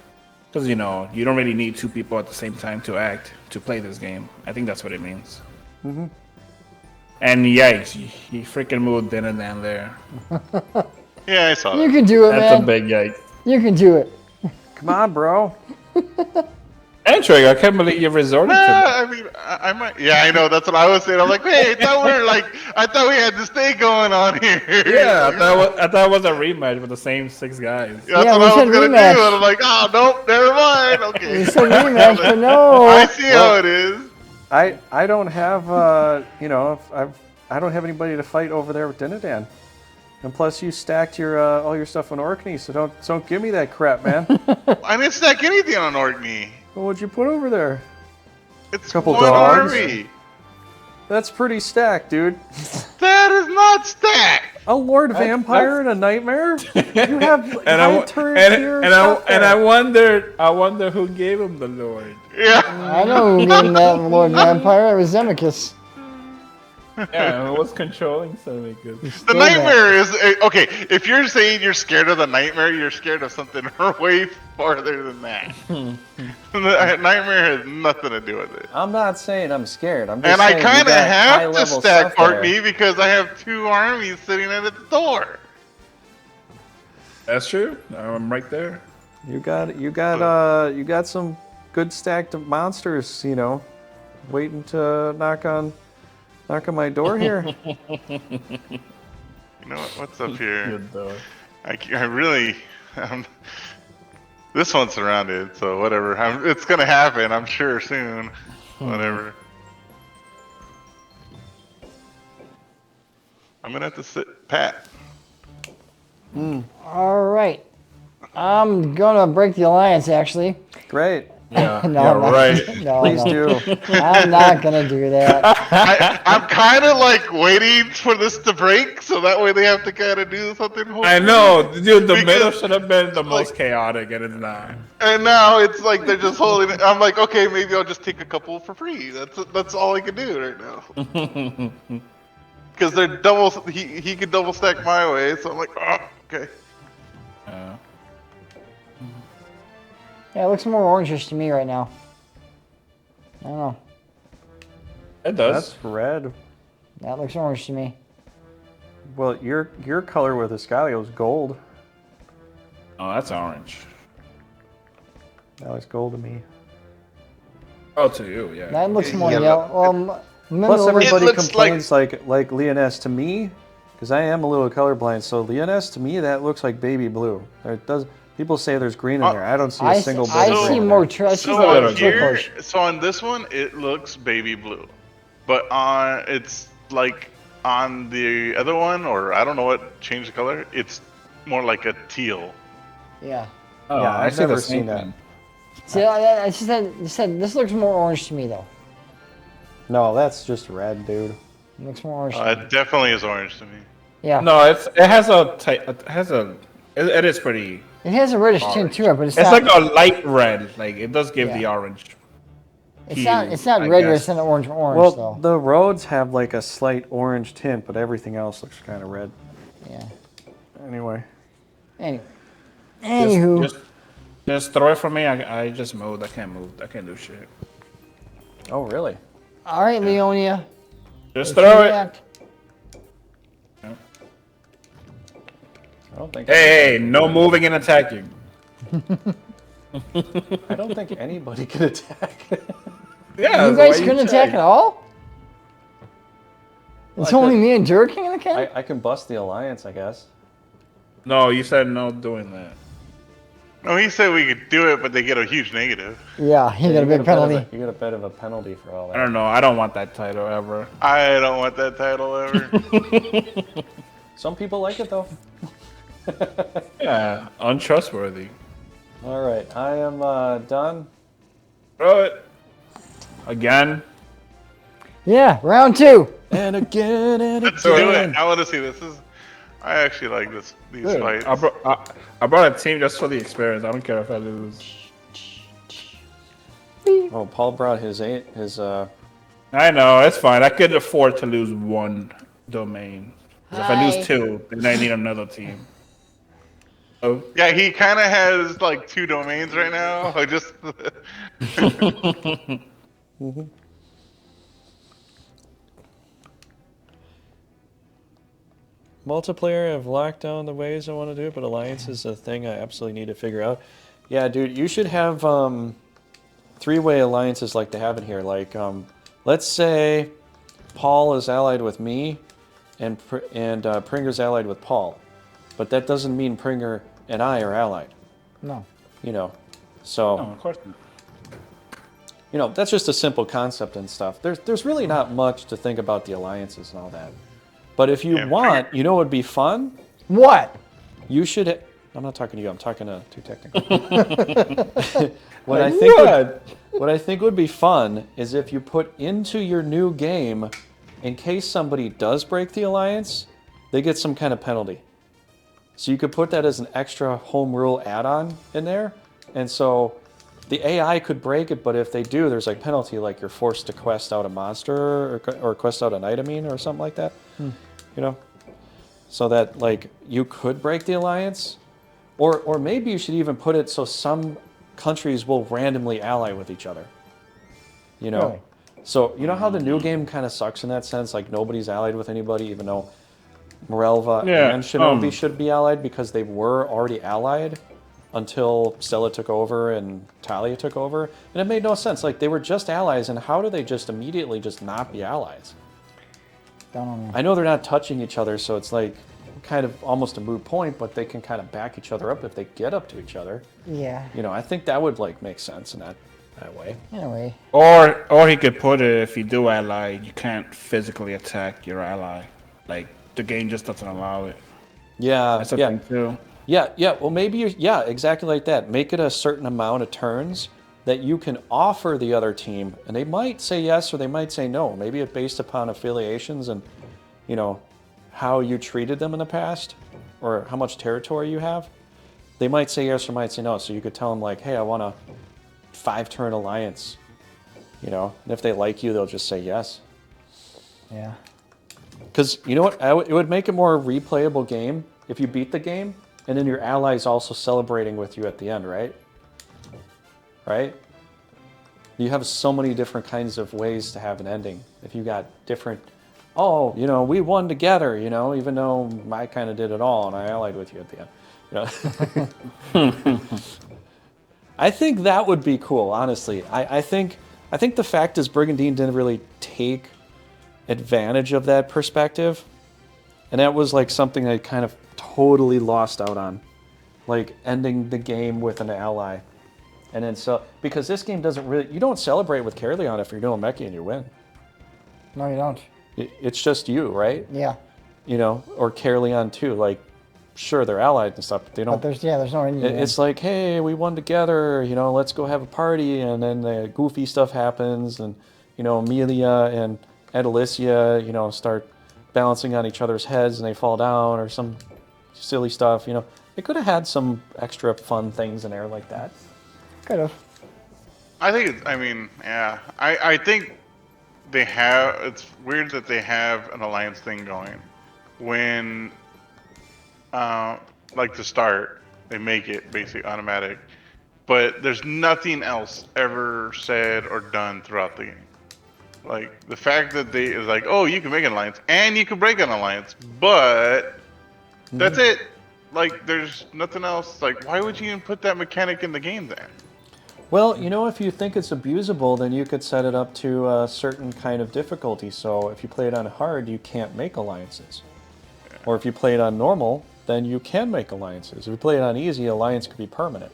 Because you know you don't really need two people at the same time to play this game. I think that's what it means. Mm-hmm. And yikes, he freaking moved then and then there. Yeah, I saw You that. can do it, That's man. a big yikes. You can do it. Come on, bro. And Trigger, I can't believe you resorted to that. I mean, I might. Yeah, I know. That's what I was saying. I'm like, hey, I thought we had this thing going on here. Yeah, I thought it was a rematch with the same 6 guys. That's Yeah, what we I was said gonna rematch. do, and I'm like, oh nope, never mind. Okay. You said rematch, but no. I see how it is. I don't have I don't have anybody to fight over there with Dinadan. And plus, you stacked your all your stuff on Orkney, so don't give me that crap, man. I didn't stack anything on Orkney. What'd you put over there? It's Couple one dogs. army. That's pretty stacked, dude. That is not stacked. A Lord Vampire and a Nightmare? You have And high turret tier stuff I there. wonder who gave him the Lord. Yeah. I know who gave him that Lord Vampire. It was Zemicus. Yeah, it was controlling, so make it. The nightmare is okay. If you're saying you're scared of the nightmare, you're scared of something way farther than that. The nightmare has nothing to do with it. I'm not saying I'm scared. I'm just And I saying kind of have to high-level stack stuff there. Courtney because I have 2 armies sitting at its door. That's true. I'm right there. You got some good stacked monsters, you know, waiting to knock on my door here. You know what's up here? Good though. I really, this one's surrounded, so whatever. It's gonna happen, I'm sure soon. Whatever. I'm gonna have to sit pat. All right. I'm gonna break the alliance. Actually. Great. Yeah, No, yeah, I'm not. right. No, Please no. do. I'm not gonna do that. I'm kind of like waiting for this to break, so that way they have to kind of do something. I know, dude. The Because, middle should have been the most like- chaotic, and it's not. And now it's like they're just holding it. I'm like, okay, maybe I'll just take a couple for free. That's all I can do right now. Because they're double. He could double stack my way, so I'm like, oh, okay. Yeah, it looks more orangish to me right now. I don't know. It does. That's red. That looks orange to me. Well, your color with ISCALIO is gold. Oh, that's orange. That looks gold to me. Oh, to you, yeah. That looks more Yeah, yellow. Plus, everybody looks complains like Leoness to me, because I am a little colorblind. So Leoness to me, that looks like baby blue. It does. People say there's green in there. I don't see a single bit I of green see in more. there. I see So more on here, turquoise. so on this one, it looks baby blue, but on it's like on the other one, or I don't know what changed the color. It's more like a teal. Yeah. Oh, Yeah, I I've see never the seen same that. thing. See, I just said this looks more orange to me though. No, that's just red, dude. It looks more orange. To me. It definitely is orange to me. Yeah. No, it has it is pretty. It has a reddish tint to it, but it's It's not. like a light red. Like it does give the Yeah. orange. It's not. It's not I red. guess. It's not orange. Orange Well, though. the roads have like a slight orange tint, but everything else looks kind of red. Yeah. Anyway. Anyway. Anywho. Just throw it for me. I just moved. I can't move. I can't do shit. Oh, really? All right, Leonia. Just What's throw your it. react? I don't think. Hey, no moving and attacking. I don't think anybody can attack. Yeah. You guys couldn't attack at all? It's I only could- me and DURRIKEN in the camp? I can bust the alliance, I guess. No, you said no doing that. No, he said we could do it, but they get a huge negative. Yeah, he got a big penalty. You get a bit of a penalty for all I that. don't know. I don't want that title ever. I don't want that title ever. Some people like it though. Yeah, untrustworthy. All right, I am done. Throw it. Again. Yeah, round 2. And again and Let's do again. it. I want to see this. I actually like these Good. fights. I brought a team just for the experience. I don't care if I lose. Oh, Paul brought his. I know, it's fine. I could afford to lose one domain. 'Cause if I Hi. lose 2, then I need another team. So, Yeah, he kind of has like 2 domains right now. I just Multiplayer, I've locked down the ways I want to do it, but alliance is a thing I absolutely need to figure out. Yeah, dude, you should have 3-way alliances like they have in here. Like, let's say Paul is allied with me, and Pringer's allied with Paul, but that doesn't mean Pringer and I are allied. No. You know, so no, of course not. you know that's just a simple concept and stuff. There's really not much to think about the alliances and all that. But if you Yeah, want, you know what would be fun? What? You should. I'm not talking to you. I'm talking to Too Technical. What I think would be fun is if you put into your new game, in case somebody does break the alliance, they get some kind of penalty. So you could put that as an extra home rule add-on in there, and so the AI could break it, but if they do, there's like penalty, like you're forced to quest out a monster or quest out an itemine or something like that. You know, so that like you could break the alliance, or maybe you should even put it so some countries will randomly ally with each other. You know, Really? so you know how the new game kind of sucks in that sense, like nobody's allied with anybody, even though Morelva and Shinobi should be allied because they were already allied until Stella took over and Talia took over, and it made no sense. Like they were just allies, and how do they just immediately just not be allies? Don't know. I know they're not touching each other, so it's like kind of almost a moot point, but they can kind of back each other up if they get up to each other. Yeah. You know, I think that would like make sense in that way. Anyway. Or he could put it, if you do ally, you can't physically attack your ally. Like, the game just doesn't allow it. Yeah, That's a yeah. thing too. Yeah. Well, maybe yeah, exactly like that. Make it a certain amount of turns that you can offer the other team, and they might say yes or they might say no. Maybe it's based upon affiliations and, you know, how you treated them in the past or how much territory you have. They might say yes or might say no. So you could tell them like, hey, I want a 5-turn alliance. You know, and if they like you, they'll just say yes. Yeah. Because you know what? It would make a more replayable game if you beat the game, and then your allies also celebrating with you at the end, right? Right? You have so many different kinds of ways to have an ending. If you got different, oh, you know, we won together, you know, even though I kind of did it all and I allied with you at the end. You know? I think that would be cool, honestly. I think the fact is Brigandine didn't really take advantage of that perspective, and that was like something I kind of totally lost out on, like ending the game with an ally. And then so, because this game doesn't really, you don't celebrate with CAERLEON if you're doing Meki and you win. No, you don't. It's just you, right? Yeah. You know, or CAERLEON too, like, sure, they're allied and stuff, but they don't. But there's no ending. It's like, hey, we won together, you know, let's go have a party, and then the goofy stuff happens, and, you know, Amelia and Alicia, you know, start balancing on each other's heads and they fall down or some silly stuff, you know. They could have had some extra fun things in there like that. Could have. I think I mean, yeah. I think they have. It's weird that they have an alliance thing going when, like to start, they make it basically automatic, but there's nothing else ever said or done throughout the game. Like the fact that they is like, oh, you can make an alliance and you can break an alliance, but that's it. Like there's nothing else. Like why would you even put that mechanic in the game then? Well, you know, if you think it's abusable, then you could set it up to a certain kind of difficulty. So if you play it on hard, you can't make alliances. Or if you play it on normal, then you can make alliances. If you play it on easy, alliance could be permanent.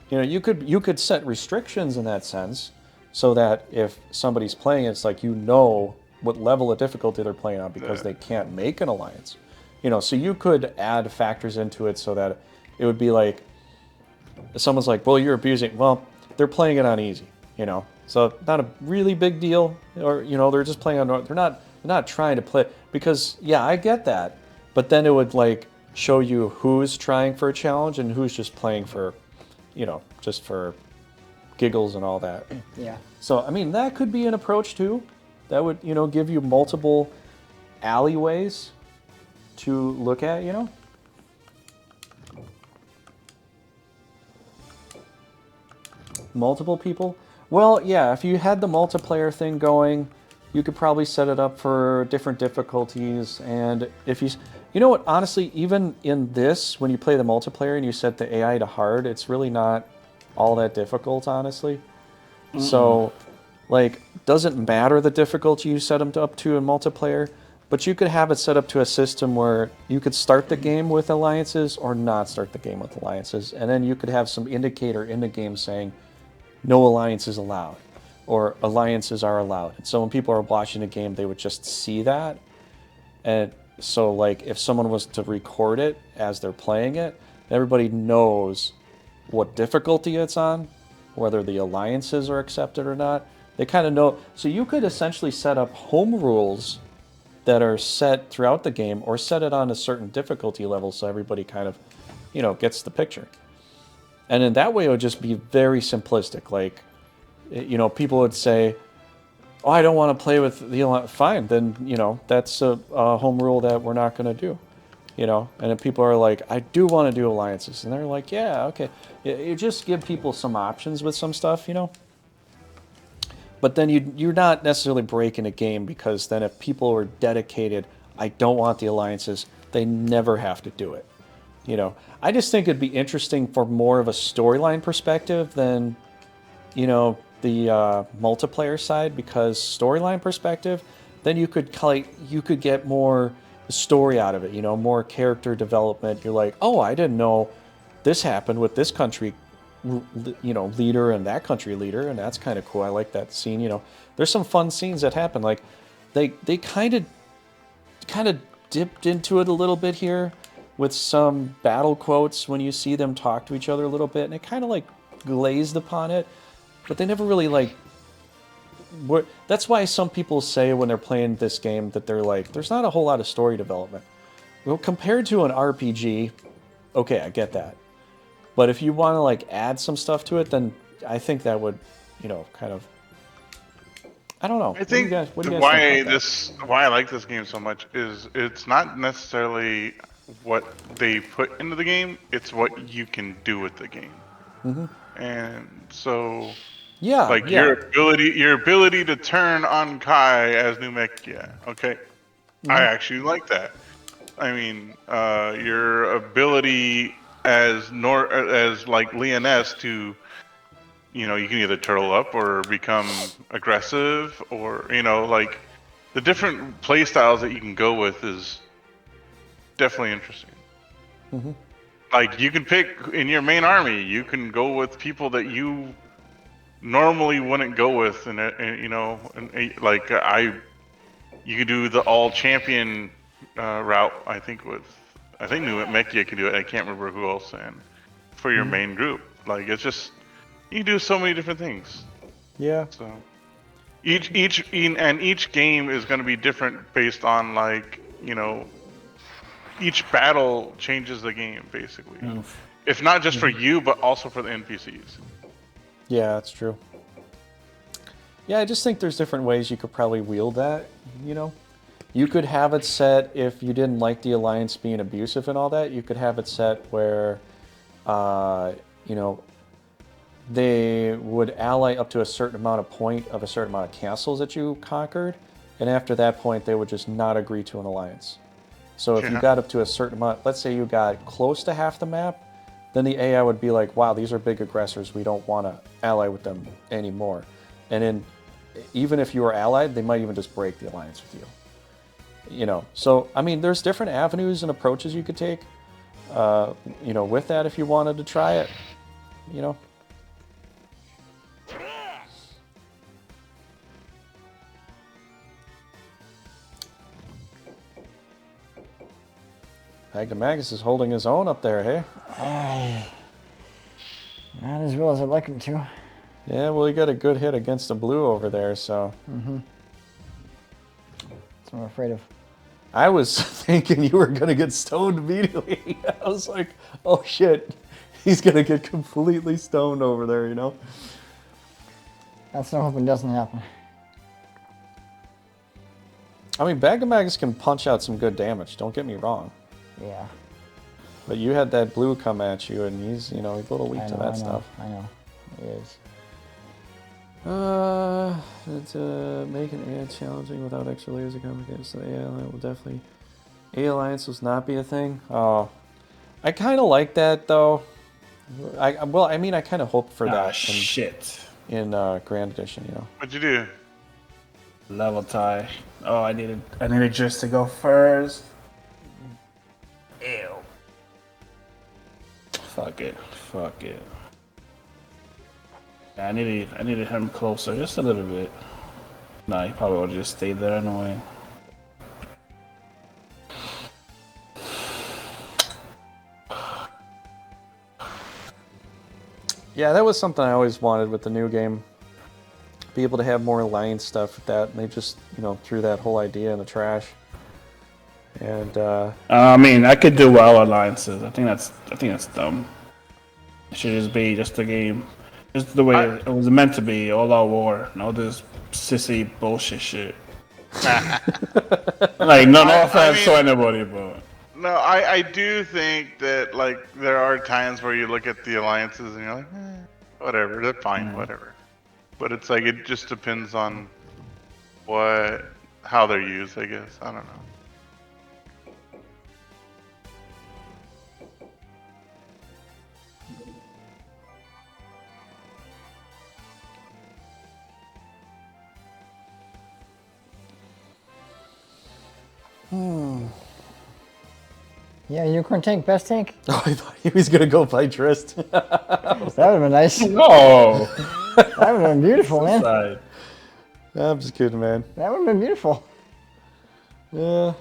You know, you could set restrictions in that sense, so that if somebody's playing, it's like you know what level of difficulty they're playing on because they can't make an alliance. You know, so you could add factors into it so that it would be like, someone's like, well, you're abusing. Well, they're playing it on easy, you know, so not a really big deal, or you know, they're just playing on. They're not trying to play because yeah, I get that, but then it would like show you who's trying for a challenge and who's just playing for, you know, just for giggles and all that. Yeah. So I mean, that could be an approach too. That would, you know, give you multiple alleyways to look at, you know. Multiple people? Well, yeah, if you had the multiplayer thing going, you could probably set it up for different difficulties. And if you know what, honestly, even in this, when you play the multiplayer and you set the AI to hard, it's really not all that difficult, honestly. So, like, doesn't matter the difficulty you set them up to in multiplayer, but you could have it set up to a system where you could start the game with alliances or not start the game with alliances. And then you could have some indicator in the game saying, no alliances allowed, or alliances are allowed. And so when people are watching the game, they would just see that. And so like if someone was to record it as they're playing it, everybody knows what difficulty it's on, whether the alliances are accepted or not. They kind of know. So you could essentially set up home rules that are set throughout the game, or set it on a certain difficulty level so everybody kind of, you know, gets the picture. And in that way, it would just be very simplistic. Like, people would say, oh, I don't want to play with the alliance. Fine, then, that's a home rule that we're not going to do. And then people are like, I do want to do alliances. And they're like, yeah, okay. You just give people some options with some stuff, But then you're not necessarily breaking a game, because then if people are dedicated, I don't want the alliances, they never have to do it. I just think it'd be interesting for more of a storyline perspective than, the multiplayer side, because storyline perspective, then you could get more story out of it, more character development. You're like, oh, I didn't know this happened with this country, leader and that country leader, and that's kind of cool. I like that scene. There's some fun scenes that happen. Like they kind of dipped into it a little bit here with some battle quotes when you see them talk to each other a little bit, and it kind of like glazed upon it, but they never really like. That's why some people say when they're playing this game that they're like, there's not a whole lot of story development. Well, compared to an RPG, okay, I get that. But if you want to like add some stuff to it, then I think that would, kind of. I don't know. I think why I like this game so much is it's not necessarily what they put into the game; it's what you can do with the game. Mm-hmm. And so, your ability to turn on Kai as Numekia. Okay, Mm-hmm. I actually like that. I mean, your ability as like Leoness to, you can either turtle up or become aggressive, or like the different play styles that you can go with is definitely interesting. Mm-hmm. Like you can pick in your main army, you can go with people that you normally wouldn't go with, and you could do the all champion route. I think Numekia can do it. I can't remember who else, and for your main group, like it's just. You can do so many different things. Yeah. So each game is going to be different based on each battle changes the game basically. If not just for you, but also for the NPCs. Yeah, that's true. Yeah, I just think there's different ways you could probably wield that. You could have it set if you didn't like the alliance being abusive and all that. You could have it set where, they would ally up to a certain amount of a certain amount of castles that you conquered, and after that point they would just not agree to an alliance. So if you got up to a certain amount, let's say you got close to half the map, then the AI would be like, wow, these are big aggressors, we don't want to ally with them anymore. And then even if you were allied, they might even just break the alliance with you. So I mean, there's different avenues and approaches you could take with that if you wanted to try it. Magus is holding his own up there, hey? Not as well as I'd like him to. Yeah, well, he got a good hit against the blue over there, so. Mm-hmm. That's what I'm afraid of. I was thinking you were going to get stoned immediately. I was like, oh shit, he's going to get completely stoned over there, That's no hoping doesn't happen. I mean, Magus can punch out some good damage, don't get me wrong. Yeah. But you had that blue come at you, and he's, he's a little weak to that stuff. I know. He is. It's make an AI challenging without extra layers of complications. The AI Alliance will definitely. AI Alliance will not be a thing. Oh, I kind of like that though. I kind of hope for that. In Grand Edition, What'd you do? Level tie. Oh, I needed just to go first. Ew. Fuck it. Yeah, I needed him closer, just a little bit. Nah, he probably would have just stayed there anyway. Yeah, that was something I always wanted with the new game. Be able to have more alliance stuff with that, and they just, threw that whole idea in the trash. And I mean, I could do well alliances. I think that's dumb. It should just be just a game. Just the way it was meant to be, all out war. No this sissy bullshit shit. Like, no offense to anybody, but... No, I do think that, like, there are times where you look at the alliances and you're like, whatever, they're fine, whatever. But it's like, it just depends on how they're used, I guess. I don't know. Yeah, unicorn tank, best tank. Oh, I thought he was gonna go play Trist. That would have been nice. No! That would have been beautiful, man. Side. I'm just kidding, man. That would have been beautiful. Yeah.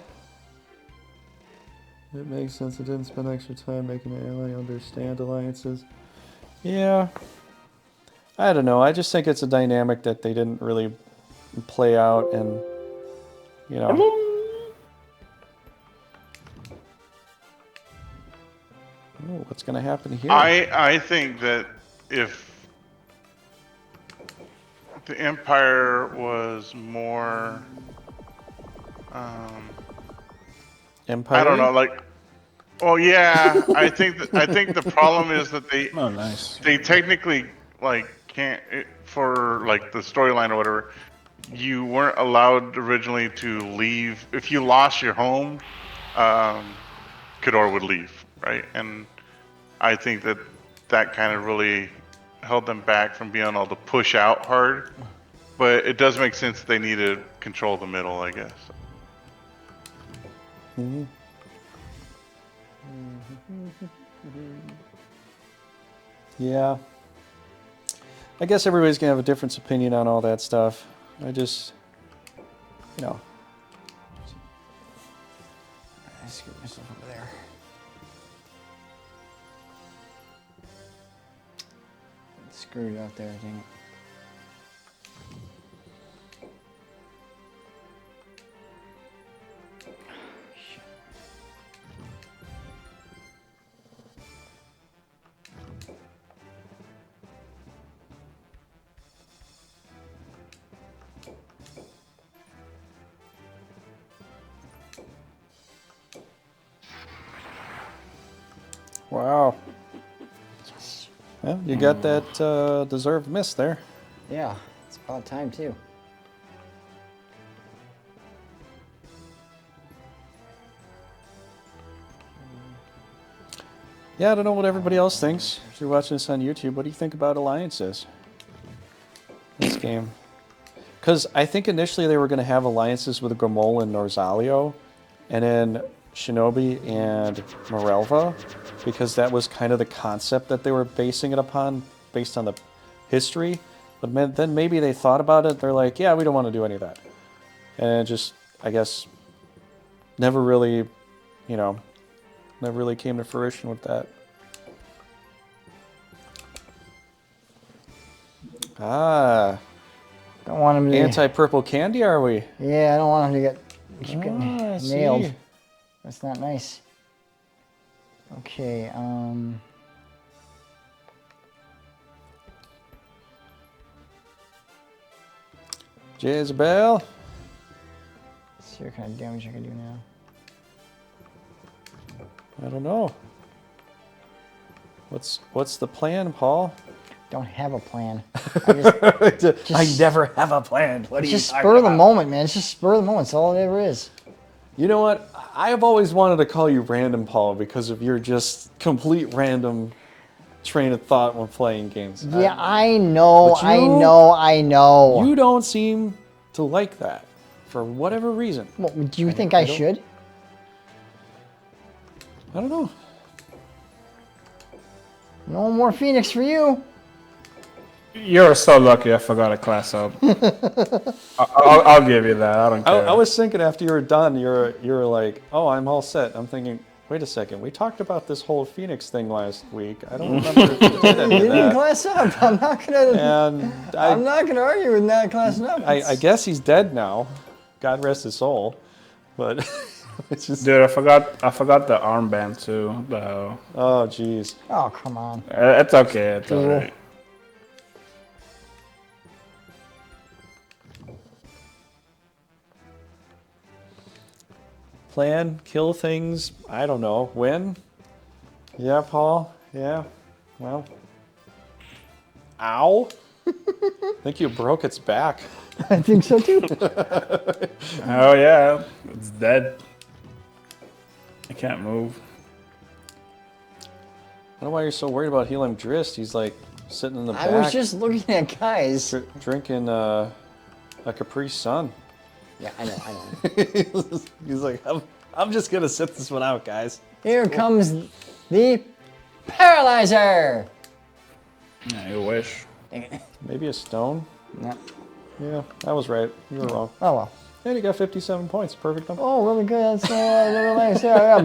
It makes sense. I didn't spend extra time making an ally understand alliances. Yeah. I don't know. I just think it's a dynamic that they didn't really play out, and you know. Oh, what's going to happen here? I think that if the Empire was more, Empire. I don't know, like, well, yeah, I think the problem is that they they technically like can't for like the storyline or whatever. You weren't allowed originally to leave if you lost your home. Kador would leave, right? And I think that kind of really held them back from being able to push out hard. But it does make sense that they need to control the middle, I guess. Mm-hmm. Yeah. I guess everybody's going to have a different opinion on all that stuff. I just, you know. I screwed myself over there. Screwed out there, dang it. Wow. Well, you got that deserved miss there. Yeah, it's about time too. Yeah, I don't know what everybody else thinks. If you're watching this on YouTube, what do you think about alliances? This game. Because I think initially they were going to have alliances with Gomol and Norzalio, and then Shinobi and Morelva, because that was kind of the concept that they were basing it upon, based on the history. But then maybe they thought about it, they're like, yeah, we don't want to do any of that. And it just, I guess, never really, you know, never really came to fruition with that. Ah. Don't want him to... Anti-purple candy, are we? Yeah, I don't want him to keep getting nailed. See. That's not nice. Okay, Jezebel. let's see what kind of damage I can do now. I don't know. What's the plan, Paul? Don't have a plan. I never have a plan. What It's just spur of the moment, man. It's just spur of the moment. It's all it ever is. You know what? I have always wanted to call you Random Paul because of your just complete random train of thought when playing games. Yeah, I know, I know. You don't seem to like that for whatever reason. Well, do you think I should? I don't know. No more Phoenix for you. You're so lucky I forgot to class up. I'll give you that. I don't care. I was thinking after you were done, you were like, oh, I'm all set. I'm thinking, wait a second. We talked about this whole Phoenix thing last week. I don't remember if you did any of You didn't that. class up. I'm not gonna. And I'm not gonna argue with not classing up. I guess he's dead now. God rest his soul. But It's just, Dude, I forgot the armband too. Though. oh, jeez. Oh, come on. It's okay. It's Cool. alright. Plan, kill things. I don't know. Win? Yeah, Paul? Yeah. Well. Ow. I think you broke its back. I think so too. Oh yeah, it's dead. I can't move. I don't know why you're so worried about healing Drist. He's like sitting in the back. I was just looking at guys. Drinking a Capri Sun. Yeah, I know. He's like, I'm just gonna sit this one out, guys. Here comes the paralyzer. Yeah, you wish. Maybe a stone. No. Yeah, I was right. You were wrong. Oh well. And you got 57 points. Perfect number. Oh, really good. That's really nice. Yeah.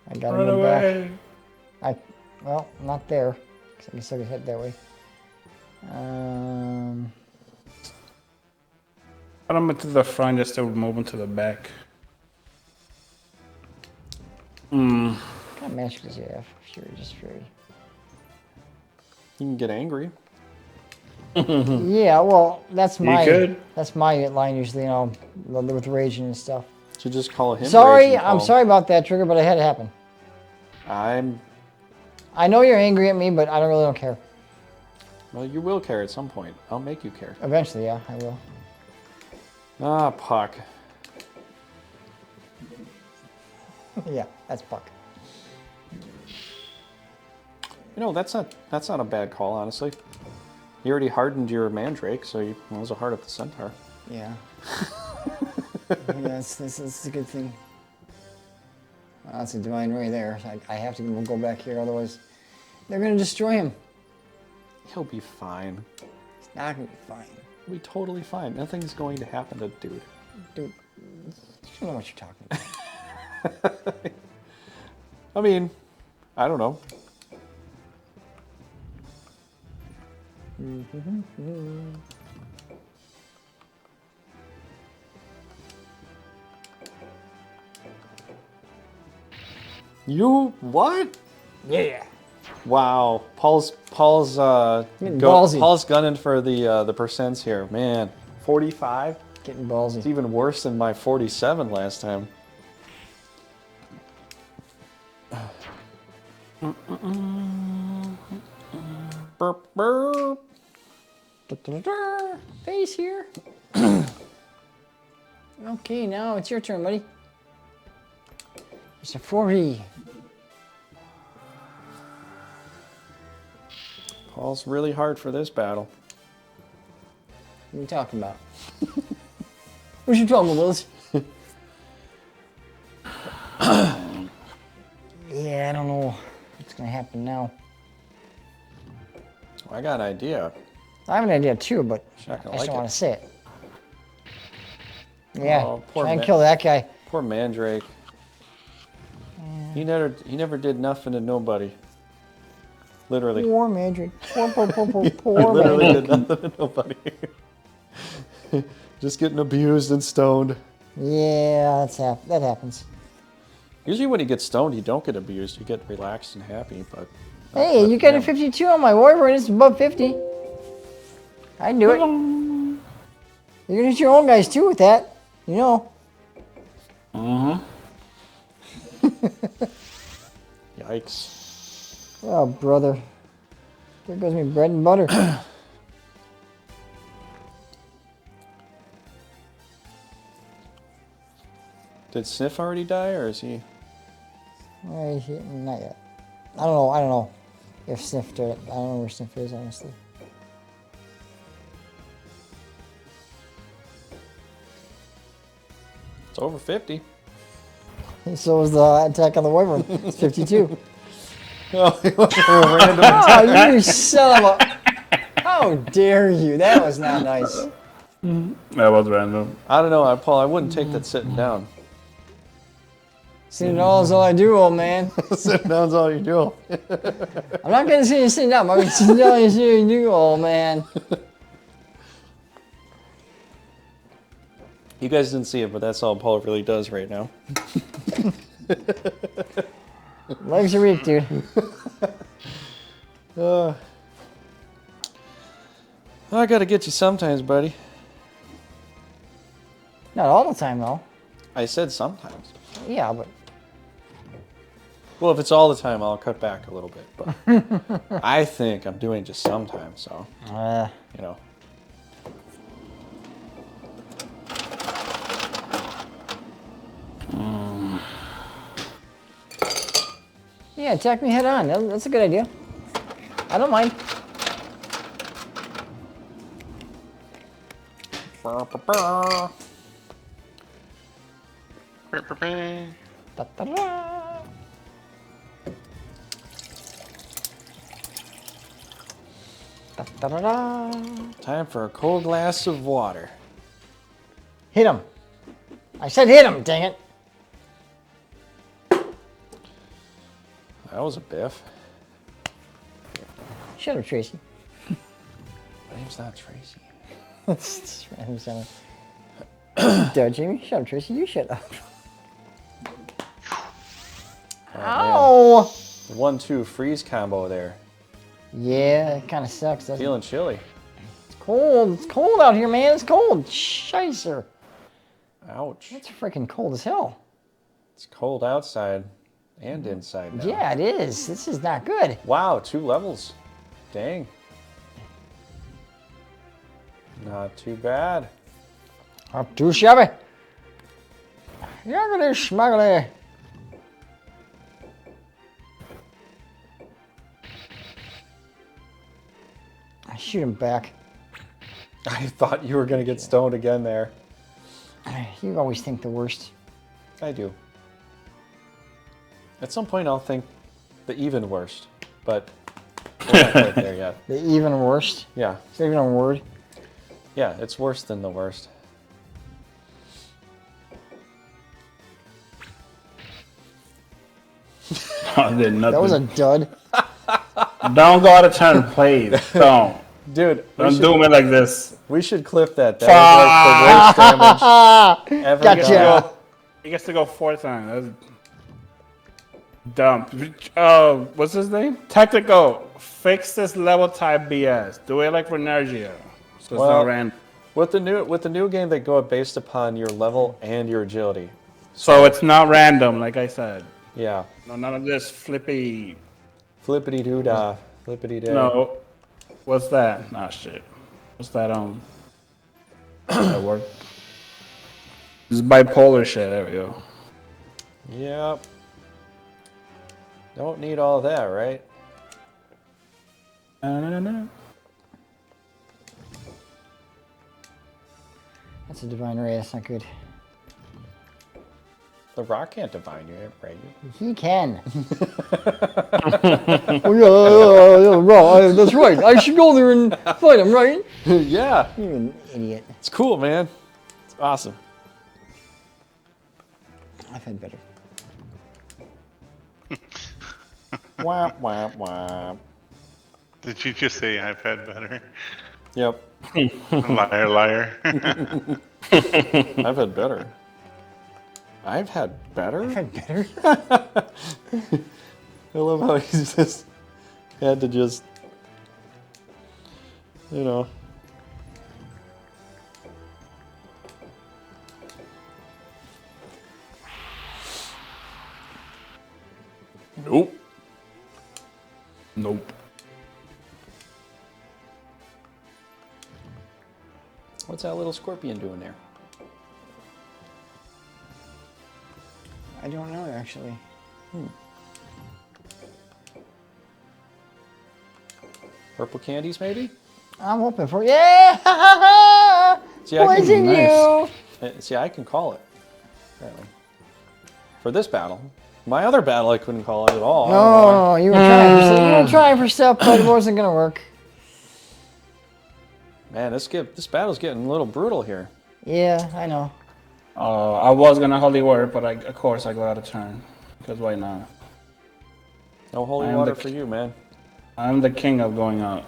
I gotta Run go away. back. Well, not there. I guess I could head that way. Put them to the front, just to move them to the back. What kind of magic does he have? Sure, just fury. You can get angry. Yeah, well, that's my could. that's my line usually, you know, with raging and stuff. So just call him. Sorry, Raging I'm Paul. sorry about that, Trigger, but it had to happen. I know you're angry at me, but I really don't care. Well, you will care at some point. I'll make you care. Eventually, yeah, I will. Ah, Puck. Yeah, that's Puck. You know, that's not a bad call, honestly. You already hardened your Mandrake, so you was a heart of the Centaur. Yeah. Yeah, it's a good thing. That's a divine ray there. I have to go back here, otherwise they're gonna destroy him. He'll be fine. It's not gonna be fine. He'll be totally fine. Nothing's going to happen to dude. Dude, you don't know what you're talking about. I mean, I don't know. You what? Yeah. Wow, Paul's ballsy. Paul's gunning for the percents here, man. 45. Getting ballsy. It's even worse than my 47 last time. Burp, burp. Face here. Okay, now it's your turn, buddy. It's a 40. Paul's really hard for this battle. What are you talking about? What you talking about, Willis? Yeah, I don't know what's gonna happen now. I got an idea. I have an idea too, but Not I gonna just like don't it. want to say it. Yeah, Oh, poor try and man. kill that guy. Poor Mandrake. He never did nothing to nobody. Literally. Poor Mandrake. Poor He literally did nothing to nobody. Just getting abused and stoned. Yeah, that happens. Usually when you get stoned, you don't get abused. You get relaxed and happy, but... Hey, you got a 52 on my Wyvern. It's above 50. I can do it. You can hit your own guys too with that. You know. Yikes. Oh, brother. There goes me bread and butter. Did Sniff already die, or is he... Not yet. I don't know if Sniff did it. I don't know where Sniff is, honestly. It's over 50. So was the attack on the Wyvern. It's 52. Oh, he went for a random... Oh, you son of a... How dare you? That was not nice. That was random. I don't know, Paul, I wouldn't take that sitting down. Sitting down is all I do, old man. Sitting down's all you do. I'm not gonna say you sitting down. I'm gonna sit down and say you do, old man. You guys didn't see it, but that's all Paul really does right now. Legs are weak, dude. I gotta get you sometimes, buddy. Not all the time, though. I said sometimes. Yeah, but Well, if it's all the time, I'll cut back a little bit. But I think I'm doing just sometimes, so, you know. yeah, attack me head on. That's a good idea. I don't mind. Da-da-da. Da-da-da-da. Time for a cold glass of water. Hit him. I said hit him, dang it. That was a biff. Shut up, Tracy. My name's not Tracy. That's random sound. Duh, Jamie. Shut up, Tracy. You shut up. Oh, Ow! 1-2 freeze combo there. Yeah, it kind of sucks, doesn't it? Feeling chilly. It's cold. It's cold out here, man. It's cold. Shicer. Ouch. It's freaking cold as hell. It's cold outside and inside now. Yeah, it is. This is not good. Wow, 2 levels. Dang. Not too bad. Up too shabby. Yuggly smuggly. I shoot him back. I thought you were going to get stoned again there. You always think the worst. I do. At some point, I'll think the even worst, but we're not quite there yet. The even worst? Yeah. Is that even a word? Yeah, it's worse than the worst. I did nothing. That was a dud. Don't go out of turn, please. Don't. Dude, Don't do me like this. we should clip that. That was like the worst damage ever. Gotcha. done. He gets to go 4 times. That's dumb. What's his name? Tactical. Fix this level type BS. Do it like for Nergia. So it's Well, not random. With the new game, they go based upon your level and your agility. So it's not random, like I said. Yeah. No, none of this flippy. Flippity doo dah. Flippity day. No. What's that? Nah, shit. What's that? That work? This is bipolar shit. There we go. Yep. Don't need all that, right? No. That's a divine ray. That's not good. The rock can't divine you, right? He can. Oh, yeah, right. That's right. I should go there and fight him, right? Yeah. You're an idiot. It's cool, man. It's awesome. I've had better. Wah, wah, wah. Did you just say I've had better? Yep. Liar, liar. I've had better. I've had better? I've had better? I love how he's just had to just, you know. Nope. Nope. What's that little scorpion doing there? I don't know, actually. Purple candies, maybe? I'm hoping for yeah. See, I can- Poison you. See, I can call it. Apparently. For this battle. My other battle, I couldn't call it at all. No, you were trying for stuff. You were trying for stuff, but it wasn't gonna work. Man, this battle's getting a little brutal here. Yeah, I know. I was gonna holy word, but of course I go out of turn. Because why not? No holy I am water the- for you, man. I'm the king of going out.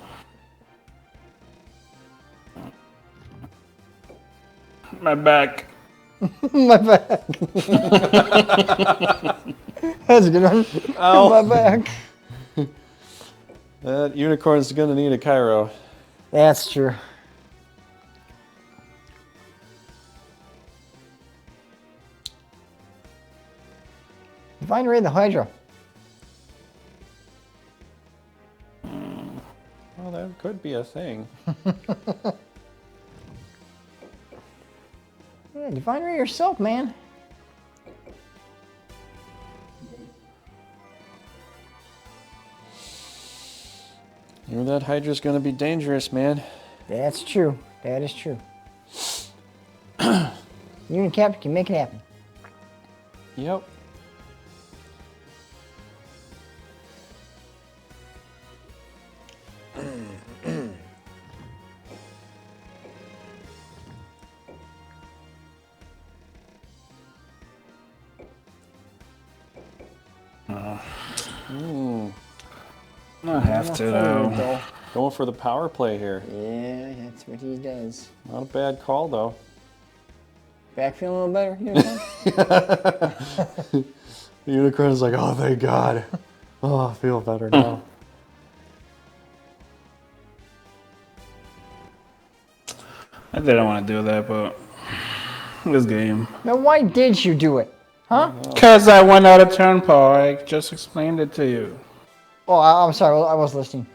My back. My back. That's a good one. Ow. My back. That unicorn's gonna need a Cairo. That's true. Divine Ray the Hydra. Well, that could be a thing. Yeah, Divine Ray yourself, man. You know that Hydra's gonna be dangerous, man. That's true. That is true. You and Captain can make it happen. Yep. I have to though. Going for the power play here. Yeah, that's what he does. Not a bad call though. Back feeling a little better? The unicorn's like, oh, thank God. Oh, I feel better now. I didn't want to do that, but this game. Now, why did you do it? Huh? Because I went out of turn, Paul. I just explained it to you. Oh, I'm sorry. I was listening.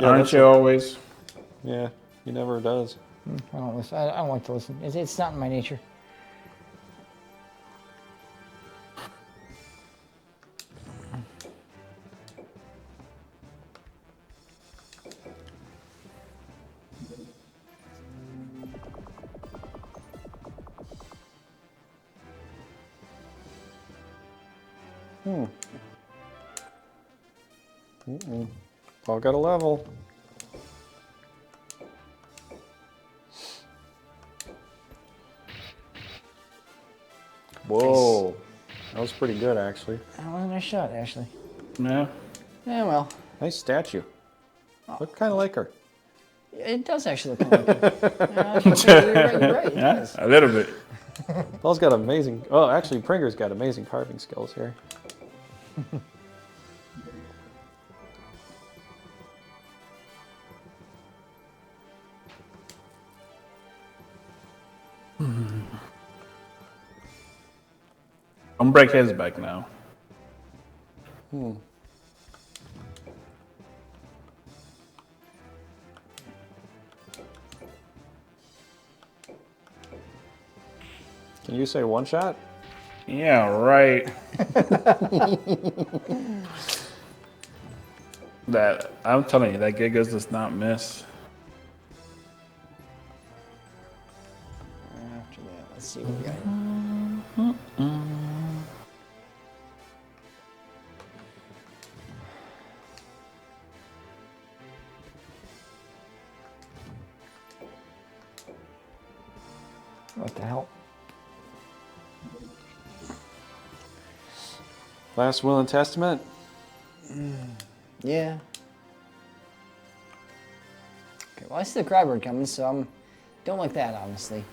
Aren't you always? Yeah, he never does. I don't listen. I don't like to listen. It's not in my nature. Paul got a level. Whoa. That was pretty good, actually. That was a nice shot, Ashley. Yeah. Yeah, well, Nice statue. Looked kind of like her. it does actually look kind of like it. You're right. It Yeah, does. a little bit. Paul's got amazing... Oh, actually, Pringer's got amazing carving skills here. I'm gonna break his back now. Can you say one shot? Yeah, right. That I'm telling you, that Gigas does not miss. After that, let's see what we got. What the hell? Last Will and Testament? Yeah. Okay, well, I see the Crybird coming, so I don't like that, honestly.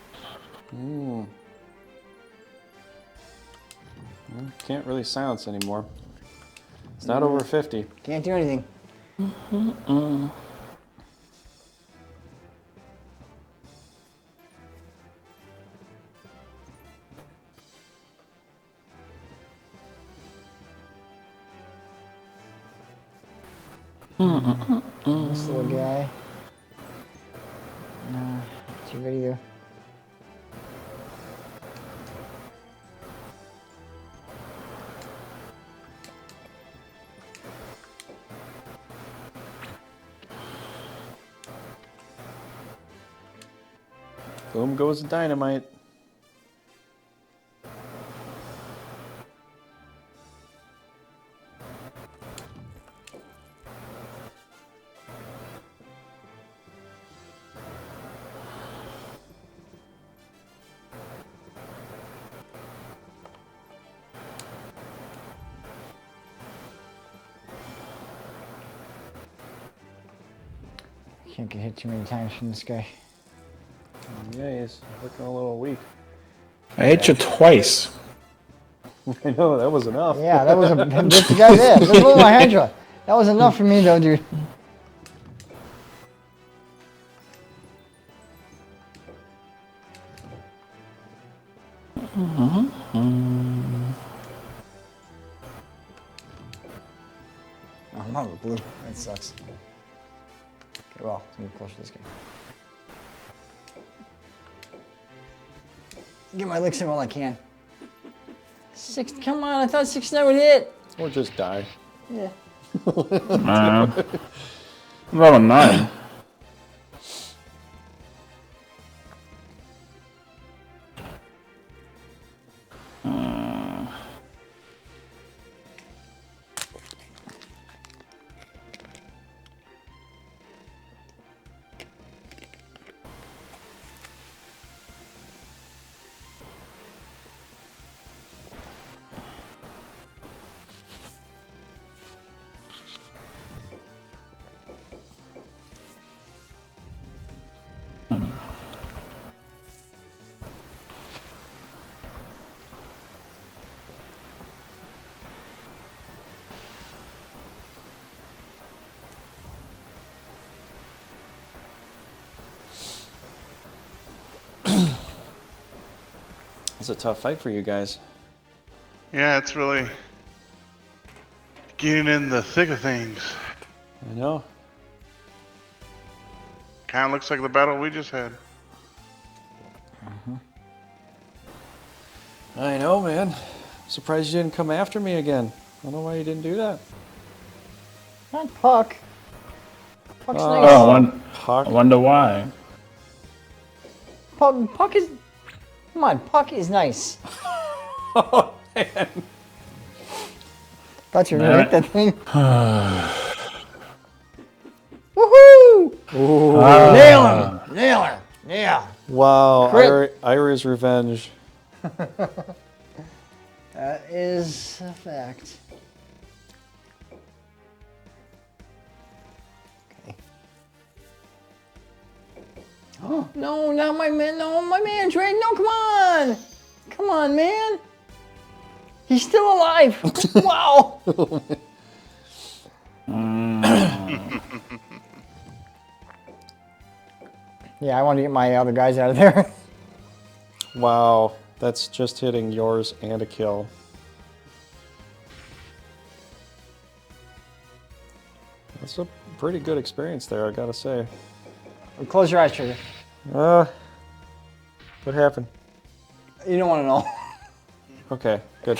Can't really silence anymore. It's not over 50. Can't do anything. This little guy. No, is he ready to? Boom goes the dynamite. Can't get hit too many times from this guy. Yeah, he's looking a little weak. I hit you twice. I know, that was enough. Yeah, that was a that's the guy there. That's one of my Hydra. That was enough for me though, dude. Oh, I'm not with blue. That sucks. Okay, well, let's move closer to this guy. Get my licks in while I can. 6, come on, I thought 6-9 would hit. Or just die. Yeah. Level 9. It's a tough fight for you guys. Yeah, it's really getting in the thick of things. I know. Kind of looks like the battle we just had. I know, man. Surprised you didn't come after me again. I don't know why you didn't do that. Not Puck. Puck's Oh, nice. Puck. I wonder why. Puck is... Come on, Puck is nice. Oh, man. Thought you were gonna hit that thing. Woohoo! Nail him! Nail her! Yeah! Wow, Crit. Ira's revenge. That is a fact. Okay. Oh, no, not my man. No, my man, Drake. No, come on. Come on, man. He's still alive. Wow. Yeah, I want to get my other guys out of there. Wow, that's just hitting yours and a kill. That's a pretty good experience there, I gotta say. Close your eyes, Trigger. What happened? You don't want to know. Okay, good.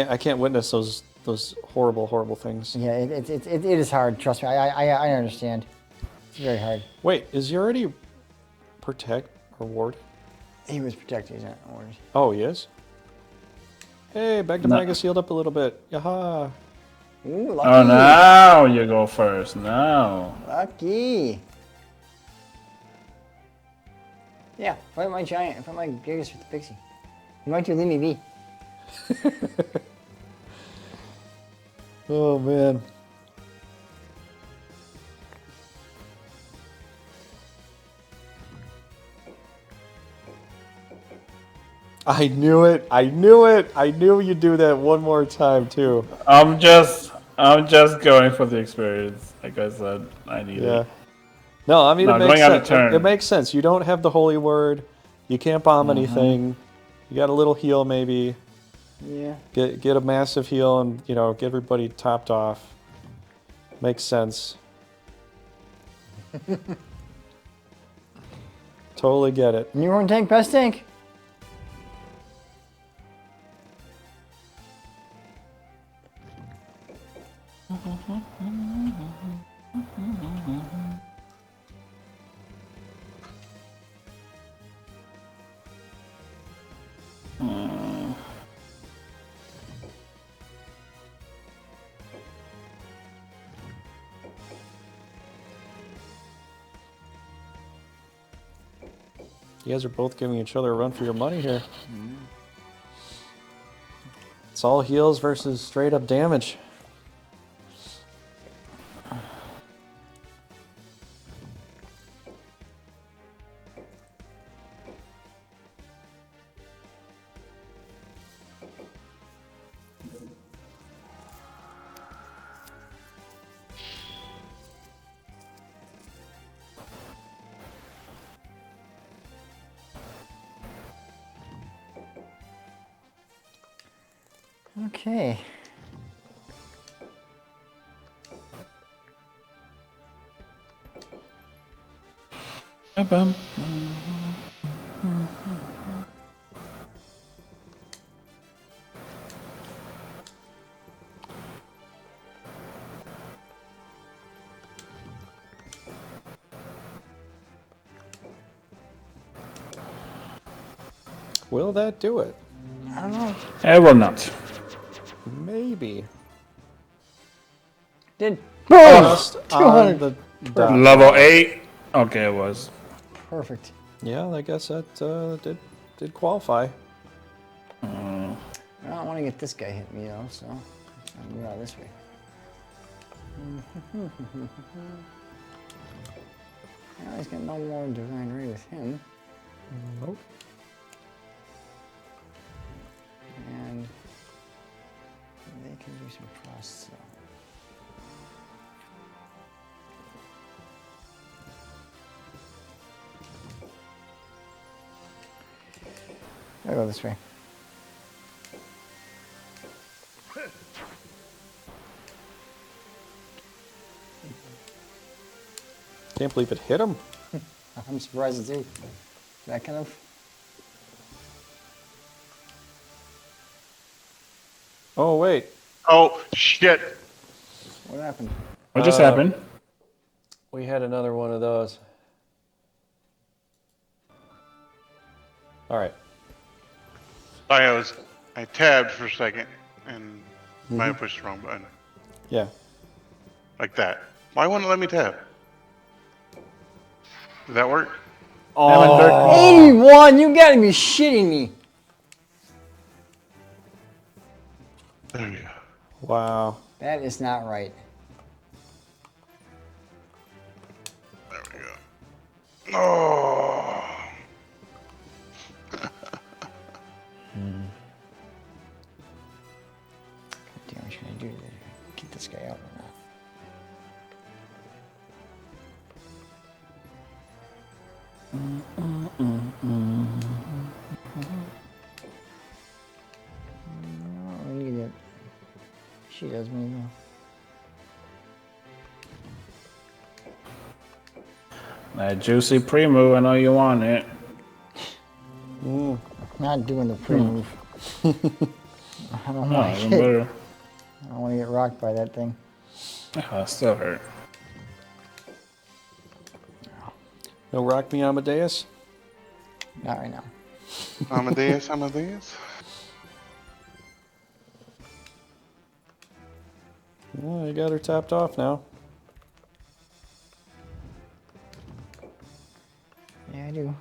I can't witness those horrible things. Yeah, it is hard. Trust me, I understand. It's very hard. Wait, is he already protect or ward? He was protected, he's not orders. Oh, he is? Hey, back to Magus healed up a little bit. Yaha. Ooh, lucky. Oh, now you go first. Now. Lucky. Yeah, fight my giant, fight my Gigas with the pixie. You might do leave me be. Oh, man. I knew it. I knew it. I knew you'd do that one more time too. I'm just going for the experience. Like I said, I need it. No, I mean No, it makes going out of sense. turn. It makes sense. You don't have the holy word. You can't bomb anything. You got a little heal maybe. Yeah. Get a massive heal and get everybody topped off. Makes sense. Totally get it. Newborn tank, best tank. You guys are both giving each other a run for your money here. It's all heals versus straight up damage. Okay. Bum. Will that do it? I don't know. I will not. Maybe. Did boom! Just 200. on the dot. Level 8. Okay, it was. Perfect. Yeah, I guess that did qualify. I don't want to get this guy hit me though, so I'm going out this way. Well, he's got no more divine ray with him. Nope. And they can do some frost, so. I'll go this way. Can't believe it hit him. I'm surprised too. That kind of. Oh wait. Oh shit! What happened? What just happened? We had another one of those. All right. I tabbed for a second and might have pushed the wrong button. Yeah. Like that. Why wouldn't it let me tab? Did that work? Oh. 81! You gotta be shitting me! There we go. Wow. That is not right. There we go. Oh. Damn, what should I do to get this guy out or not? I need it. She does me though. That juicy pre-move, I know you want it. Not doing the pre-move. I don't No, want even to get. better. I don't want to get rocked by that thing. Oh, it still hurt. No rock me Amadeus? Not right now. Amadeus. Oh, you got her tapped off now. Yeah, I do.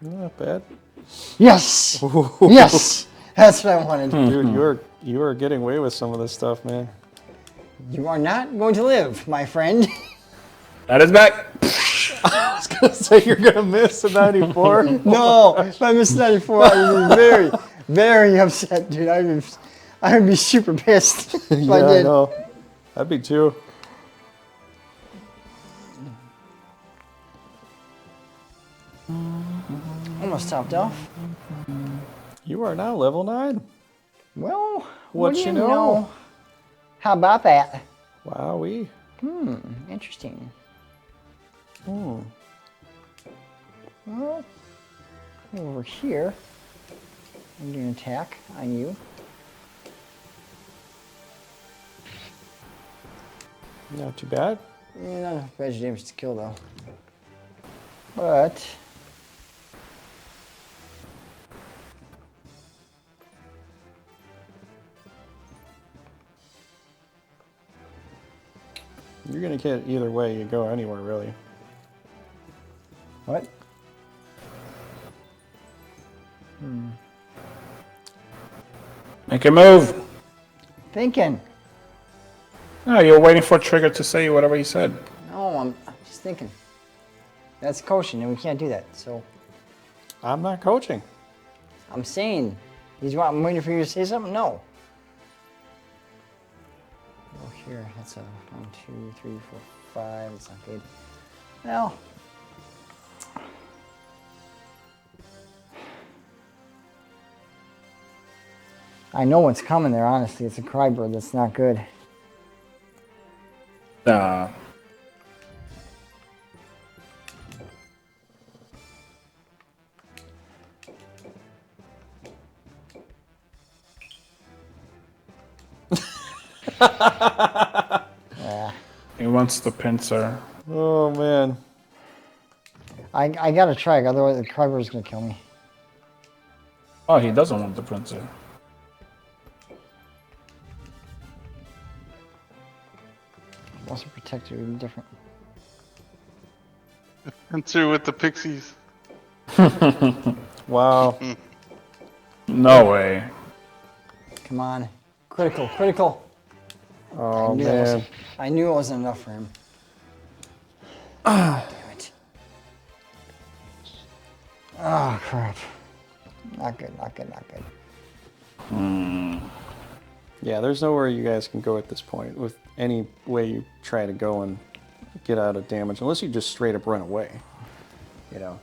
Not bad. Yes! Yes! That's what I wanted. Dude, you are getting away with some of this stuff, man. You are not going to live, my friend. That is back. So you're gonna miss a 94? No, if I miss 94, I would be very, very upset, dude. I would be super pissed if I Yeah, did. I know. That'd be two. Almost topped off. You are now level 9. Well, What do you know? How about that? Wowee. Interesting. Hmm. Well, over here, I'm doing an attack on you. Not too bad. Not enough veg damage to kill though. But You're gonna get either way you go anywhere, really. what? Make a move. Thinking. No, you're waiting for Trigger to say whatever he said. No, I'm just thinking. That's coaching, and we can't do that. So I'm not coaching. I'm saying, I'm waiting for you to say something. No. Oh, here. That's a 1, 2, 3, 4, 5. It's not good. Well, I know what's coming there, honestly. It's a Crybird that's not good. Nah. Yeah. He wants the pincer. Oh man. I gotta try it, otherwise the Crybird's gonna kill me. Oh, he doesn't want the pincer. Also protect you even different. Enter with the pixies. Wow. No way. Come on. Critical, critical. Oh man. I knew it wasn't enough for him. Damn it. Oh crap. Not good, not good, not good. Yeah, there's nowhere you guys can go at this point with any way you try to go and get out of damage, unless you just straight up run away. You know.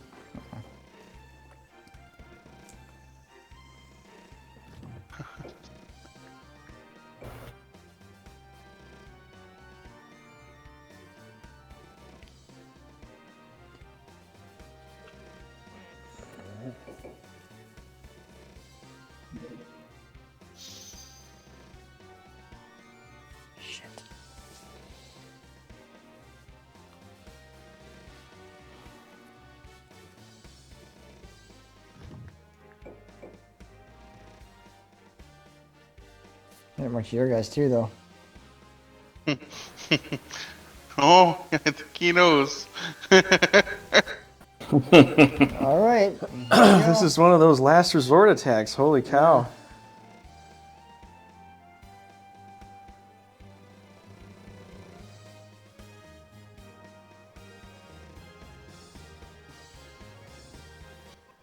Shit. Not much of your guys too, though. Oh, I think he knows. All right. This is one of those last resort attacks. Holy cow.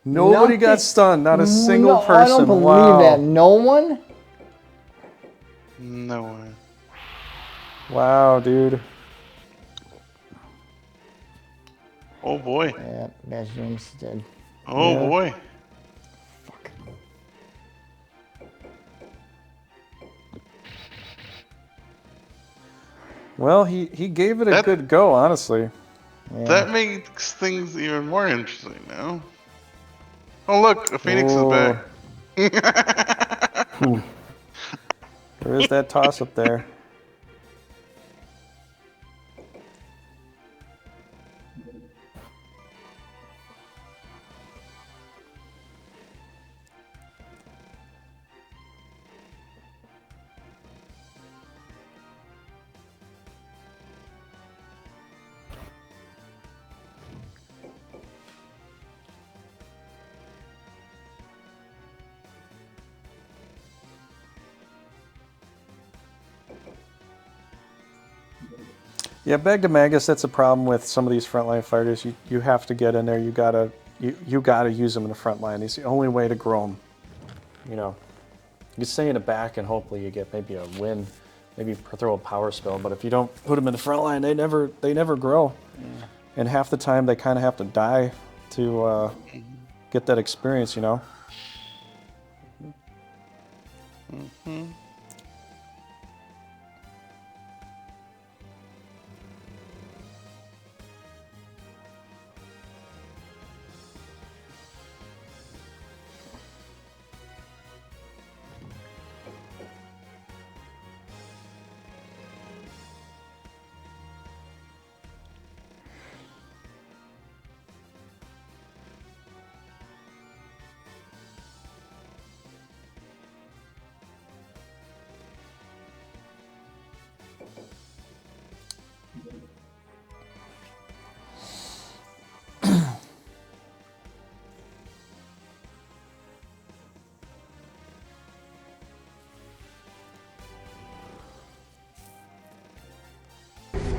Nobody got Nothing- stunned. Not a single No, person. I don't believe Wow. that. No one? No one. Wow, dude. Oh boy. Yeah, Bash James is dead. Oh Yeah. boy. Fuck. Well, he gave it a That- good go, honestly. Yeah. That makes things even more interesting now. Oh look, a phoenix Oh. is back. There is that toss up there. Yeah, Beg to Magus, that's a problem with some of these frontline fighters. You have to get in there. You gotta use them in the front line. It's the only way to grow them. You know, you stay in the back and hopefully you get maybe a win, maybe throw a power spell. But if you don't put them in the front line, they never grow. Yeah. And half the time they kind of have to die to get that experience. You know. Mm-hmm.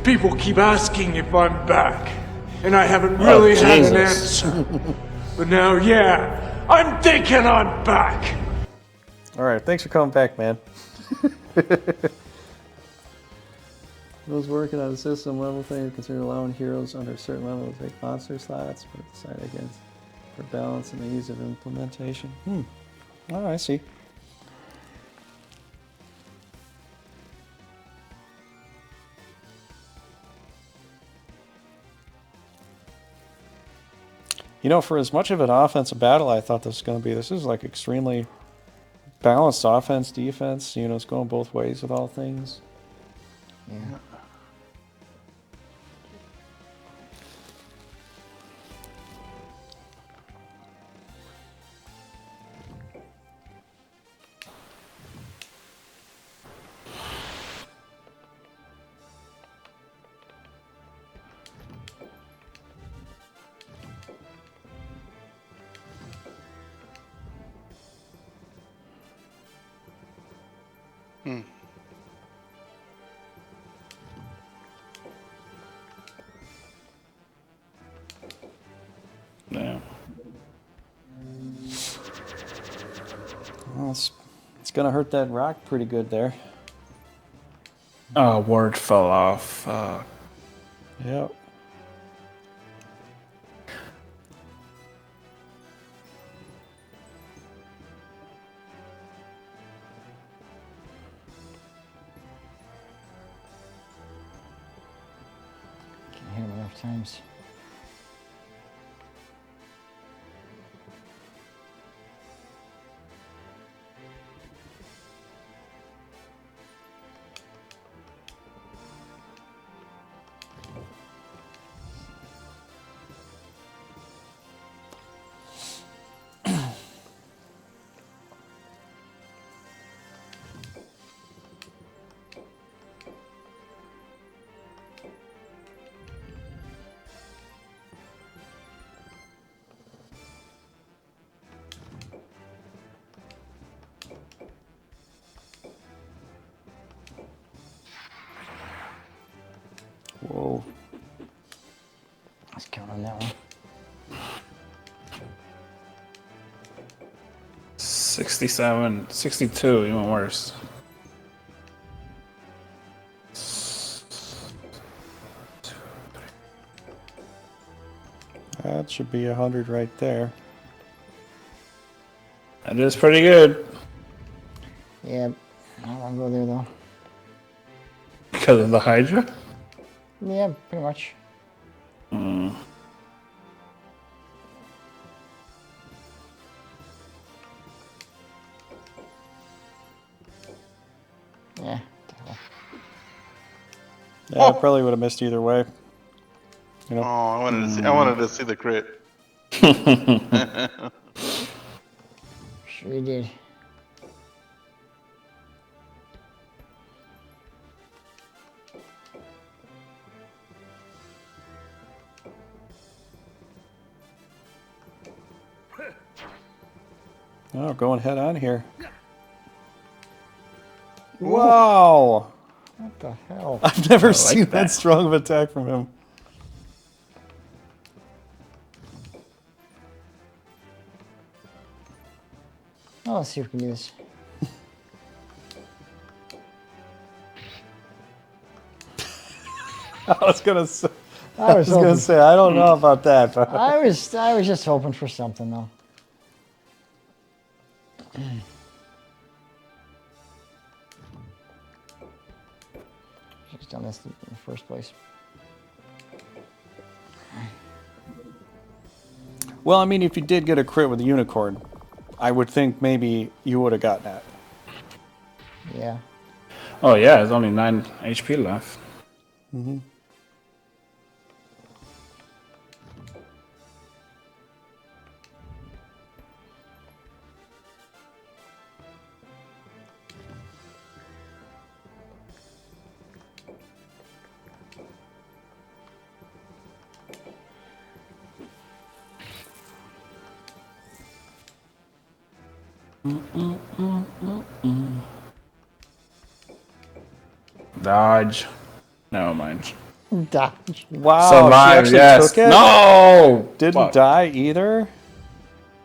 People keep asking if I'm back, and I haven't really had an Jesus. answer. But now, yeah, I'm thinking I'm back. All right, thanks for coming back, man. Those working on a system level thing consider allowing heroes under a certain level to take monster slots, but decide against for balance and the ease of implementation. Oh, I see. You know, for as much of an offensive battle I thought this was going to be, this is like extremely balanced offense, defense. You know, it's going both ways with all things. Yeah. Yeah. Well, it's going to hurt that rock pretty good there. Oh, word fell off. Yep. Can't hit him enough times. Whoa. Let's count on that one. 67, 62, even worse. That should be 100 right there. That is pretty good. Yeah, I don't want to go there though. Because of the Hydra? Yeah, pretty much. Yeah. Yeah, I probably would have missed either way. You know? Oh, I wanted to see the crit. Sure you did. Oh, going head on here. Wow! What the hell? I've never like seen that that. strong of attack from him. Oh, let's see if we can do this. I was gonna say, I was hoping. I don't know about that, but I was just hoping for something though. Just done this in the first place. well, I mean, if you did get a crit with the unicorn, I would think maybe you would have gotten that. Yeah. Oh yeah, there's only 9 HP left. Dodge. Never mind. Dodge. Wow, Survive, she actually yes. took it? No! Didn't Fuck. die either?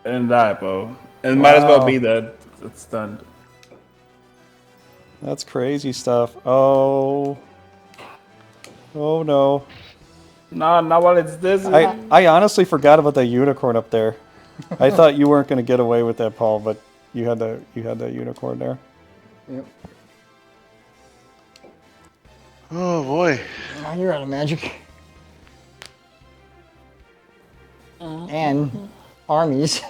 Didn't die, bro. It might as well Wow. be dead. It's done. That's crazy stuff. Oh. Oh no. No, not while it's this. I honestly forgot about that unicorn up there. I thought you weren't going to get away with that, Paul, but you had that unicorn there. Yep. Oh boy. Oh, you're out of magic. and armies.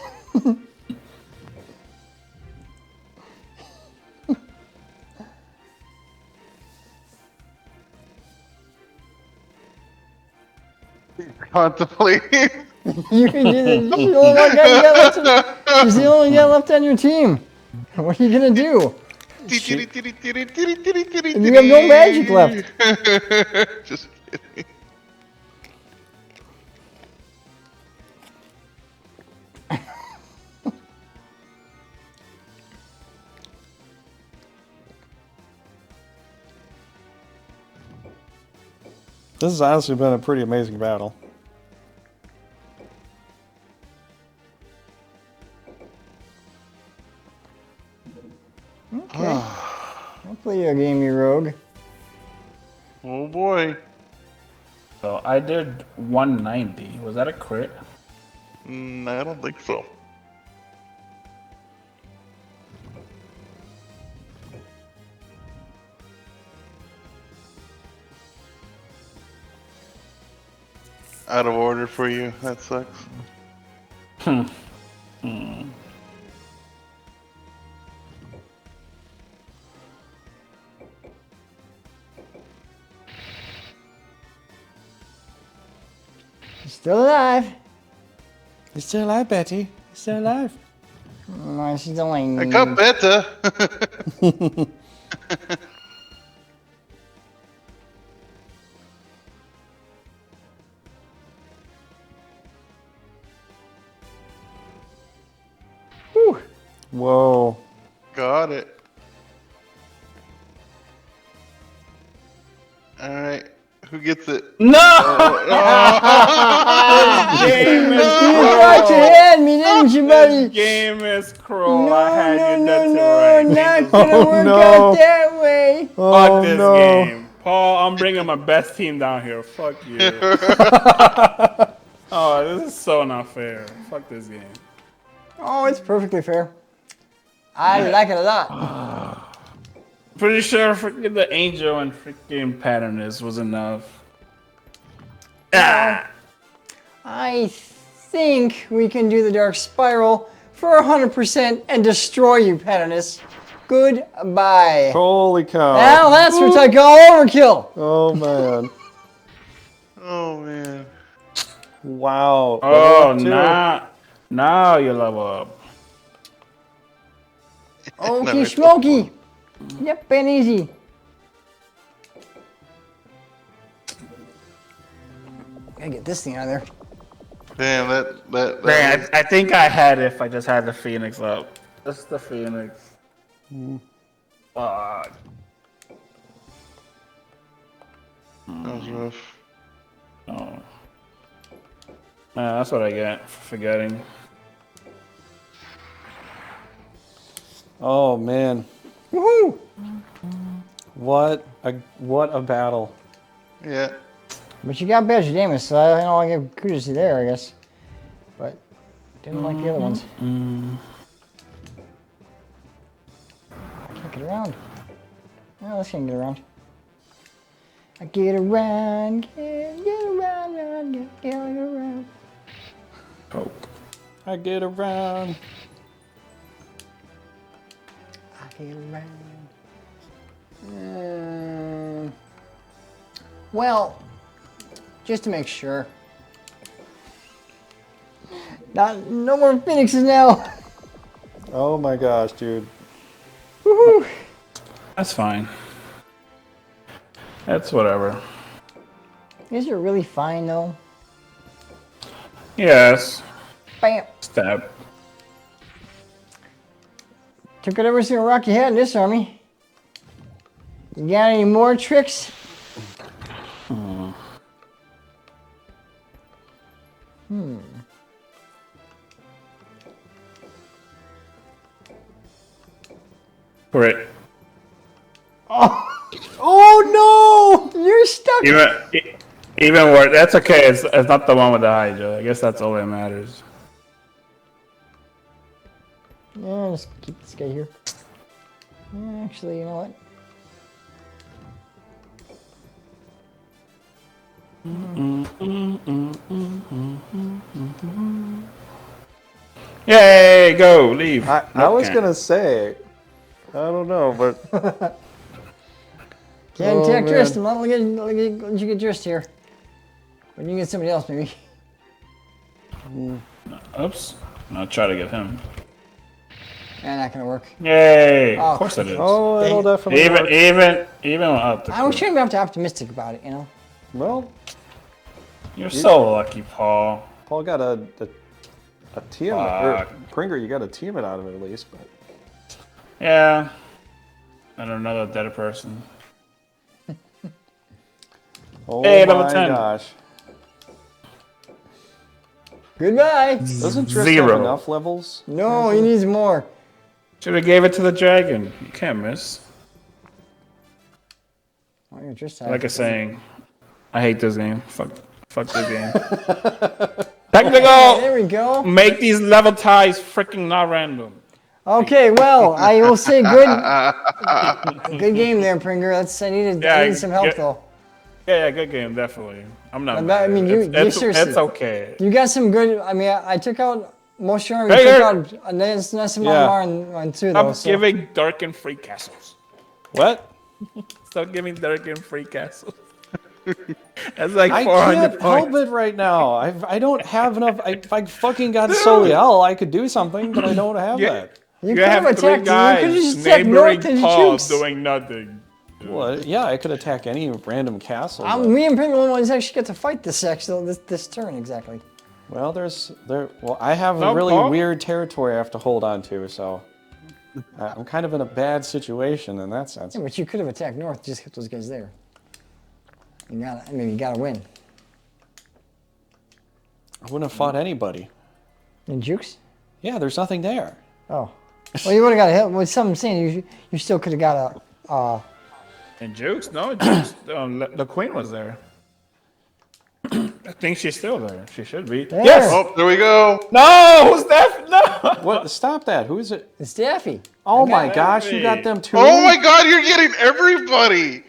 Contemplating. You can do this. She's the only one guy you got left. She's the only guy left on your team. What are you gonna do? And you have no magic left. Just kidding. This has honestly been a pretty amazing battle. Okay. I'll play you a game, you rogue. Oh boy. So I did 190. Was that a crit? I don't think so. Out of order for you. That sucks. He's still alive. He's still alive, Betty. He's still alive. No, she's only. I got better. Whew. Whoa. Got it. Alright. Who gets it? No! Game is You got your hand me, didn't you, buddy? Game is cruel. No, I had no, you no, dead to no, right. not gonna work no. out that way. Fuck Oh, this no. game. Paul, I'm bringing my best team down here. Fuck you. Oh, this is so not fair. Fuck this game. Oh, it's perfectly fair. I like it a lot. Pretty sure freaking the angel and freaking patternist was enough. Ah! I think we can do the Dark Spiral for 100% and destroy you, Patternus. Goodbye. Holy cow. Now that's what I call overkill. Oh, man. Oh man. Wow. Oh, Level up, now you level up. Okie it's smoky. Yep, and easy. Gotta get this thing out of there. Damn, that Man, I think I had it if I just had the Phoenix up. Just the Phoenix. Fuck. was rough. Oh. That's what I get for forgetting. Oh, man. Woohoo! What a battle. Yeah. But you got Badger Damus, so I know I give kudos to you there, I guess. But didn't like the other ones. Can't get around. Well, this can't get around. I get around, get around, get around. Oh. I get around. I get around. Well, just to make sure. No more Phoenixes now. Oh my gosh, dude. Woohoo! That's fine. That's whatever. Is it really fine though? Yes. Bam! Stab. Took whatever single rock you had in this army. You got any more tricks? Correct. Oh no! You're stuck! Even worse. That's okay. It's not the one with the Hydra. I guess that's all that matters. Yeah, just keep this guy here. Yeah, actually, you know what? Yay, go, leave. I was gonna say, I don't know, but Can't Oh, attack man. Drist. I'm not let you get Drist here. When you get somebody else, maybe. Oops. I'll try to get him. Yeah, not gonna work. Yay! Oh, Of course it is. oh, it'll definitely work. Even without the I was trying to be optimistic about it, you know. Well, You're so lucky, Paul. Paul got a team, or Fuck. Pringer, you got a team it out of it at least, but Yeah. And another dead person. oh Hey, my level 10. gosh. Goodbye. Doesn't Drist have 0. enough levels? No, he needs more. Should have gave it to the dragon. You can't miss. Oh, you're Drist. Like a saying. I hate this game. Fuck this game. Technical! There we go. Make these level ties freaking not random. Okay, well, I will say good game there, Pringer. I needed some help though. Yeah, good game, definitely. I'm not. I mad. mean, you seriously. It's okay. You got some good. I mean, I took out most of your army. Hey, You took here. out a nice amount on two though. Stop So. giving dark and free castles. What? Stop giving dark and free castles. That's like I 400 can't help points. it right now. I don't have enough. If I fucking got Soliel, I could do something, but I don't have Yeah. that. You You could have have 3 attacked. You guys could have just attacked neighboring north and Paul jukes. doing nothing. Well, yeah, I could attack any random castle. but- Me and Pringer are the ones actually get to fight this this turn exactly. Well, well, I have No, a really Paul. weird territory I have to hold on to, so I'm kind of in a bad situation in that sense. Yeah, but you could have attacked north. Just kept those guys there. You gotta win. I wouldn't have fought anybody. And jukes. Yeah, there's nothing there. Oh. Well, you would have got a hit. Well, something saying you still could have got a. And Jukes? No, Jukes. The queen was there. I think she's still there. She should be. There. Yes. Oh, there we go. No, who's that? No. What? Stop that! Who is it? It's Daffy. Oh I got my it. gosh, you got them too. Oh my God, you're getting everybody.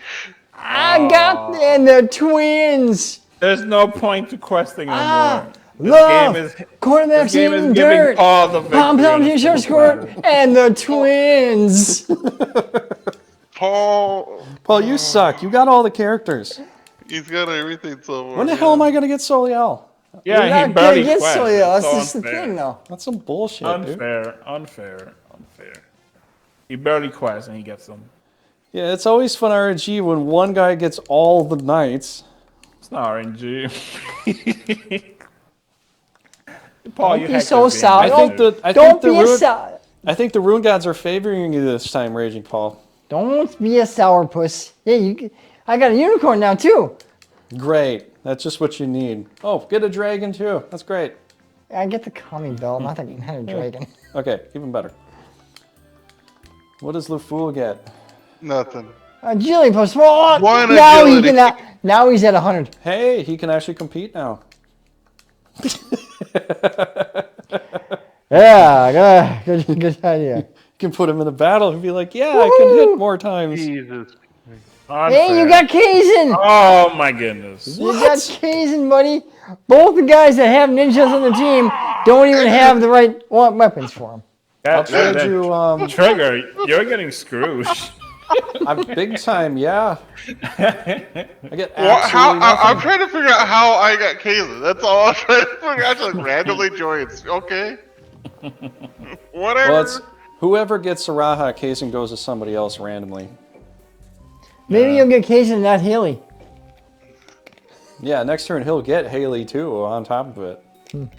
I got and the twins. There's no point to questing anymore. Love. This Quarterbacks game is in giving dirt. Paul the victory. Pom Pom and it's T-shirt supposed to squirt and the twins. Paul, Paul, you suck. You got all the characters. he's got everything so far. When the hell am I gonna get Soliel? Yeah, You're he not barely gonna get quests. Soleil. It's That's so just the unfair. thing, though. That's some bullshit, dude. Unfair. He barely quests and he gets them. Yeah, it's always fun RNG when one guy gets all the knights. It's not RNG. Paul, Don't you be hacked so this game. sour. Don't be a sour. I think the rune gods are favoring you this time, Raging Paul. Don't be a sourpuss. Yeah, I got a unicorn now too. Great. That's just what you need. Oh, get a dragon too. That's great. I get the calming bell, not a dragon. Okay, even better. What does LeFool get? Nothing. Agility post. Oh, One now agility. he cannot. Now he's at 100. Hey, he can actually compete now. Yeah, good idea. You can put him in a battle and be like, yeah, I can hit more times. Jesus. Hey, you got Kaizen. Oh my goodness. You got Kaizen, buddy. Both the guys that have ninjas on the team don't even have the right weapons for them. I'll trade you, Trigger, you're getting screwed. I'm big time, yeah. I get Well, absolutely I'm nothing. trying to figure out how I got Kayla. That's all I'm trying to figure out. Just like randomly joins. Okay. Whatever. Well, it's whoever gets Saraha case and goes to somebody else randomly. Maybe you'll get Kaizen, not Haley. Yeah, next turn he'll get Haley too on top of it.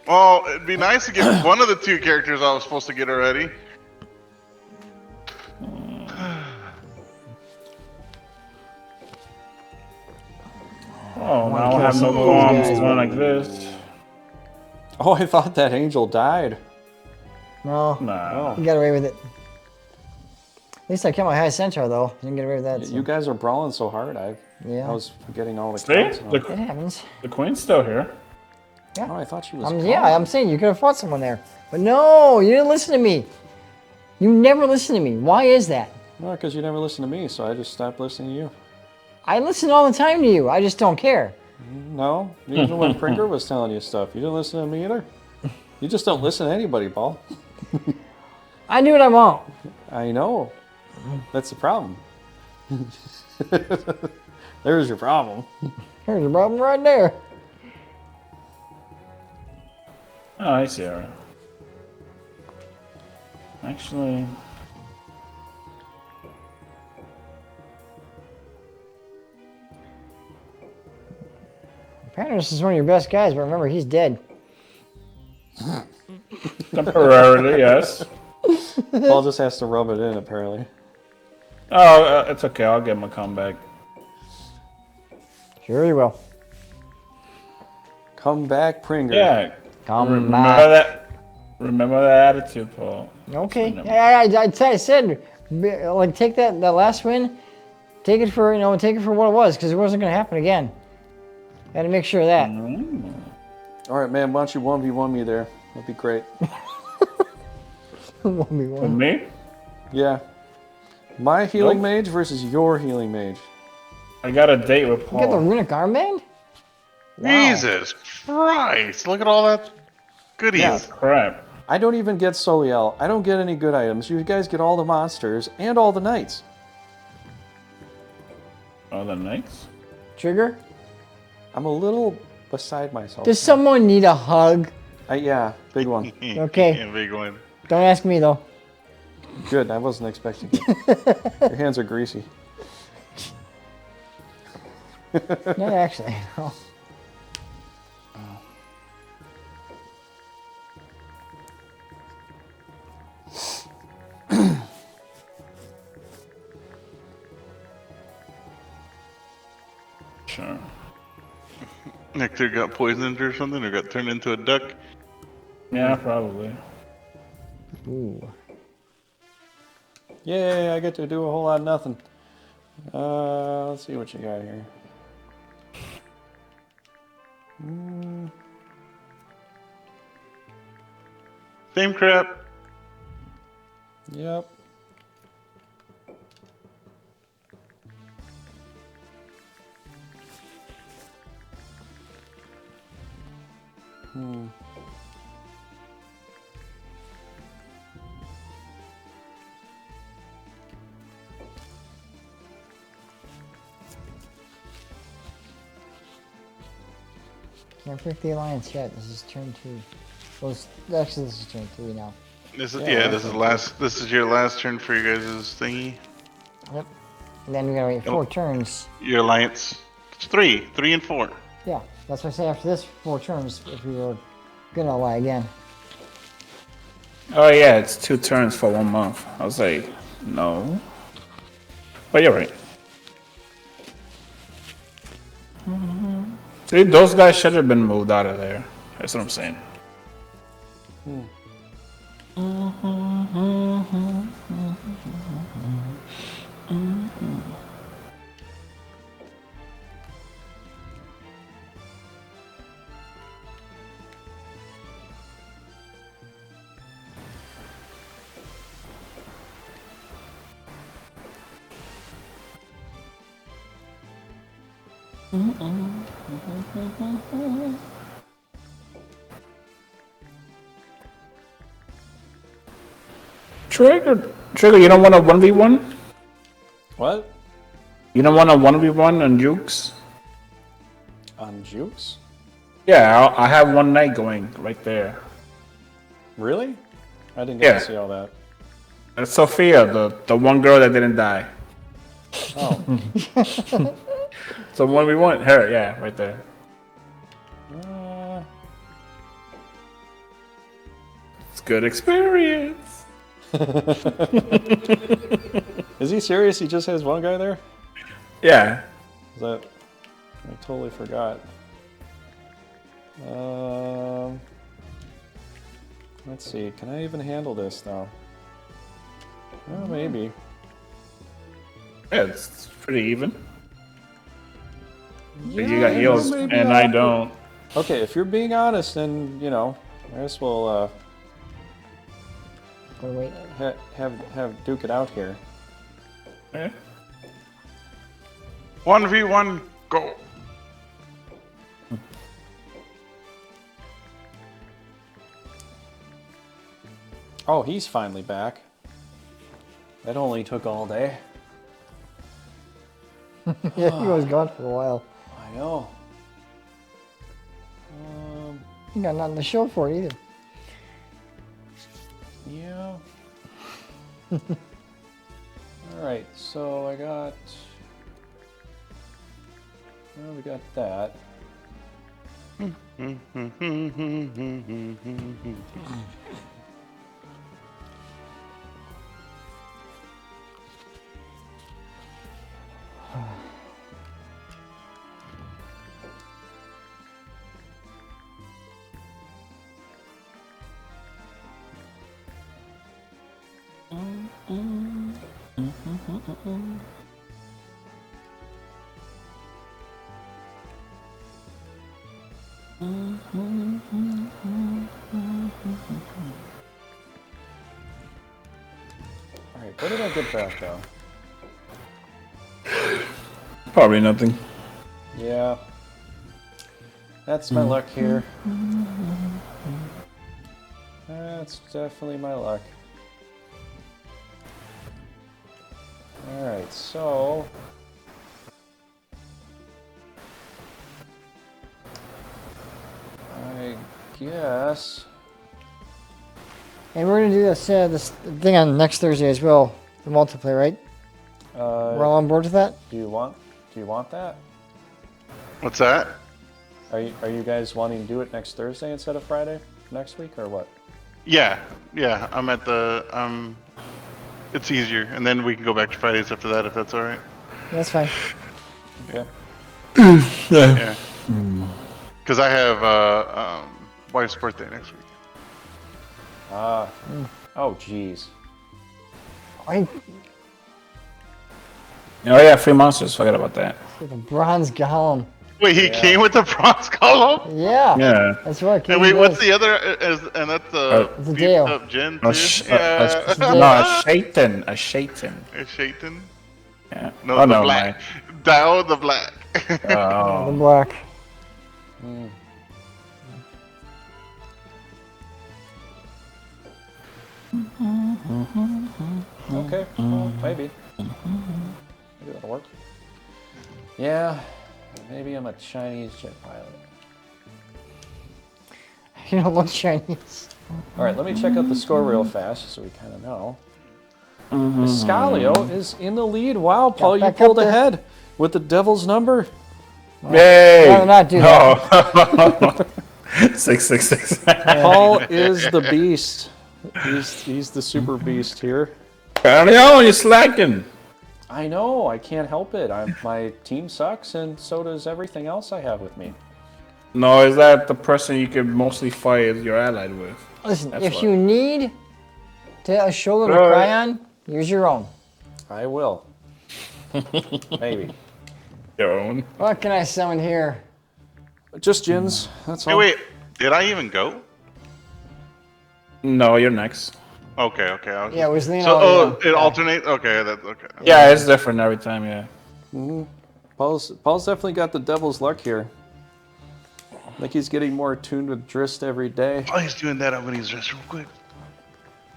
Well, it'd be nice to get one of the two characters I was supposed to get already. Oh, now I have no those bombs guys, going like this. Oh, I thought that angel died. No, No. you got away with it. At least I kept my high centaur though. Didn't get away with that. So. You guys are brawling so hard. I Yeah. was forgetting all the See? counts. now. It happens. The queen's still here. Oh, I thought she was. Yeah, gone. I'm saying you could have fought someone there. But no, you didn't listen to me. You never listen to me. Why is that? No, because you never listen to me, so I just stopped listening to you. I listen all the time to you. I just don't care. No, even when Pringer was telling you stuff, you didn't listen to me either. You just don't listen to anybody, Paul. I do what I want. I know. That's the problem. There's your problem. Here's the problem right there. Oh, I see her. Actually, Panos is one of your best guys, but remember, he's dead. temporarily, yes. Paul just has to rub it in, apparently. Oh, it's okay. I'll get him a comeback. Sure you will. Come back, Pringer. Yeah. Come Remember back. that. Remember that attitude, Paul. Okay. Remember. I said, like, take that last win, take it for, take it for what it was, because it wasn't going to happen again. Got to make sure of that. All right, man, why don't you 1v1 me there? That'd be great. 1v1. Me? Yeah. My healing Nope. mage versus your healing mage. I got a date with You got the Paul. runic armband? Jesus Christ! Look at all that goodies. Yeah, crap. I don't even get Soliel. I don't get any good items. You guys get all the monsters and all the knights. Oh, the knights? Trigger? I'm a little beside myself. Does someone need a hug? Yeah, big one. Okay. Yeah, big one. Don't ask me, though. Good, I wasn't expecting it. Your hands are greasy. Not actually. No. Sure. Nectar got poisoned or something, or got turned into a duck. Yeah, probably. Ooh. Yay, I get to do a whole lot of nothing. Let's see what you got here. Same crap. Yep. Can't pick the alliance yet. This is turn 2. Well, actually, this is turn 3 now. This is Yeah, this is last. This is your last turn for your guys' thingy. Yep. And then we gotta wait 4 turns. Your alliance. It's 3 and 4. Yeah, that's what I say after this 4 turns if we were gonna ally again. Oh, yeah, it's 2 turns for 1 month. I was like, no. But you're right. See, those guys should have been moved out of there. That's what I'm saying. Trigger, you don't want a 1v1? What? You don't want a 1v1 on Jukes? On Jukes? Yeah, I have one night going right there. Really? I didn't get Yeah. to see all that. That's Sophia, the one girl that didn't die. Oh. So 1v1, her, yeah, right there. It's good experience. Is he serious? He just has one guy there? Yeah. Is that... I totally forgot. Let's see. Can I even handle this now? Oh, maybe. Yeah, it's pretty even. You got heals, maybe and I don't. Okay, if you're being honest, then, you know, I guess we'll Go wait. have duke it out here. Yeah. 1v1, go. Oh, he's finally back. That only took all day. Yeah, he was gone for a while. I know. He got nothing to show for it either. Yeah. Alright, so I got... Well, we got that. Alright, what did I get back though? Probably nothing. Yeah. That's my luck here. That's definitely my luck. Alright, so... I guess... And we're gonna do this thing on next Thursday as well, the multiplayer, right? We're all on board with that. Do you want that? What's that? Are you guys wanting to do it next Thursday instead of Friday next week, or what? Yeah, I'm at the, it's easier, and then we can go back to Fridays after that if that's alright. That's fine. Okay. Yeah. Because I have, wife's birthday next week. Oh, jeez. I Oh yeah, free monsters. Forget about that. the bronze golem. Wait, he came with the bronze column? Yeah. Yeah. That's what. And wait, what's the other? And that's It's a beefed Dale. up gin No, too? a Shaitan. A Shaitan. It's Shaitan? Yeah. No, Oh the no, black. Dao the black. The Oh. black. Okay, well, maybe. Maybe that'll work. Yeah, maybe I'm a Chinese jet pilot. You don't look Chinese. Alright, let me check out the score real fast so we kind of know. ISCALIO is in the lead. Wow, Paul, you back pulled up there. ahead with the devil's number. Yay! Rather not do that. Oh. 666. Paul is the beast. He's the super beast here. CAERLEON, you're slacking. I know, I can't help it. My team sucks, and so does everything else I have with me. No, is that the person you can mostly fight you're allied with? Listen, That's if what- you need a shoulder to Right. cry on, use your own. I will. Maybe. Your own. What can I summon here? Just Jins, that's Hey, all. wait, did I even go? No, you're next. Okay. Yeah, it was Lena. So, it alternates? Okay, that's okay. Yeah, it's different every time, yeah. Paul's definitely got the devil's luck here. I think he's getting more attuned with Drist every day. Oh, he's doing that when he's dressed real quick.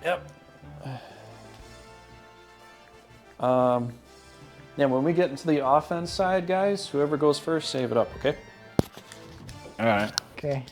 Yep. Yeah, when we get into the offense side, guys, whoever goes first, save it up, okay? Alright. Okay.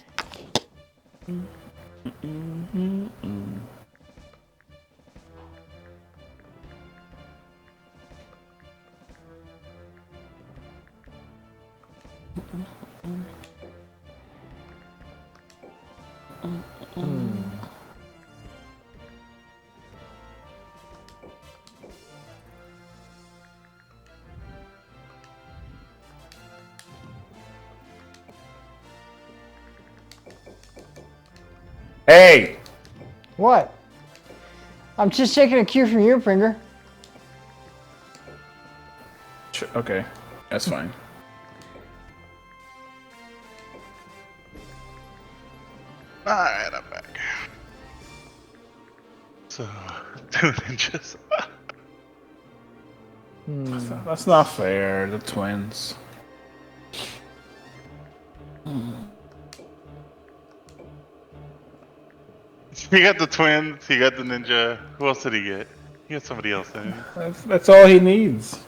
Hey! What? I'm just taking a cue from you, Pringer. Okay, that's fine. Alright, I'm back. So, 2 ninjas. That's not fair. The twins. He got the twins. He got the ninja. Who else did he get? He got somebody else, didn't he? That's all he needs.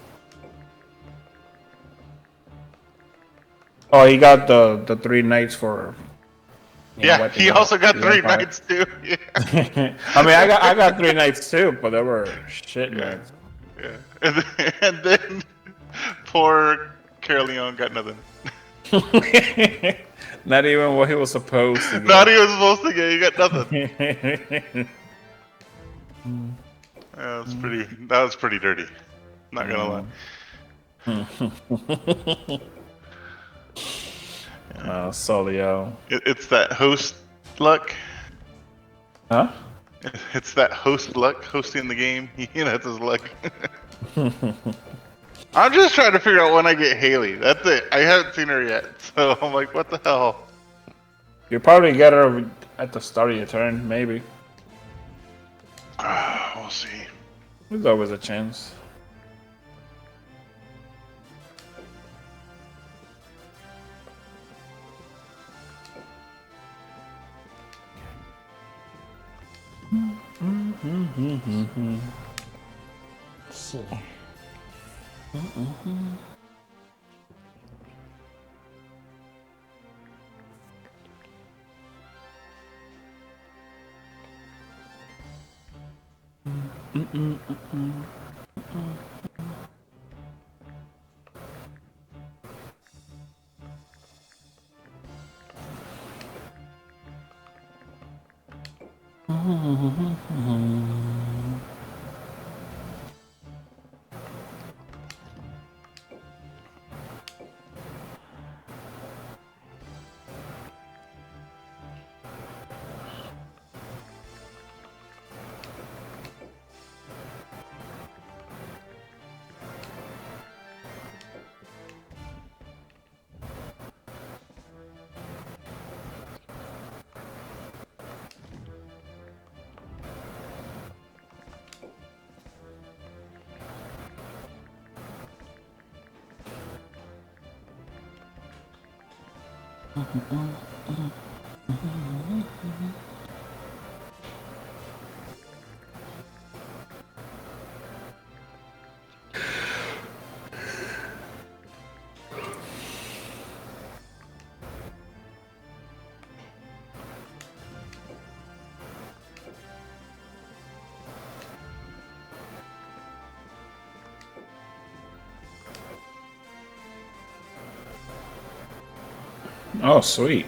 Oh, he got the 3 knights for. Yeah, he also got 3 knights too. Yeah. I mean, I got 3 knights too, but they were shit knights. Yeah. And then poor CAERLEON got nothing. Not even what he was supposed to get. Not even supposed to get. He got nothing. That was pretty dirty. Not gonna lie. Solio. It's that host luck. Huh? It's that host luck, hosting the game. That's his luck. I'm just trying to figure out when I get Haley. That's it. I haven't seen her yet, so I'm like, what the hell? You probably get her at the start of your turn, maybe. We'll see. There's always a chance. Let's see. Oh, sweet.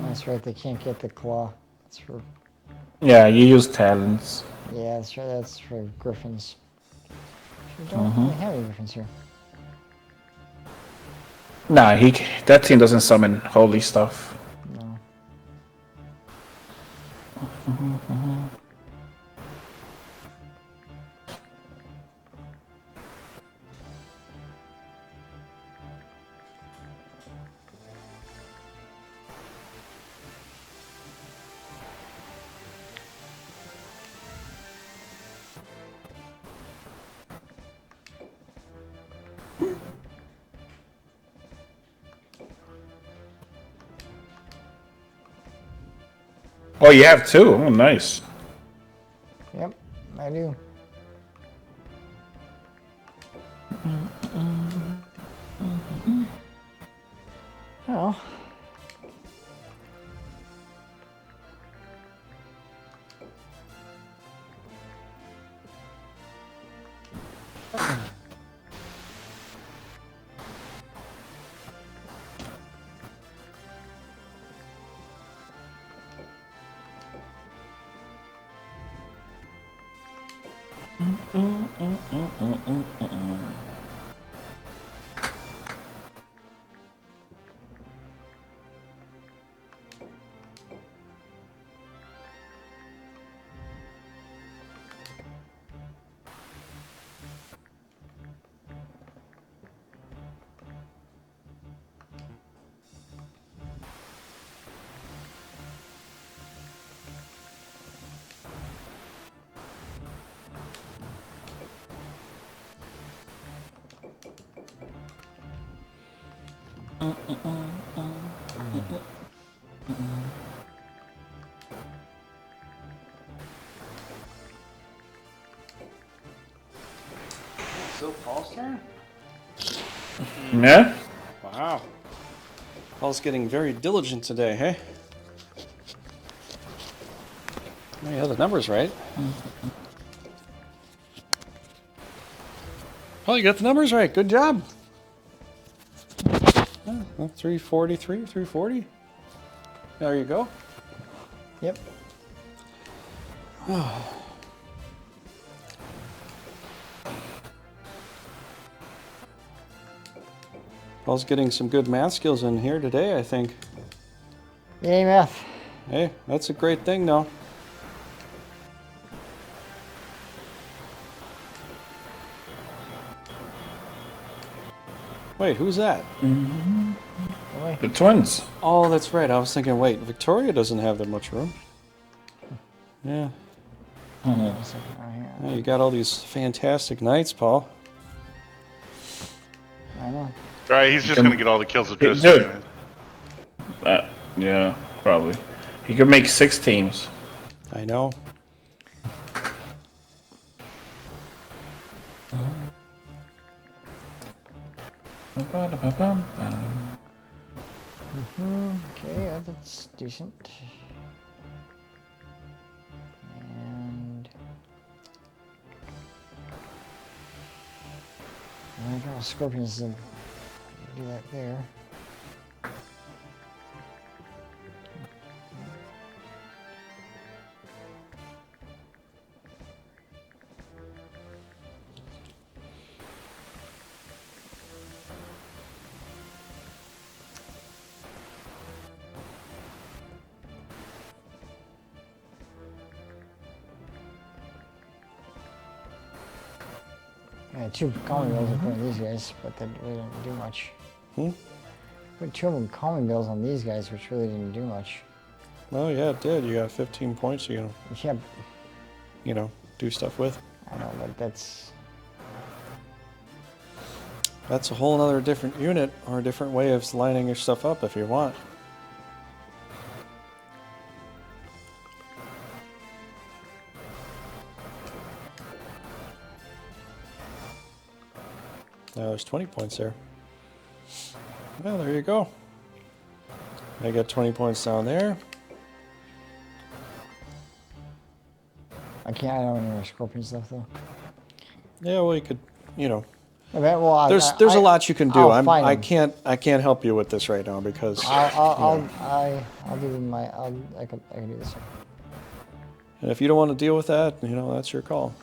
That's right, they can't get the claw. That's for, Yeah, you use talents. yeah, that's right, that's for griffins. We don't really have any griffins here. Nah, that team doesn't summon holy stuff. No. Oh, you have 2? Oh, nice. Yep, I do. Oh. Still Paul's turn? Yeah? Wow. Paul's getting very diligent today, hey? Oh, yeah, the number's right. Oh, you got the numbers right. Good job. 343, 340. There you go. Yep. Paul's getting some good math skills in here today, I think. Yay, math. Hey, that's a great thing, though. Wait, who's that? The twins. Oh, that's right. I was thinking, wait, Victoria doesn't have that much room. Yeah. Yeah, you got all these fantastic knights, Paul. I know. Right, he's just gonna get all the kills with Driscoll. Dude. Yeah, probably. He could make 6 teams. I know. Okay, that's decent. And there we go. Scorpions do that there. Yeah, 2 calming bills according to these guys, but that really didn't do much. Put 2 of them calming bills on these guys, which really didn't do much. Well, yeah, it did. You got 15 points you Yeah, can, do stuff with. I know, but that's... That's a whole other different unit or a different way of lining your stuff up if you want. Now there's 20 points there. Well, there you go. I got 20 points down there. I don't know scorpion stuff though. Yeah, well, you could, Okay, well, there's a lot you can do. I'll find I them. can't help you with this right now because I'll do my I can do this. and if you don't want to deal with that, that's your call.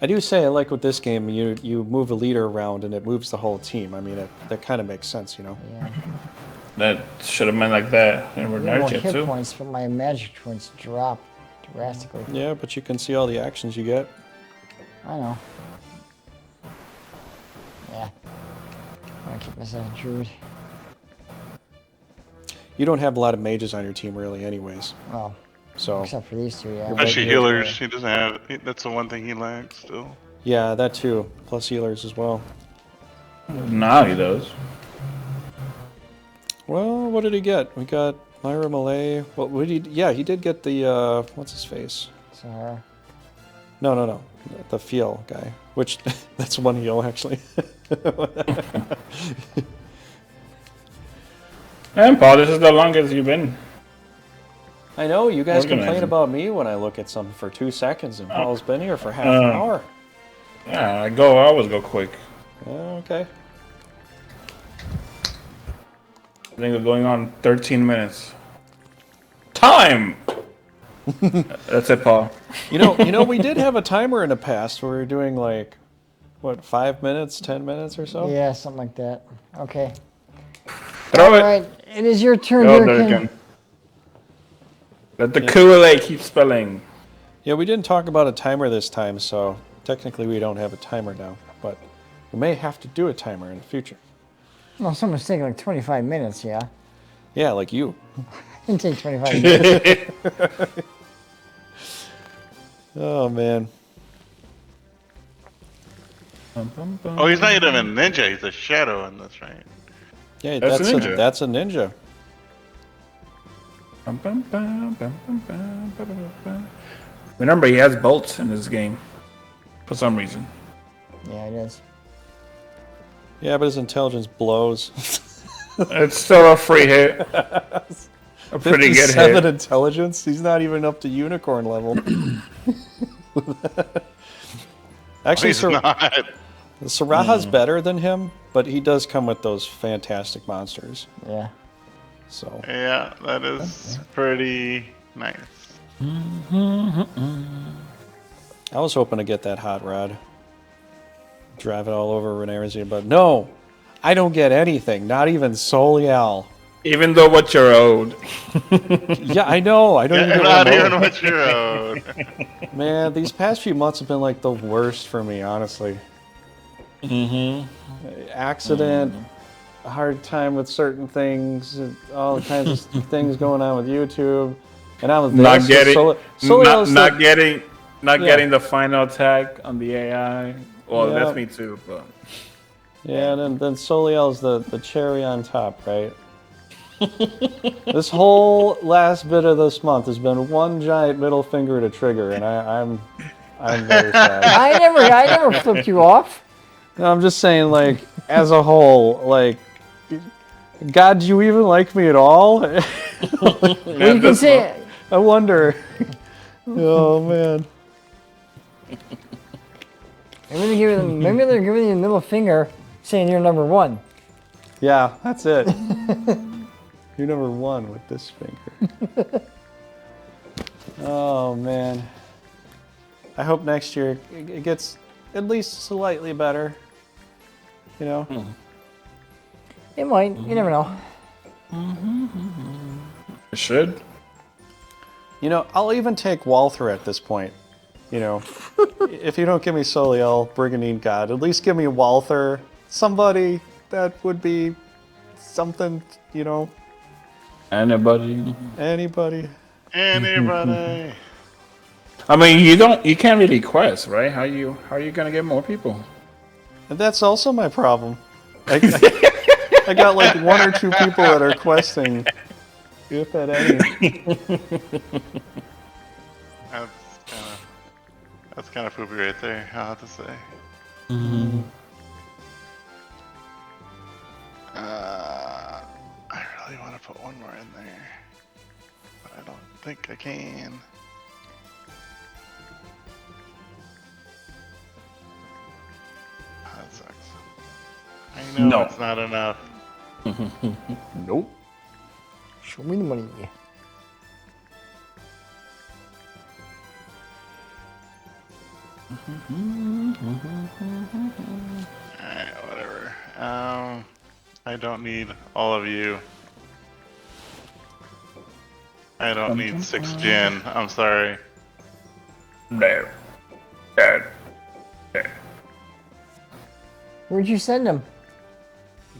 I do say, like with this game, you move a leader around and it moves the whole team. I mean, that kind of makes sense, Yeah. That should have been like that in More Renardia hit too. points, but my magic points drop drastically. Yeah, but you can see all the actions you get. I know. Yeah. I'm gonna keep myself a druid. You don't have a lot of mages on your team, really, anyways. Well, So except for these 2, yeah. Especially healers, he doesn't have. That's the one thing he lacks still. yeah, that too. Plus healers as well. Now he does. Well, what did he get? We got Myra Malay. Well, he did get the what's his face? Sahara. No, the Feel guy. Which that's 1 heal actually. And Paul, this is the longest you've been. I know you guys complain Organizing. about me when I look at something for 2 seconds, and Paul's been here for half an hour. Yeah, I always go quick. Okay. I think we're going on 13 minutes. Time! That's it, Paul. We did have a timer in the past where we were doing like, what, 5 minutes, 10 minutes or so? Yeah, something like that. Okay. Throw it! Alright, it is your turn, Go, DURRIKEN. DURRIKEN. Let the Kool-Aid keep spelling. Yeah, we didn't talk about a timer this time, so technically we don't have a timer now. But we may have to do a timer in the future. Well, someone's taking like 25 minutes, yeah. Yeah, like you. It didn't take 25 minutes. Oh, man. Oh, he's not even a ninja. He's a shadow in this, right? Yeah, That's a ninja. That's a ninja. Remember, he has bolts in this game for some reason. Yeah, it is. Yeah, but his intelligence blows. It's still a free hit. A pretty good 57 hit. intelligence. He's not even up to unicorn level. Actually, He's not. Saraha's better than him, but he does come with those fantastic monsters. Yeah. So Yeah, that is pretty nice. I was hoping to get that hot rod, drive it all over Veracity, but no, I don't get anything. Not even Soliel. Even though what you're owed. Yeah, I know. I don't even get Not what I'm even owed. what you're owed. Man, these past few months have been like the worst for me, honestly. Accident, a hard time with certain things, all kinds of things going on with YouTube, and I'm Not getting, Soliel's getting the final attack on the AI. Well, Yeah. that's me too, but yeah, and then Soliel's the cherry on top, right? This whole last bit of this month has been one giant middle finger to Trigger, and I'm very sad. I never flipped you off. No, I'm just saying, like, as a whole, like, God, do you even like me at all? Well, you can say I wonder. Oh man. maybe they're giving you a middle finger, saying you're number one. Yeah, that's it. You're number one with this finger. Oh man. I hope next year it gets at least slightly better. You know? It might. You never know. it should. You know, I'll even take Walther at this point. You know, if you don't give me Soliel, Brigandine God, at least give me Walther. Somebody that would be something, you know. Anybody? Anybody. Anybody. I mean, you can't really quest, right? How you gonna get more people? And that's also my problem. I got like 1 or 2 people that are questing, if at any. That's kind of poopy right there, I'll have to say. I really want to put one more in there, but I don't think I can. That sucks. I know No. it's not enough. Nope. Show me the money. Alright, whatever. I don't need all of you. I don't need 6 gen. I'm sorry. There. There. Where'd you send them?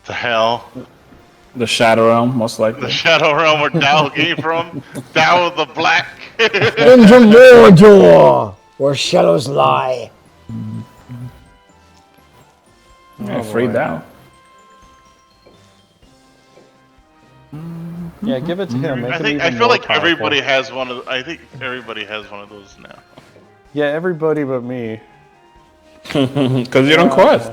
The hell? The Shadow Realm, most The likely. Shadow Realm where Dow came from? Dow the Black? Into Mordor, where shadows lie. Yeah, free down. Yeah, give it to him. Make him I even feel more like powerful. everybody has one of. I think everybody has one of those now. Yeah, everybody but me. Because you don't quest.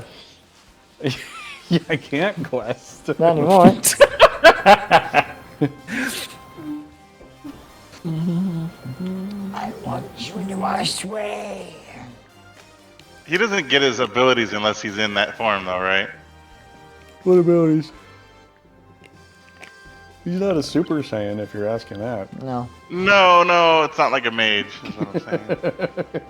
Yeah, I can't quest. Not anymore. I want you to wash away. He doesn't get his abilities unless he's in that form, though, right? What abilities? He's not a Super Saiyan if you're asking that. No. No, it's not like a mage. Is what I'm saying.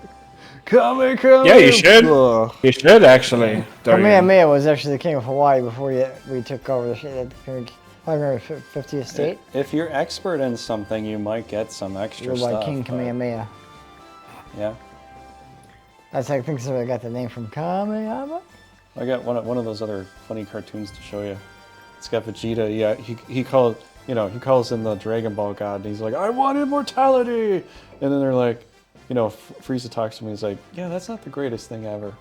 Come. Yeah, you should. Ugh. You should actually. Kamehameha was actually the king of Hawaii before we took over the 550th state. If you're expert in something, you might get some extra Ruled by stuff. King but- Kamehameha. Yeah, I think somebody got the name from Kamehameha. I got one of those other funny cartoons to show you. It's got Vegeta. Yeah, he calls in the Dragon Ball God, and he's like, "I want immortality," and then they're like, Frieza talks to me. He's like, "Yeah, that's not the greatest thing ever."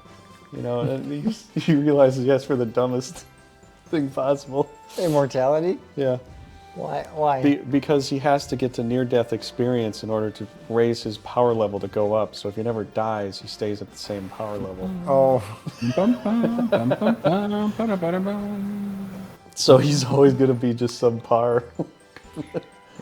You know, and he realizes he asked for the dumbest thing possible. Immortality? Yeah. Why? Why? Because he has to get to near-death experience in order to raise his power level to go up. So if he never dies, he stays at the same power level. Oh. So he's always going to be just subpar.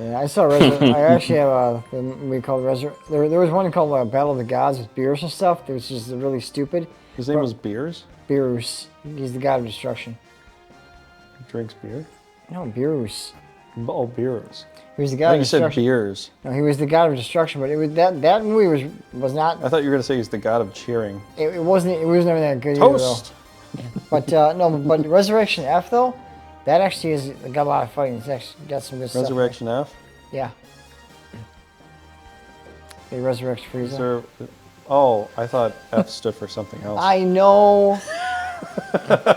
Yeah, I saw I actually have we called there was one called Battle of the Gods with Beerus and stuff. That was just really stupid. His name was Beers? Beerus. He's the god of destruction. He drinks beer? No, Beerus. Oh, Beers. He was the I god thought of you said destruction. beers. No, he was the god of destruction, but it was that movie was not. I thought you were going to say he's the god of cheering. It wasn't never that good. Toast! Either, but no, but Resurrection F though, that actually has got a lot of fighting. It's actually got some good stuff. Resurrection F? Yeah. They resurrect Frieza. Oh, I thought F stood for something else. I know.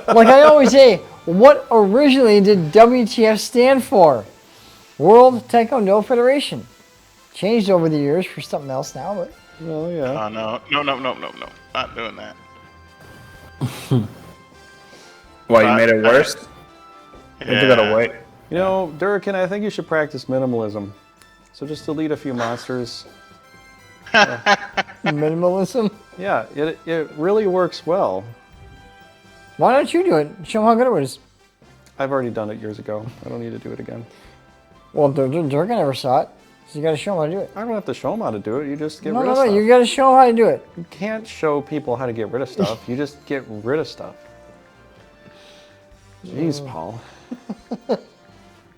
Like I always say, what originally did WTF stand for? World Taekwondo Federation. Changed over the years for something else now, but. Oh, yeah. Oh, no. Not doing that. Why, you made it worse? Yeah. You gotta wait. You know, DURRIKEN, I think you should practice minimalism. So just delete a few monsters. Minimalism? Yeah, it really works well. Why don't you do it? Show them how good it was. I've already done it years ago. I don't need to do it again. Well, Durgan never saw it, so you gotta show them how to do it. I don't have to show them how to do it. You just get No, rid no, of no, stuff. you gotta show them how to do it. You can't show people how to get rid of stuff. You just get rid of stuff. Jeez, Paul.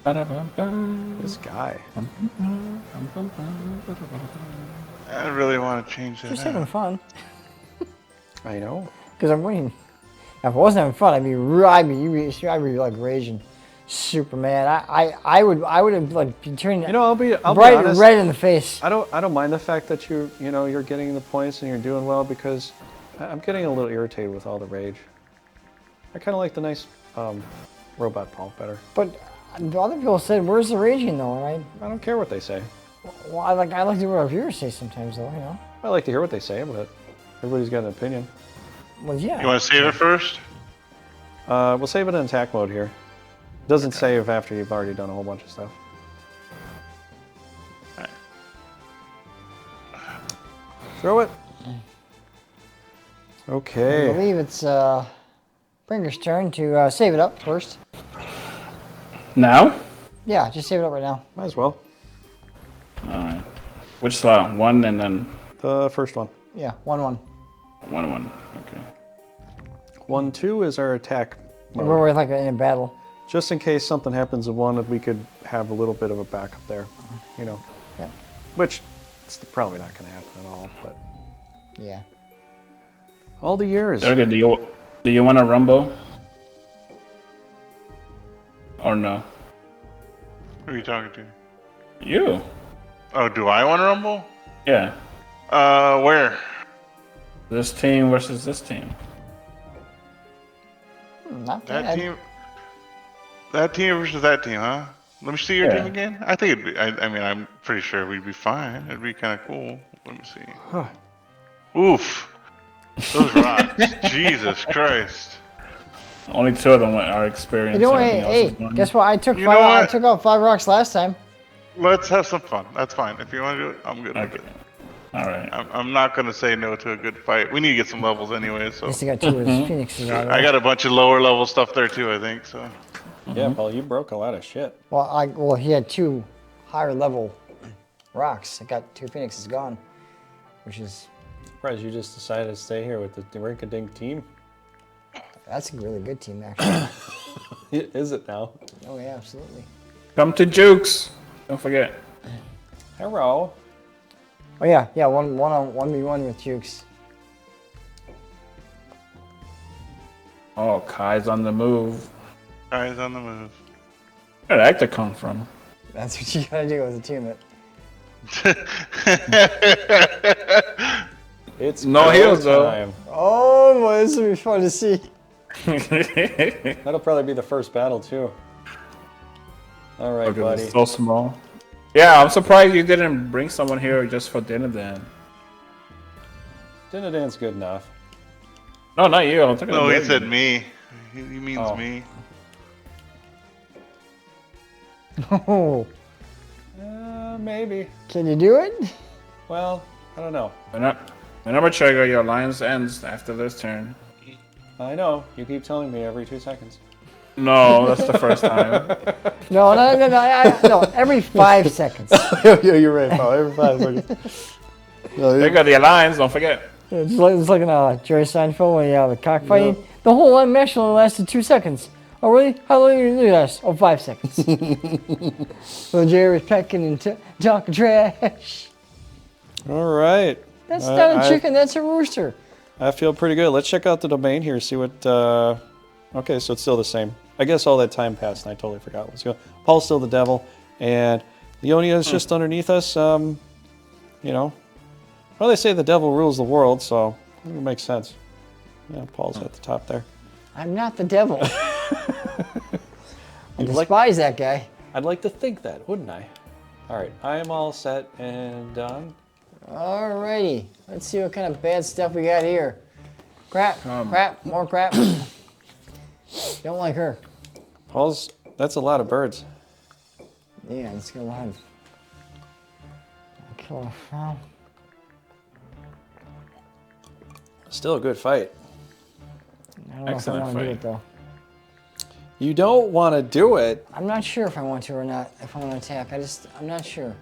This guy. I really want to change that. Just having fun, I know. because I'm winning. Now, if I wasn't having fun, I'd be like raging. Superman. I would have like been turning I'll be bright honest. red in the face. I don't mind the fact that you're getting the points and you're doing well, because I'm getting a little irritated with all the rage. I kind of like the nice robot Paul better. But the other people said, "Where's the raging though?" And I don't care what they say. well, I like to hear what our viewers say sometimes though. You know. I like to hear what they say, but everybody's got an opinion. Well, yeah. You want to save it first? We'll save it in attack mode here. It doesn't save after you've already done a whole bunch of stuff. Alright. Throw it. I Okay. believe it's Pringer's turn to save it up first. Now? Yeah, just save it up right now. Might as well. Alright. Which slot? One and then The first one. Yeah, 1-1. 1-1. Okay. 1-2 is our attack mode. We're like in a battle. Just in case something happens in one, we could have a little bit of a backup there. You know. Yeah. Which it's probably not going to happen at all, but Yeah. all the years. Okay, do you want to rumble? Or no? Who are you talking to? You. Oh, do I want to rumble? Yeah. Where? This team versus this team. Not That bad. team? That team versus that team, huh? Let me see your Yeah. team again. I think it'd be, I mean, I'm pretty sure we'd be fine. It'd be kind of cool. Let me see. Oof. Those rocks. Jesus Christ. Only two of them are experienced. You know, everything else hey, is one. guess what? I took You know I what? took out 5 rocks last time. Let's have some fun. That's fine. If you want to do it, I'm good with Okay. it. All right. I'm not going to say no to a good fight. We need to get some levels anyway, so. At least I got 2 of his phoenixes out I there. got a bunch of lower level stuff there too, I think, so. Yeah, Paul, you broke a lot of shit. Well, he had 2 higher level rocks. I got 2 phoenixes gone, which is Surprised you just decided to stay here with the Rink-a-Dink team. that's a really good team actually. Is it now? Oh yeah, absolutely. Come to Jukes. Don't forget. Hello. Oh yeah, 1v1 with Jukes. Oh, Kai's on the move. Guys on the move. Where did Actor come from? That's what you gotta do with a team. It's No go heals, though. time. Oh boy, this will be fun to see. That'll probably be the first battle too. All right, Look at buddy. this, so small. Yeah, I'm surprised you didn't bring someone here just for dinner then. Dinner dance good enough. No, not you. I'm talking No, about he said me. He means Oh. me. Oh, Maybe. can you do it? Well, I don't know. Whenever trigger, your alliance ends after this turn. I know. You keep telling me every 2 seconds. No, that's the first time. No, no. Every 5 seconds. Yeah, you're right, Paul. Every 5 seconds. They got the alliance, don't forget. It's like in Jerry Seinfeld when you have a cockfighting. Yeah. The whole match only lasted 2 seconds. Oh, really? How long did you last? Oh, 5 seconds. So Jerry was pecking and talking trash. All right. That's not a chicken, that's a rooster. I feel pretty good. Let's check out the domain here, see what... Okay, so it's still the same. I guess all that time passed and I totally forgot what's going on. Paul's still the devil, and Leonia is just underneath us. You know. Well, they say the devil rules the world, so it makes sense. Yeah, Paul's at the top there. I'm not the devil. I despise that guy. I'd like to think that, wouldn't I? All right, I am all set and done. Alrighty, let's see what kind of bad stuff we got here. Crap, crap, more crap. Don't like her. Paul's, that's a lot of birds. Yeah, it's got a lot of... Kill a fowl. Still a good fight. I don't know if I want to do it though. You don't want to do it? I'm not sure if I want to or not, if I want to attack. I'm not sure.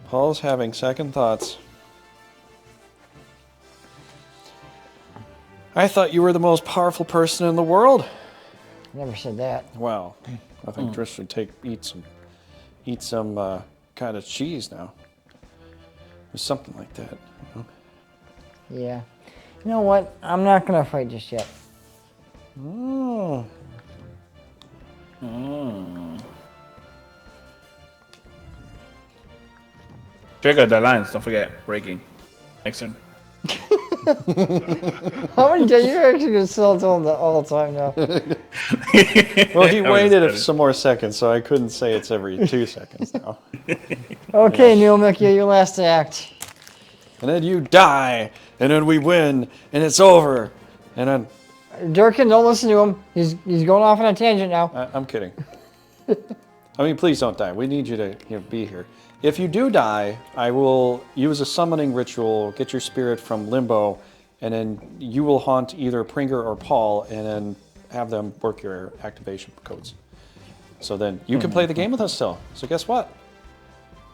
Paul's having second thoughts. I thought you were the most powerful person in the world. I never said that. Well, I think Driss should eat some kind of cheese now. Or something like that. You know? Yeah. You know what? I'm not going to fight just yet. Oh. Trigger the alliance, don't forget. Breaking. Next turn. How many days you're actually going to sell it all the time now? Well, he waited some more seconds, so I couldn't say it's every 2 seconds now. Okay, LEONIA, your last act. And then you die, and then we win, and it's over. And then... DURRIKEN, don't listen to him. He's going off on a tangent now. I'm kidding. I mean, please don't die. We need you to be here. If you do die, I will use a summoning ritual, get your spirit from limbo, and then you will haunt either Pringer or Paul, and then have them work your activation codes. So then you can play the game with us still. So guess what?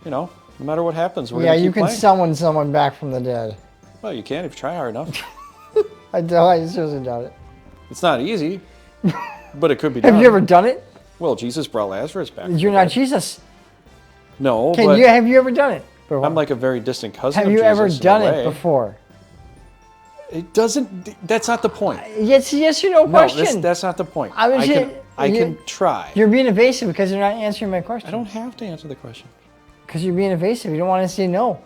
You know, no matter what happens, we're gonna keep playing. You can summon someone back from the dead. Well, you can if you try hard enough. I seriously doubt it. It's not easy, but it could be done. Have you ever done it? Well, Jesus brought Lazarus back. You're not Jesus. No, but have you ever done it before? I'm like a very distant cousin Have of you Jesus ever done in a it way. before? It doesn't. That's not the point. Yes or no question. No, that's not the point. I can try. You're being evasive because you're not answering my question. I don't have to answer the question. Because you're being evasive. You don't want to say no.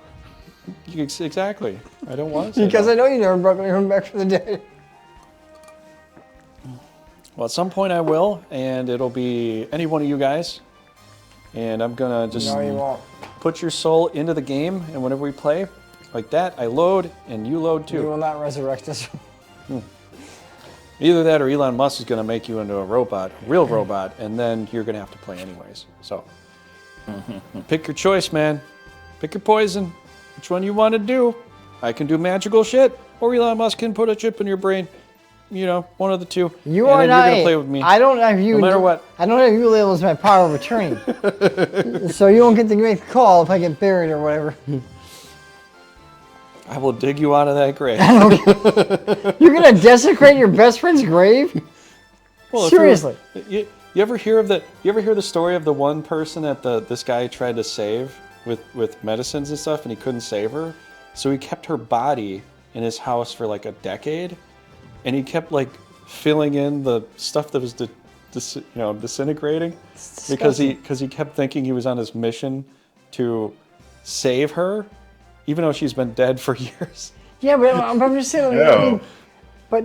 Exactly. I don't want to say because no. I know you never brought him back from the dead. Well, at some point I will, and it'll be any one of you guys. And I'm gonna just put your soul into the game, and whenever we play, like that, I load, and you load too. You will not resurrect us. Either that or Elon Musk is gonna make you into a robot, a real robot, and then you're gonna have to play anyways. So, pick your choice, man. Pick your poison. Which one you want to do? I can do magical shit, or Elon Musk can put a chip in your brain. You know, one of the two. You are not. You're gonna play with me. I don't have you. No matter what. I don't have you labeled as my power of attorney. So you won't get to make the call if I get buried or whatever. I will dig you out of that grave. You're gonna desecrate your best friend's grave? Well, seriously. You ever hear of the? You ever hear the story of the one person that this guy tried to save with medicines and stuff, and he couldn't save her, so he kept her body in his house for like a decade. And he kept like filling in the stuff that was disintegrating because he kept thinking he was on his mission to save her, even though she's been dead for years. Yeah, but I'm just saying. I mean, but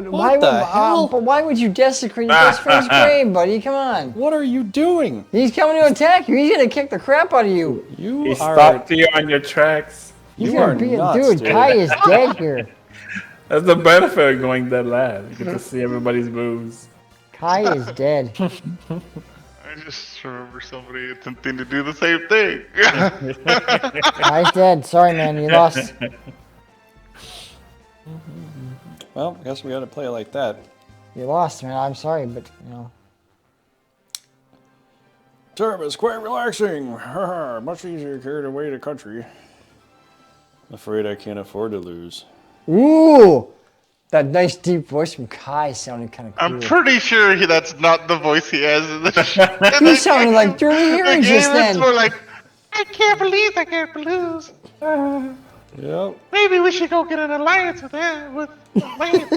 why would you desecrate your best friend's grave, buddy? Come on. What are you doing? He's coming to attack you. He's gonna kick the crap out of you. He stopped you on your tracks. You are nuts, dude. Kai is dead here. That's the benefit of going dead last. You get to see everybody's moves. Kai is dead. I just remember somebody attempting to do the same thing. Kai's dead. Sorry, man. You lost. Well, I guess we got to play it like that. You lost, man. I'm sorry, but, you know. Term is quite relaxing. Much easier carried away to country. Afraid I can't afford to lose. Ooh! That nice deep voice from Kai sounded kind of cool. I'm pretty sure that's not the voice he has in the show. You sounded like Dirty Hearing just It's then. more like, I can't believe I can't lose. Yep. Maybe we should go get an alliance with him. With Lance.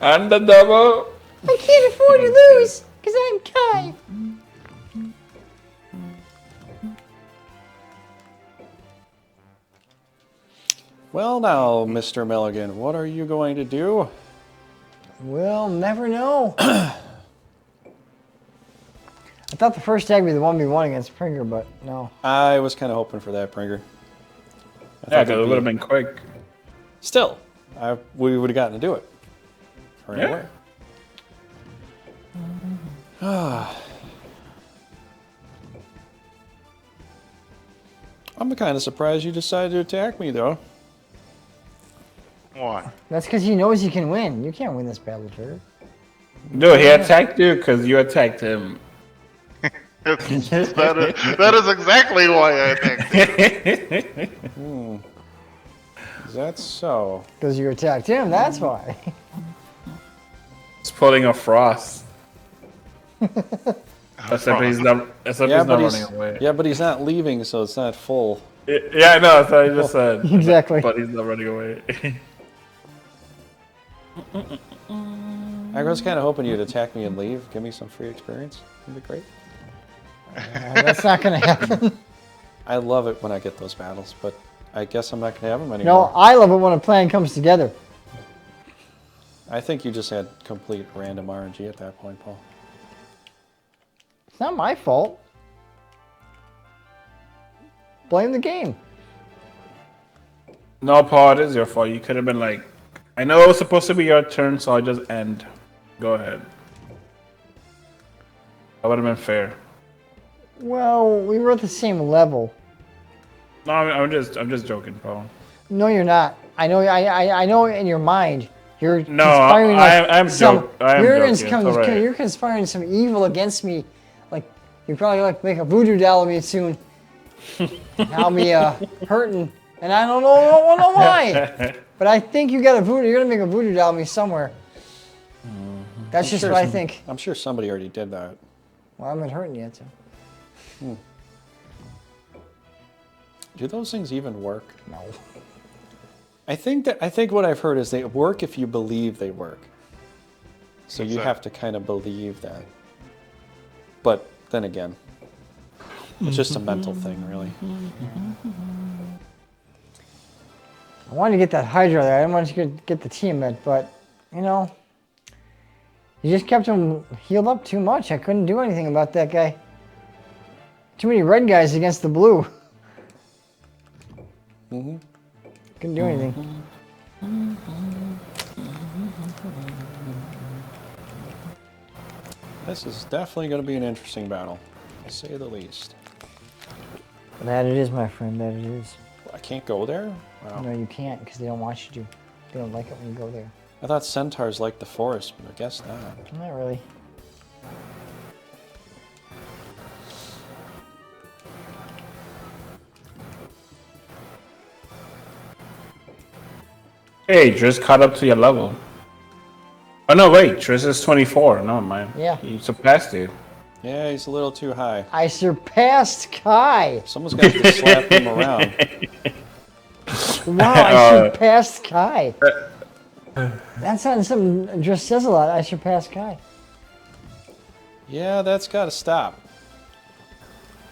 And the double. I can't afford to lose, because I'm Kai. Well now, Mr. Milligan, what are you going to do? We'll never know. I thought the first tag would be the 1v1 against Pringer, but no. I was kind of hoping for that, Pringer. Yeah, because it would have been quick. Still, we would have gotten to do it. Right Yeah. away. I'm kind of surprised you decided to attack me, though. Why? That's because he knows he can win. You can't win this battle, Trigger. No, he attacked you because you attacked him. that is exactly why I attacked him. Is that so? Because you attacked him, that's why. He's pulling a Frost. Except he's not running away. Yeah, but he's not leaving, so it's not full. Yeah, I know. That's what I just said. Exactly. But he's not running away. I was kind of hoping you'd attack me and leave. Give me some free experience. That'd be great. That's not going to happen. I love it when I get those battles, but I guess I'm not going to have them No, anymore. I love it when a plan comes together. I think you just had complete random RNG at that point, Paul. It's not my fault. Blame the game. No, Paul, it is your fault. You could have been like, I know it was supposed to be your turn, so I just end. Go ahead. That would have been fair. Well, we were at the same level. No, I'm just joking, Paul. No, you're not. I know in your mind you're No, conspiring I'm joking. You're conspiring some evil against me. Like you probably like make a voodoo doll of me soon. I'll be hurting, and I don't know why. But I think you got a voodoo. You're gonna make a voodoo doll of me somewhere. That's just what I think. I'm sure somebody already did that. Well, I haven't hurting yet, so. Do those things even work? No. I think what I've heard is they work if you believe they work. So you have to kind of believe that. But then again, it's just a mental thing, really. I wanted to get that Hydra there. I didn't want to get the teammate, but you know, you just kept him healed up too much. I couldn't do anything about that guy. Too many red guys against the blue. Couldn't do anything. This is definitely going to be an interesting battle, to say the least. That it is, my friend. That it is. I can't go there? Wow. No, you can't because they don't want you to. They don't like it when you go there. I thought centaurs liked the forest, but I guess not. Not really. Hey, Triss caught up to your level. Oh no, wait, Triss is 24. No, man. Yeah. You surpassed you. Yeah, he's a little too high. I surpassed Kai. Someone's got to slap him around. Wow, I surpassed Kai. That's not something just says a lot. I surpassed Kai. Yeah, that's got to stop.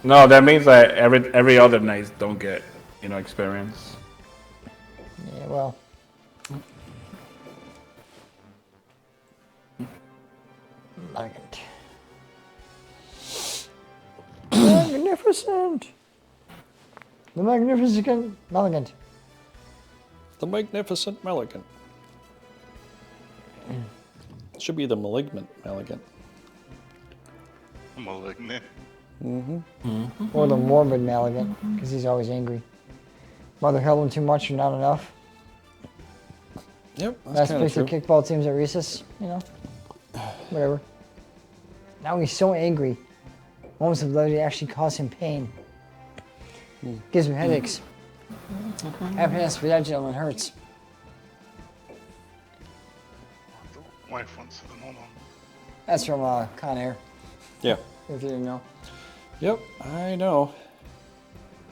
No, that means that every other knights don't get, experience. Yeah, well. Magnificent. Magnificent. The magnificent Elegant. The Magnificent Malignant. Should be the Malignant Malignant. Malignant. Or the Morbid Malignant, because he's always angry. Mother held him too much or not enough. Yep, that's Last kind of pick the true. kickball teams at recess, you know? Whatever. Now he's so angry. Moments of levity actually cause him pain. Gives him headaches. Happiness for that gentleman hurts. The wife wants to hold on. That's from Con Air, Yeah. if you didn't know. Yep, I know.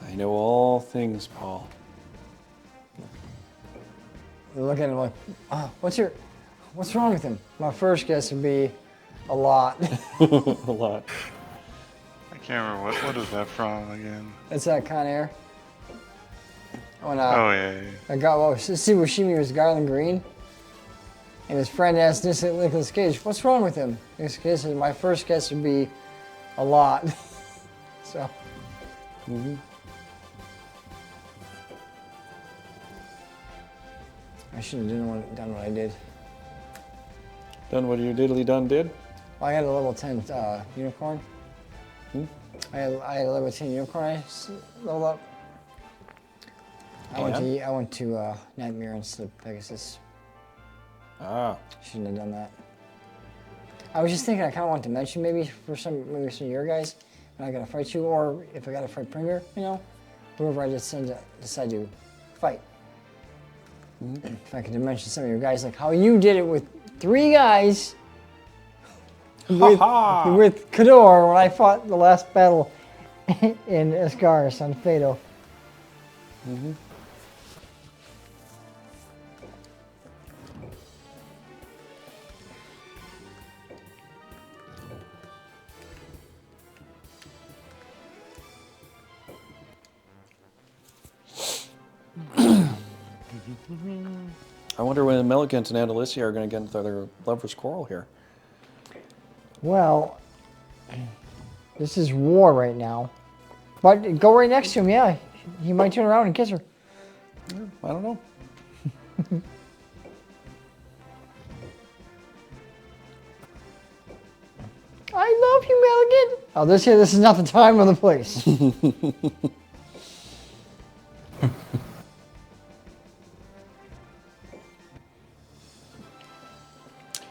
I know all things, Paul. You look at him like, what's wrong with him? My first guess would be a lot. A lot. I can't remember what is that from again. It's that Con Air. When, Oh yeah. I got Steve Buscemi was Garland Green, and his friend asked Nicolas Cage, "What's wrong with him?" Nicolas Cage said, "My first guess would be a lot." So. I should have done what I did. Done what you diddly done did? Well, I had a level 10 unicorn. I had a level 10 unicorn. I leveled up. I went to Nightmare instead of Pegasus. Ah. Shouldn't have done that. I was just thinking I kind of want to mention maybe some of your guys when I gotta fight you, or if I gotta fight Pringer, you know, whoever I decide to fight. If I could mention some of your guys, like how you did it with 3 guys with Kador when I fought the last battle in Esgares on Fado. I wonder when Meligant and Andalicia are going to get into their lover's quarrel here. Well, this is war right now. But go right next to him, yeah. He might turn around and kiss her. I don't know. I love you, Meligant. Oh, this is not the time or the place.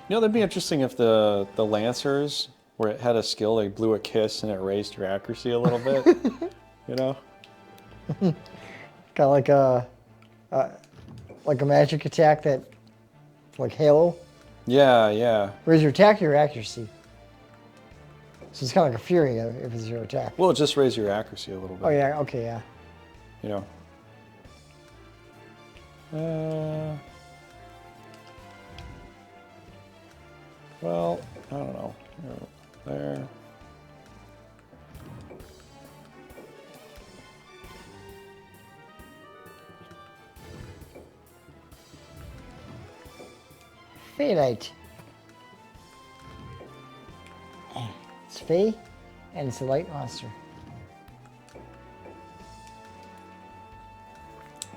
You know, that'd be interesting if the Lancers, where it had a skill, they blew a kiss and it raised your accuracy a little bit. You know? Kind of like a magic attack that, like Halo. Yeah, yeah. Raise your attack or your accuracy. So it's kind of like a Fury if it's your attack. Well, just raise your accuracy a little bit. Oh yeah, okay, yeah. You know. Well, I don't know. There. Fadite. It's Fae, and it's a light monster.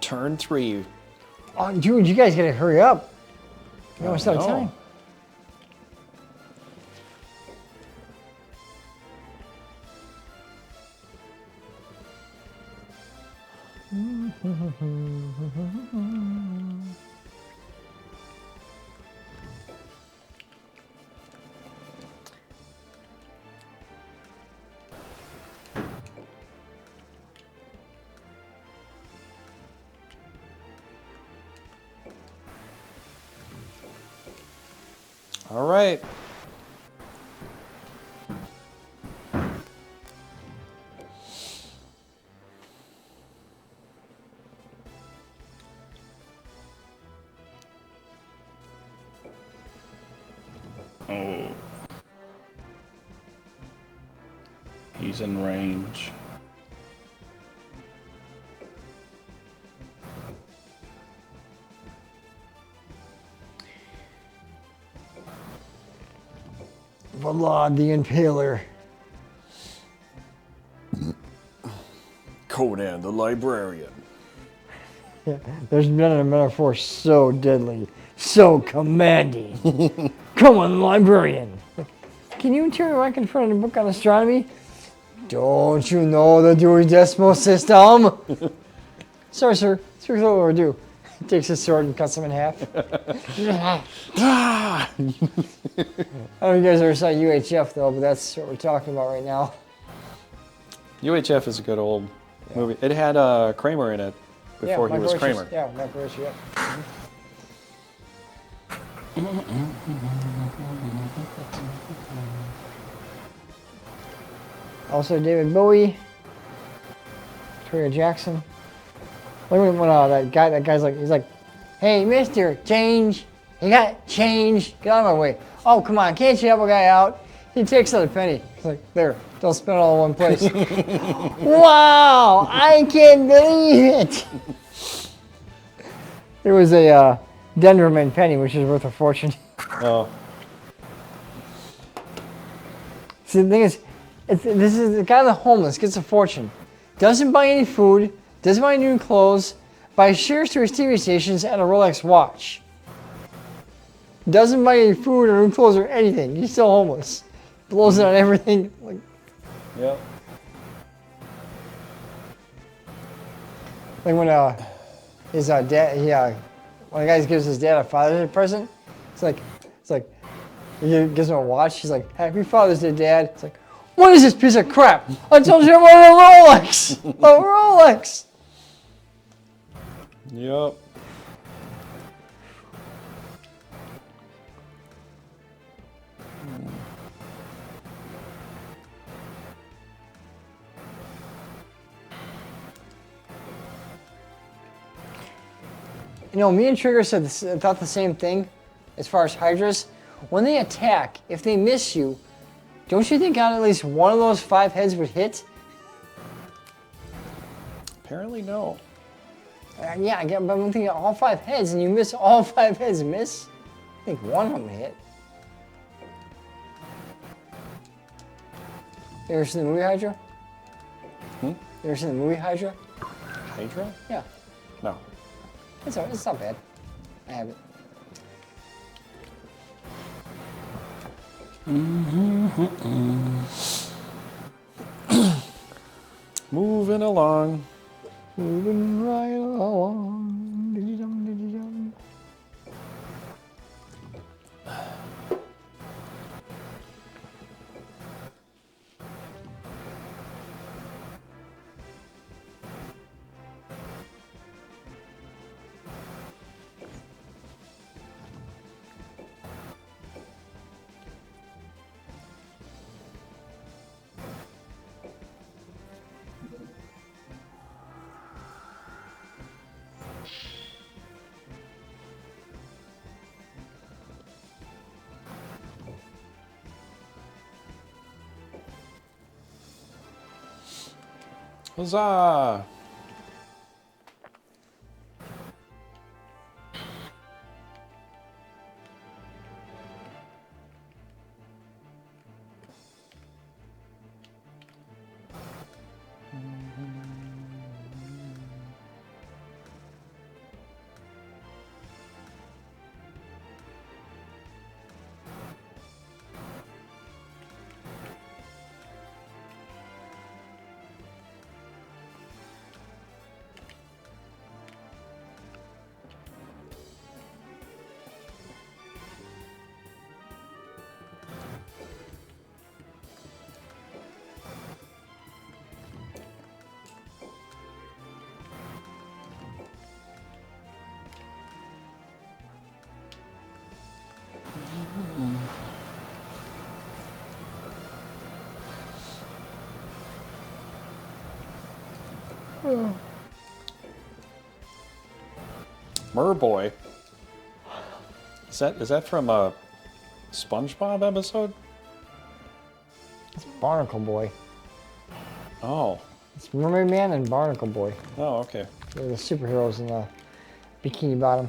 Turn 3. Oh, dude, you guys gotta hurry up. You almost out of time. All right. Oh. He's in range. Vlad the Impaler. Conan the Librarian. Yeah, there's been a metaphor so deadly, so commanding. Come on, librarian. Can you turn right in front of the book on astronomy? Don't you know the Dewey Decimal System? Sorry, sir. It's a little overdue. He takes his sword and cuts him in half. I don't know if you guys ever saw UHF, though, but that's what we're talking about right now. UHF is a good old movie. It had Kramer in it before he was Kramer. Yeah, Mike Rorschach, yeah. Also David Bowie, Victoria Jackson. Look when that guy's like, he's like, hey, mister, change. You got change. Get out of my way. Oh, come on, can't you help a guy out? He takes out a penny. He's like, there, don't spend it all in one place. Wow, I can't believe it. There was a Denverman penny, which is worth a fortune. Oh. See, the thing is, this is the guy that's homeless, gets a fortune, doesn't buy any food, doesn't buy any new clothes, buys shares to his TV stations and a Rolex watch. Doesn't buy any food or new clothes or anything. He's still homeless. Blows it on everything. Like, Yep. like when his dad, when the guy gives his dad a Father's Day present, it's like he gives him a watch. He's like, Happy Father's Day, Dad. It's like, what is this piece of crap? I told you I wanted a Rolex. A Rolex. Yep. You know, me and Trigger thought the same thing as far as Hydras. When they attack, if they miss you, don't you think on at least one of those 5 heads would hit? Apparently no. Yeah, but I'm thinking all 5 heads, and you miss all 5 heads. Miss? I think one of them hit. You ever seen the movie Hydra? You ever seen the movie Hydra? Hydra? Yeah. No. It's not bad. I have it. Moving along. Moving right along. Diddy-dum, diddy-dum. Huzzah! Merboy. Is that from a SpongeBob episode? It's Barnacle Boy. Oh. It's Mermaid Man and Barnacle Boy. Oh, okay. They're the superheroes in the Bikini Bottom.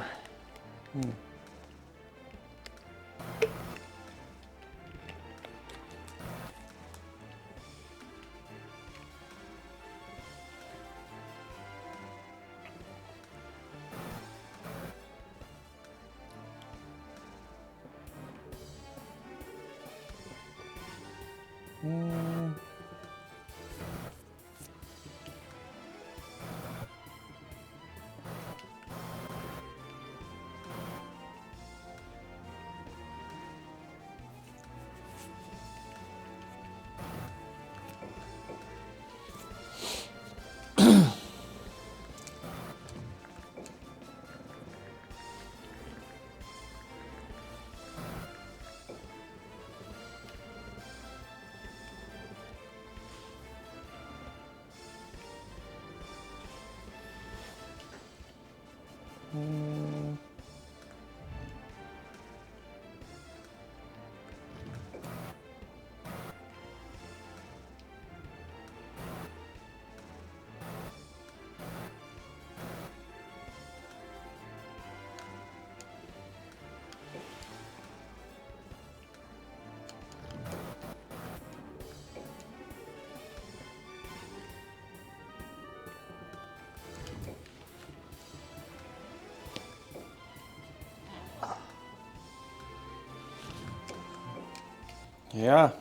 Yeah.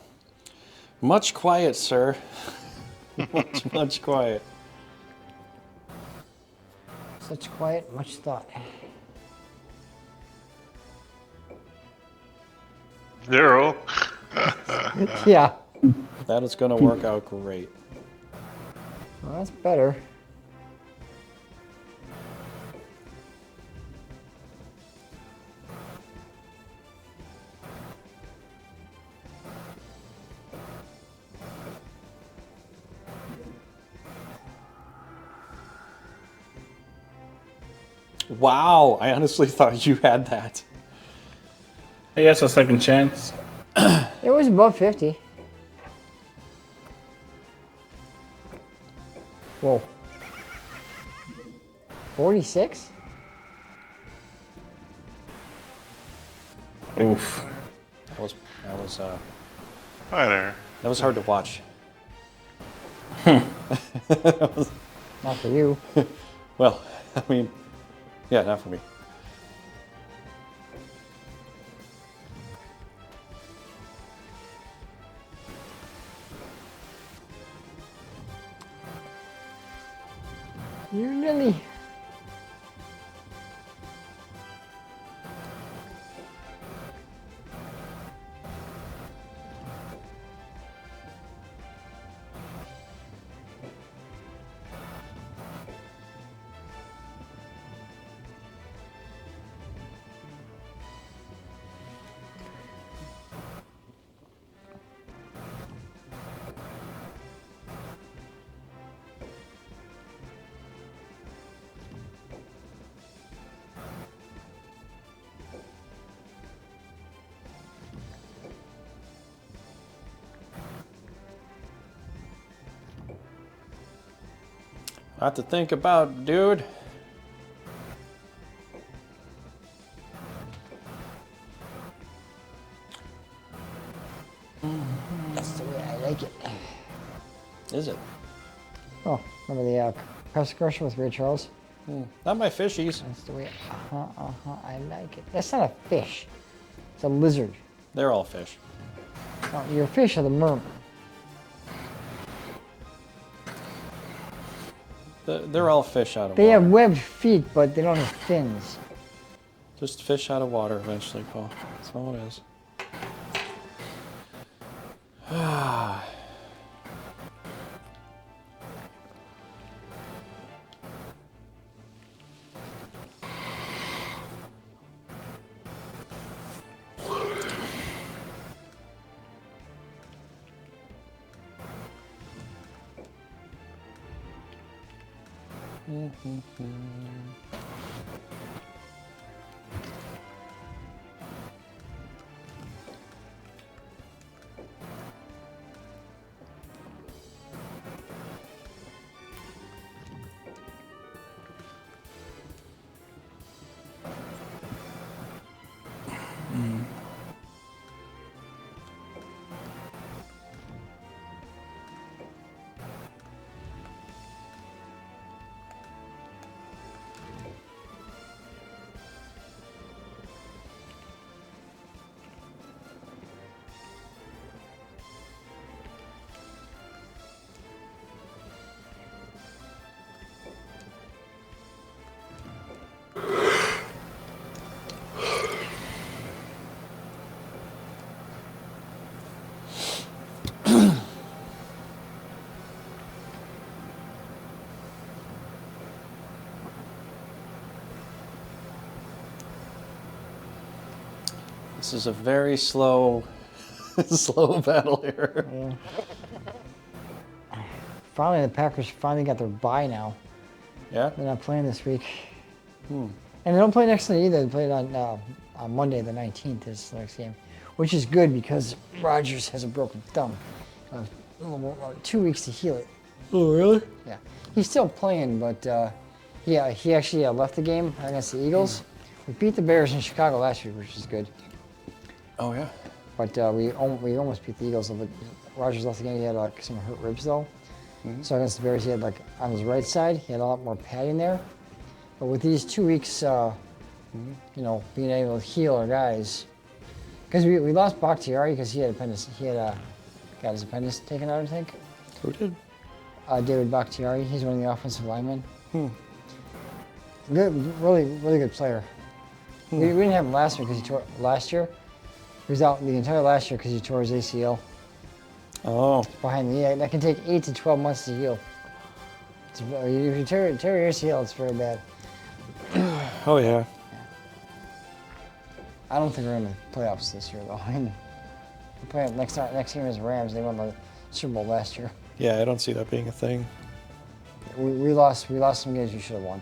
Much quiet, sir. much quiet. Such quiet, much thought. 0. Yeah. That is going to work out great. Well, that's better. Wow, I honestly thought you had that. I guess a second chance. It was above 50. Whoa. 46? Oof. Hi there. That was hard to watch. Not for you. Well, I mean, yeah, not for me. You're Lily. Lot to think about, dude. That's the way I like it. Is it? Oh, remember the press commercial with Ray Charles? Not my fishies. That's the way. I like it. That's not a fish. It's a lizard. They're all fish. No, your fish are the merman. They're all fish out of They water. have webbed feet, but they don't have fins. Just fish out of water eventually, Paul. That's all it is. This is a very slow, slow battle here. Yeah. Finally, the Packers finally got their bye now. Yeah? They're not playing this week. And they don't play next night either. They play it on Monday the 19th is the next game, which is good because Rogers has a broken thumb. 2 weeks to heal it. Oh, really? Yeah, he's still playing, but yeah, he actually left the game against the Eagles. We beat the Bears in Chicago last week, which is good. Oh, yeah. But we almost beat the Eagles. But Rogers left the game. He had like some hurt ribs though. So against the Bears, he had like on his right side, he had a lot more padding there. But with these 2 weeks, you know, being able to heal our guys, because we lost Bakhtiari because he had appendix. He had got his appendix taken out, I think. Who did? David Bakhtiari. He's one of the offensive linemen. Good, really good player. We didn't have him last year because he tore last year. He was out the entire last year because he tore his ACL Oh. behind the ear. That can take 8 to 12 months to heal. If you tear your ACL, it's very bad. Oh, yeah. I don't think we're in the playoffs this year, though. I mean, next game is Rams. They won the Super Bowl last year. Yeah, I don't see that being a thing. We lost some games we should have won.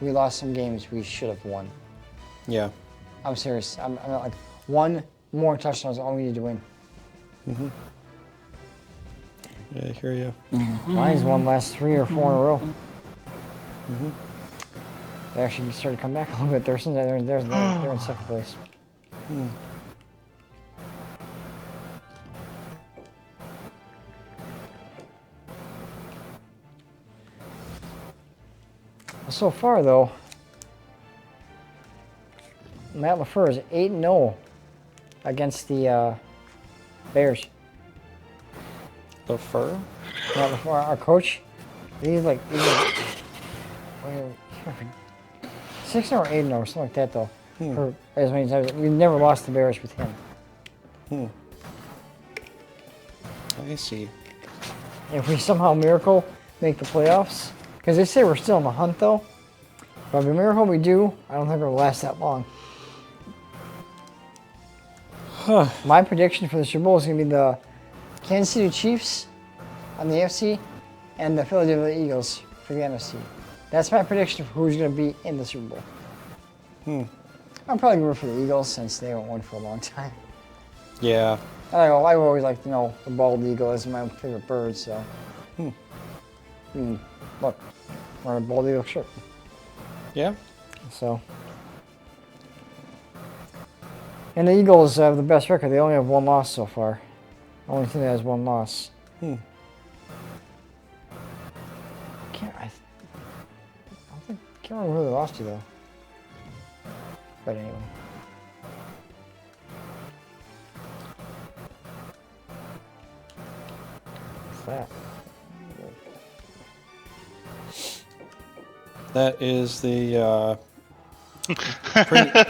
We lost some games we should have won. Yeah. I'm serious. I'm not like one more touchdown is all we need to win. Yeah, I hear you. Lions won last 3 or 4 in a row. They actually started to come back a little bit. They're in second place. So far, though, Matt LaFleur is 8-0 against the Bears. The fur? Matt LaFleur, our coach, he's like 6-0 or 8-0, something like that, though. For as many times, we never lost the Bears with him. I see. If we somehow miracle make the playoffs, because they say we're still in the hunt, though. But if a miracle we do, I don't think it'll last that long. My prediction for the Super Bowl is going to be the Kansas City Chiefs on the AFC and the Philadelphia Eagles for the NFC. That's my prediction for who's going to be in the Super Bowl. I'm probably going to root for the Eagles since they haven't won for a long time. Yeah. I don't know, I always like, the bald eagle is my favorite bird, so. Look, wearing a bald eagle shirt. Yeah? So. And the Eagles have the best record. They only have 1 loss so far. Only team that has 1 loss. I can't remember who they lost to, though. But anyway. What's that? That is the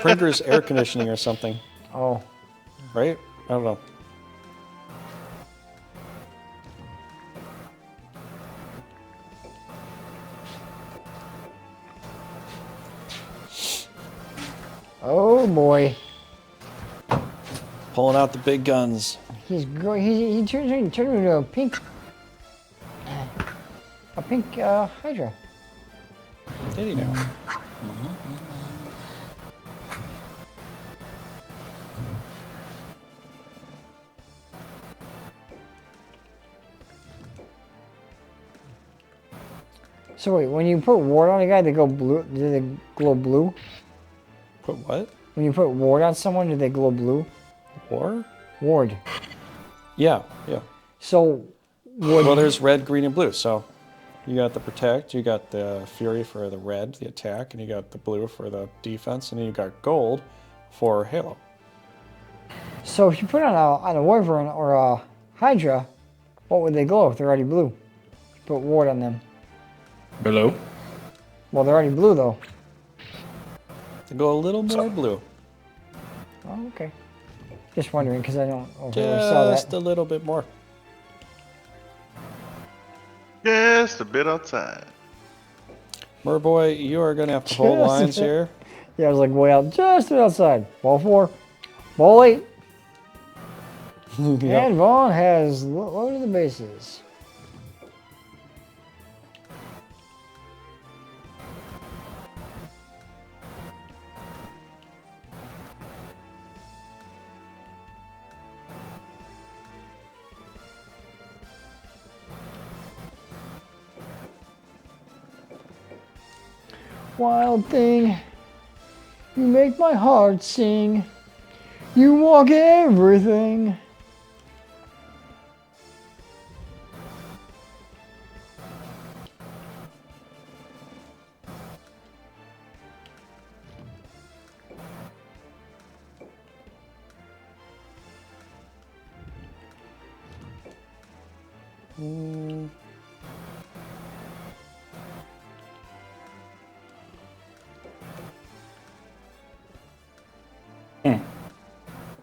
Pringer's air conditioning or something, Oh. right? I don't know. Oh boy. Pulling out the big guns. He's growing. He turned into a pink Hydra. Did he now? So wait, when you put ward on a guy, they go blue. Do they glow blue? Put what? When you put ward on someone, do they glow blue? War? Ward. Yeah, yeah. So, Well, there's red, green, and blue. So you got the protect, you got the fury for the red, the attack, and you got the blue for the defense, and then you got gold for halo. So if you put on a wyvern or a hydra, what would they glow if they're already blue? Put ward on them. Below. Well, they're already blue though. To go a little more blue. Oh, okay. Just wondering because I don't know if I ever saw Just that. a little bit more. Just a bit outside. Merboy, you are going to have to hold Just a lines bit. here. Yeah, I was like way out, just outside. Ball 4, ball 8. And Vaughn has loaded the bases. Wild thing, you make my heart sing. You walk everything.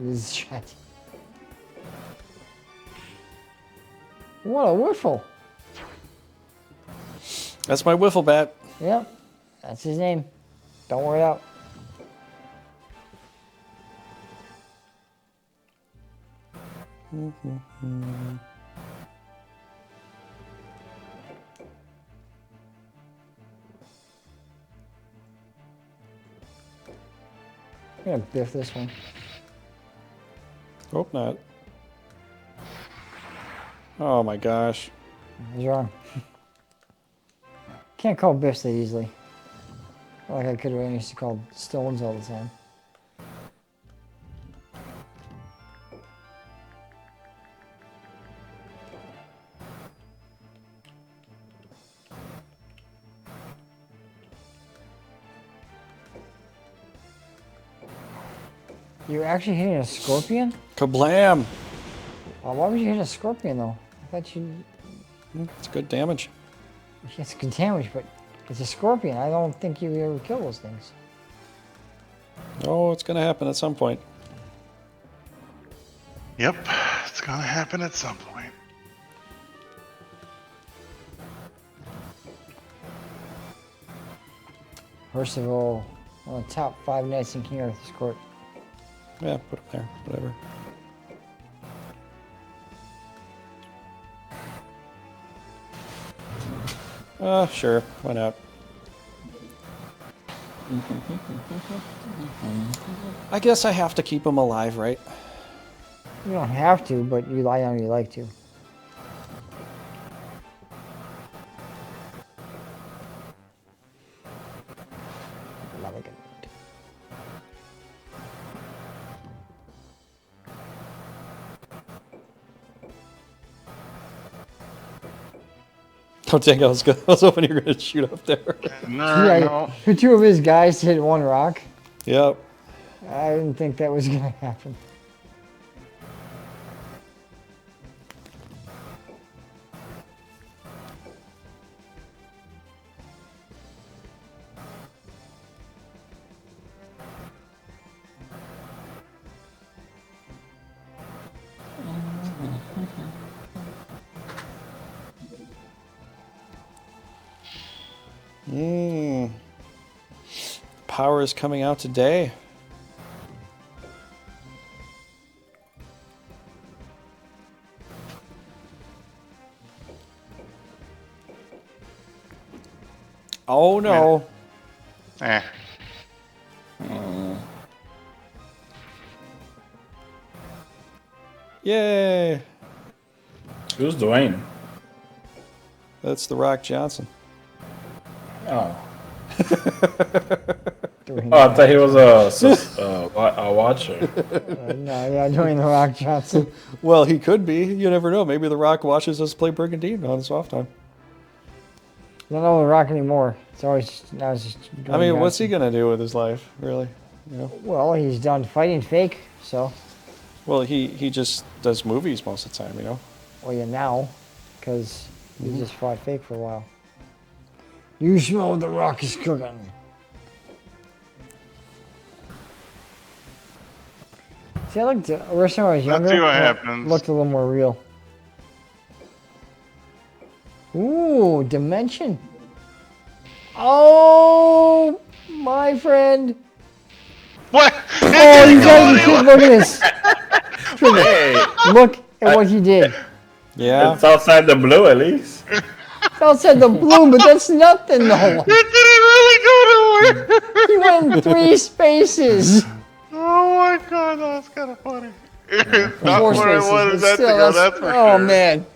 This is shit. What a whiffle. That's my wiffle bat. Yep, that's his name. Don't worry out. I'm gonna biff this one. Hope not. Oh my gosh. He's wrong. Can't call biffs that easily. Like I could have used to call stones all the time. You're actually hitting a scorpion? Kablam! Why would you hit a scorpion though? I thought you... It's good damage. It's good damage, but it's a scorpion. I don't think you ever kill those things. Oh, it's gonna happen at some point. Yep, it's gonna happen at some point. First of all, one of the top 5 knights in King Arthur's court. Yeah, put him there. Whatever. Sure. Why not? I guess I have to keep him alive, right? You don't have to, but you lie on you like to. Love it. Oh dang! I was hoping you were gonna shoot up there. No, Yeah, no. 2 of his guys hit 1 rock. Yep. I didn't think that was gonna happen. Power is coming out today. Oh no. Eh. Yay. Who's Dwayne? That's the Rock Johnson. Oh. Oh, I thought he was a watcher. No, yeah, doing the Rock Johnson. Well, he could be. You never know. Maybe the Rock watches us play Brigandine on his off time. I don't know the Rock anymore. It's always now it's just. I mean, what's he gonna do with his life, really? You know? Well, he's done fighting fake, so. Well, he just does movies most of the time, you know. Well, yeah, now, because he just fought fake for a while. You smell what the Rock is cooking. See, I looked, first time I was younger, Let's see what it happens. looked a little more real. Ooh, dimension. Oh, my friend. What? Oh, you guys keep looking at this. Look at what he did. Yeah. It's outside the blue, at least. It's outside the blue, but that's nothing, though. It didn't really go nowhere. He went in 3 spaces. Oh my god, that's kind of funny. Not 4 where I spaces, wanted but that still, to go, that's for oh sure. man,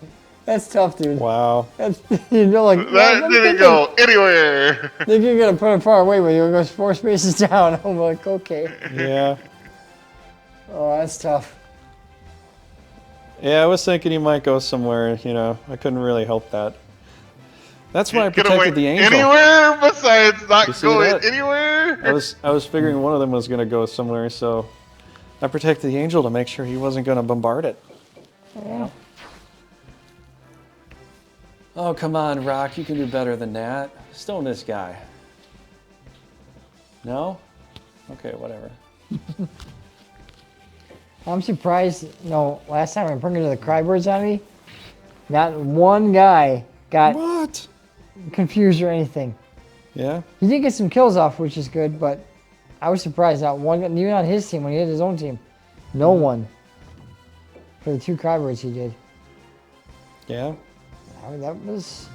That's tough, dude. Wow. That's, you know, like That didn't go anywhere. think you're gonna put it far away, but you're gonna go 4 spaces down. I'm like, okay. Yeah. Oh, that's tough. Yeah, I was thinking he might go somewhere, you know. I couldn't really help that. That's why I Could've protected went the angel. anywhere besides You not see going that? anywhere. I was figuring one of them was gonna go somewhere, so I protected the angel to make sure he wasn't gonna bombard it. Yeah. Oh, come on, Rock. You can do better than that. Stone this guy. No? Okay, whatever. I'm surprised, you know, last time I bring it to the Crybirds on me, not one guy got What? confused or anything. Yeah? He did get some kills off, which is good, but I was surprised. Not one, even on his team, when he had his own team, no one. For the 2 Crybirds he did. Yeah? I mean, that was...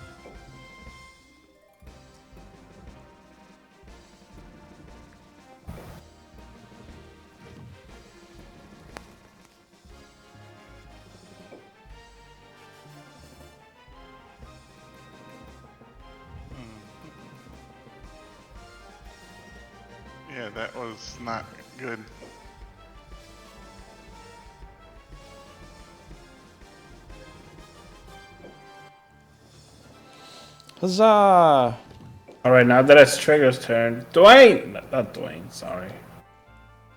Yeah, that was not good. Huzzah! All right, now that it's Trigger's turn. Dwayne, not Dwayne. Sorry.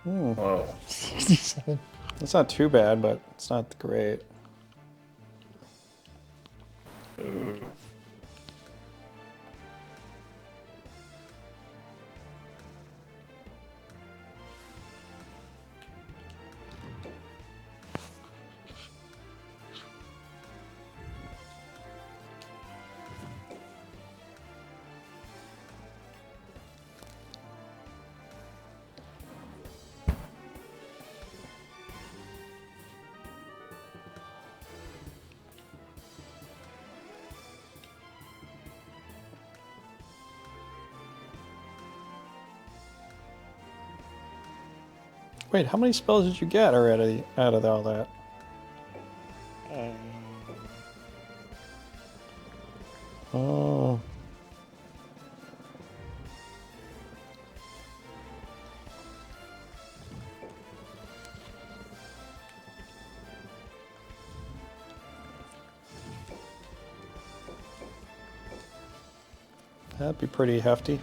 Whoa. 67. It's not too bad, but it's not great. Wait, how many spells did you get already out of all that? Oh. That'd be pretty hefty.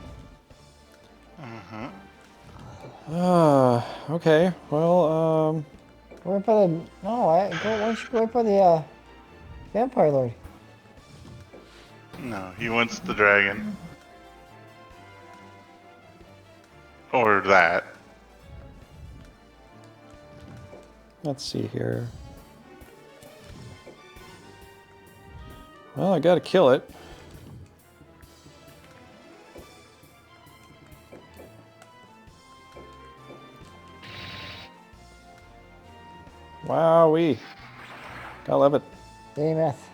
Okay. Well, Go right by the... No, why don't you go right by the Vampire Lord? No, he wants the dragon. Or that. let's see here. Well, I gotta kill it. Wowee. I love it. Day meth.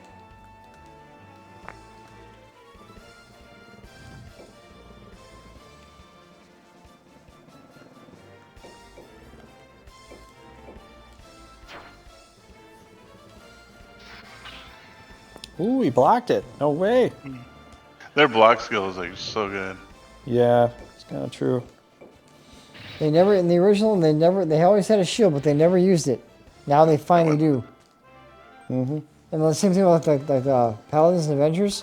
Ooh, he blocked it. No way. Their block skill is like so good. Yeah, it's kind of true. They never, in the original, they always had a shield, but they never used it. Now they finally do. Mm-hmm. And the same thing with the Paladins and Avengers.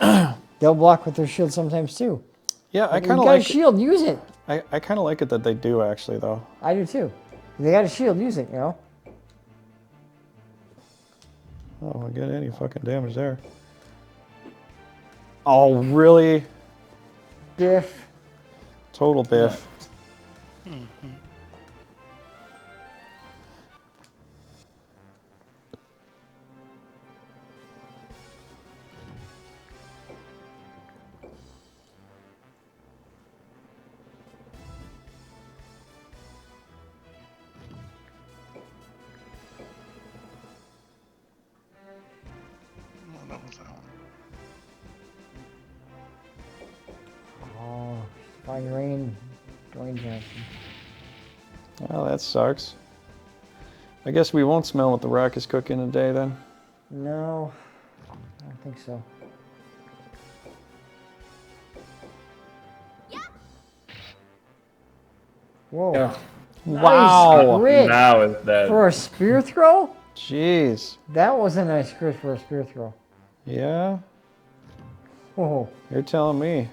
They'll block with their shield sometimes too. Yeah, I If kind of you got a like. shield, use it. I kind of like it that they do actually, though. I do too. If they got a shield, use it. You know. Oh, I get any fucking damage there. Oh, really? Biff. Total biff. Oh, that was that one. Oh, fine rain. Dwayne Johnson. Well, that sucks. I guess we won't smell what the rock is cooking today then. No. think so. Whoa. Yeah. Nice crit Now it's dead. for a spear throw? Jeez. That was a nice crit for a spear throw. Yeah, Whoa. you're telling me.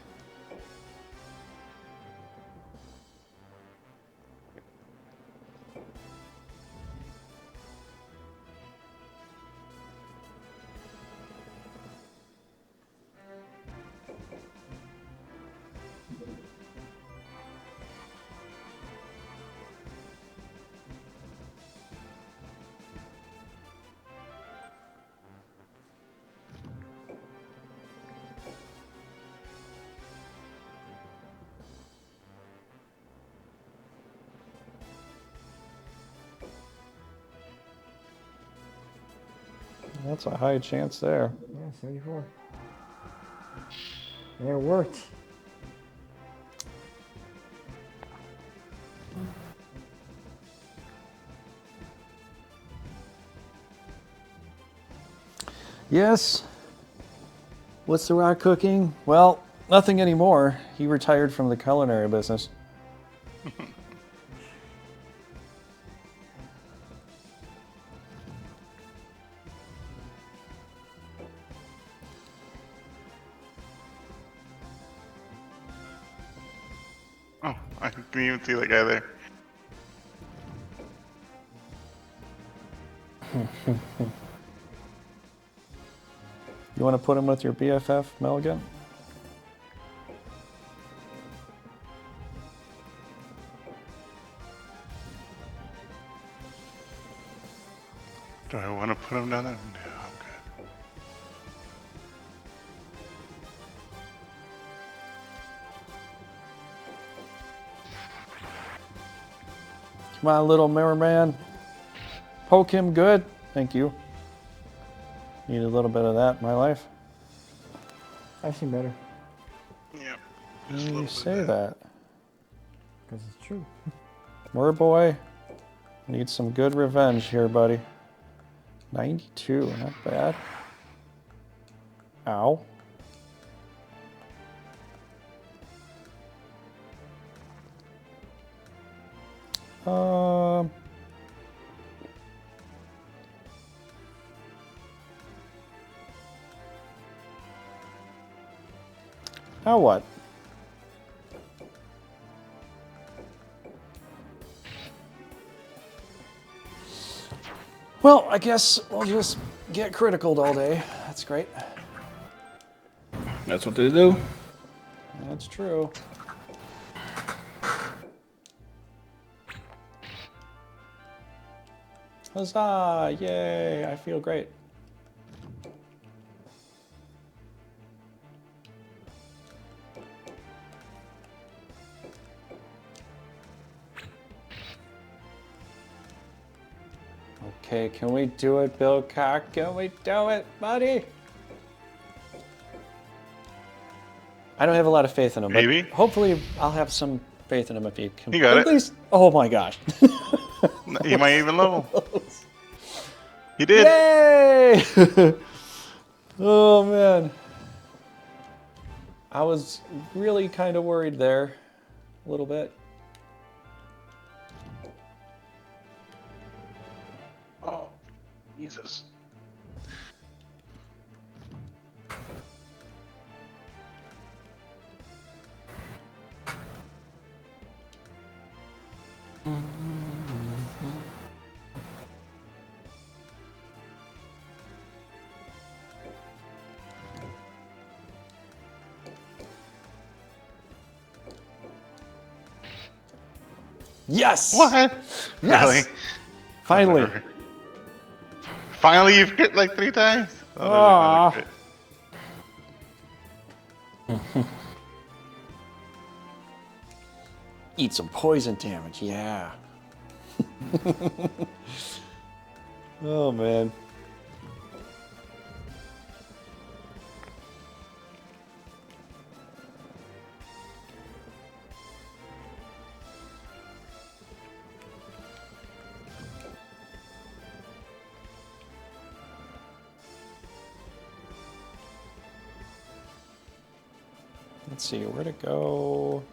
That's a high chance there. Yeah, 74. And it worked. Yes. What's the Rock cooking? Well, nothing anymore. He retired from the culinary business. Oh, I didn't even see that guy there. You want to put him with your BFF, Milligan? Do I want to put him down there? No, I'm good. Come on, little mirror man. Poke him good. Thank you. Need a little bit of that in my life. I've seen better. Yeah. Why do you say that? Because it's true. Boy, need some good revenge here, buddy. 92, not bad. Ow. Um. Now what? Well, I guess we'll just get criticaled all day. That's great. That's what they do. That's true. Huzzah! Yay! I feel great. Okay, can we do it, Bill Cock? Can we do it, buddy? I don't have a lot of faith in him, Maybe. but hopefully I'll have some faith in him if he can. He got at it. least. Oh my gosh! He might even level. He did. Yay! Oh man, I was really kind of worried there, a little bit. Oh, Jesus. Yes! What? Yes! Really? Finally. Whatever. Finally, you've crit like 3 times? Oh, Aw. that was another crit. Eat some poison damage, yeah. Oh man. let's see, where to go?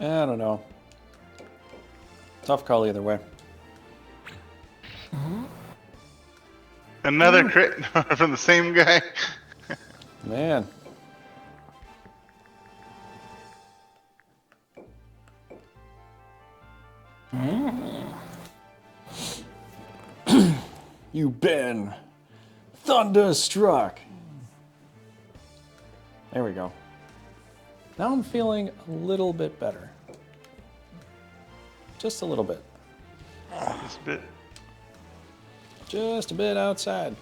I don't know. Tough call either way. Another crit from the same guy. Man. You've been thunderstruck. There we go. Now I'm feeling a little bit better. Just a little bit. Just a bit. Just a bit outside.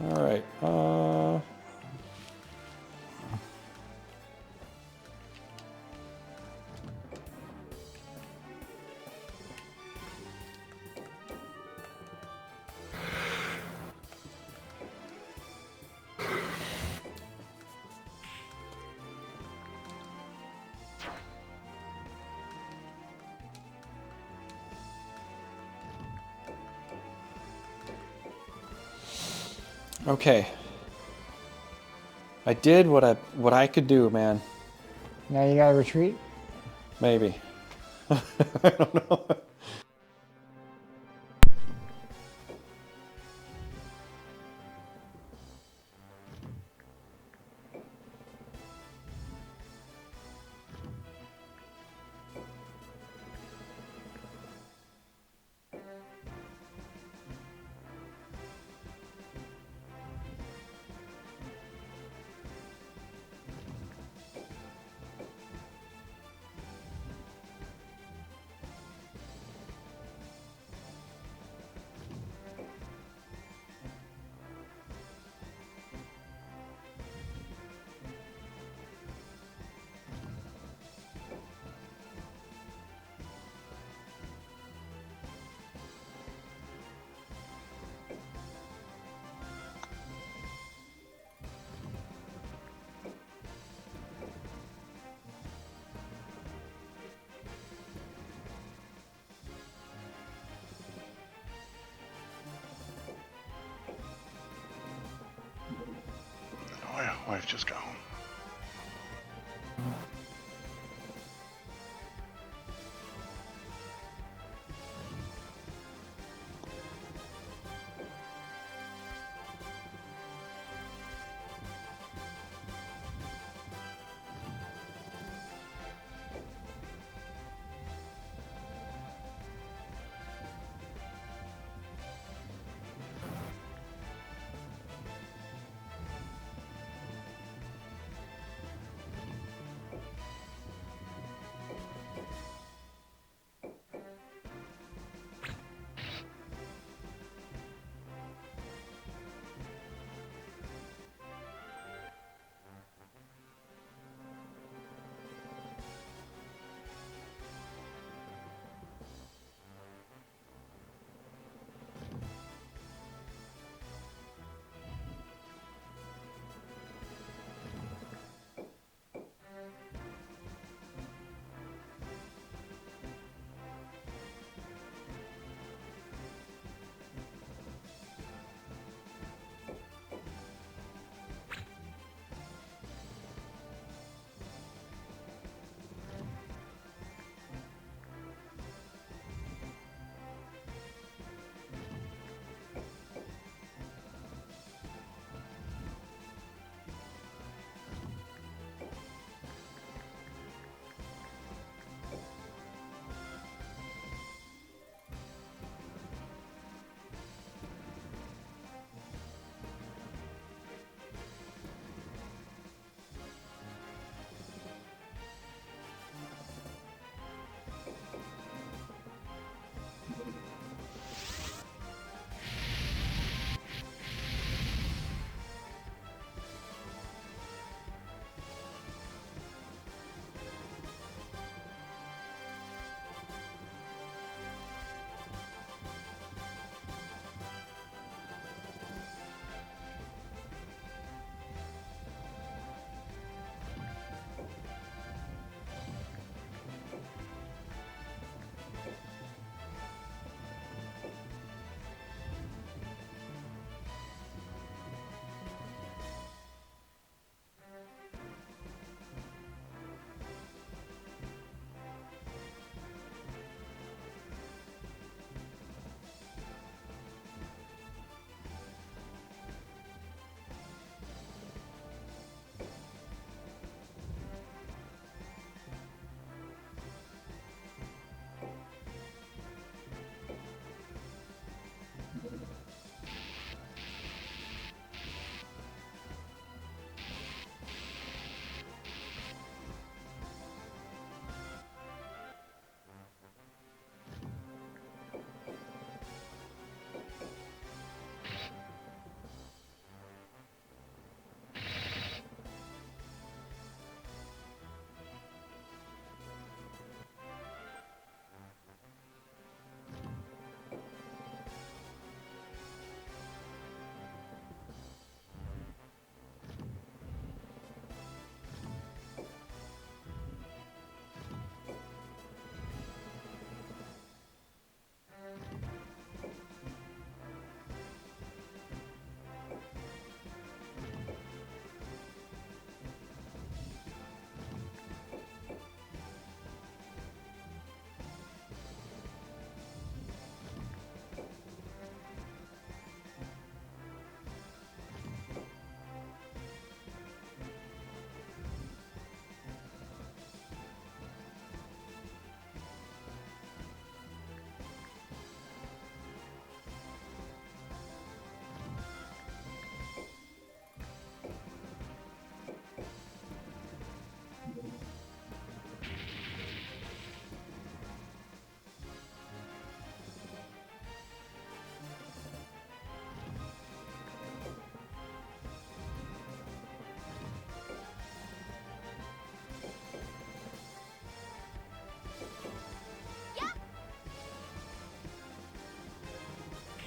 All right. Okay. I did what I could do, man. Now you gotta retreat? Maybe. I don't know. My wife just got home.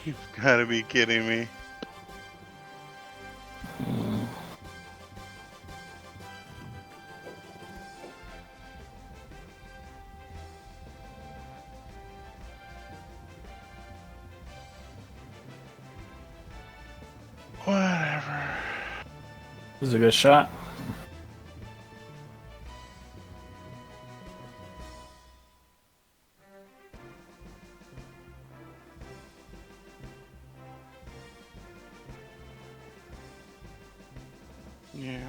You've gotta be kidding me. Whatever. This is a good shot. Yeah.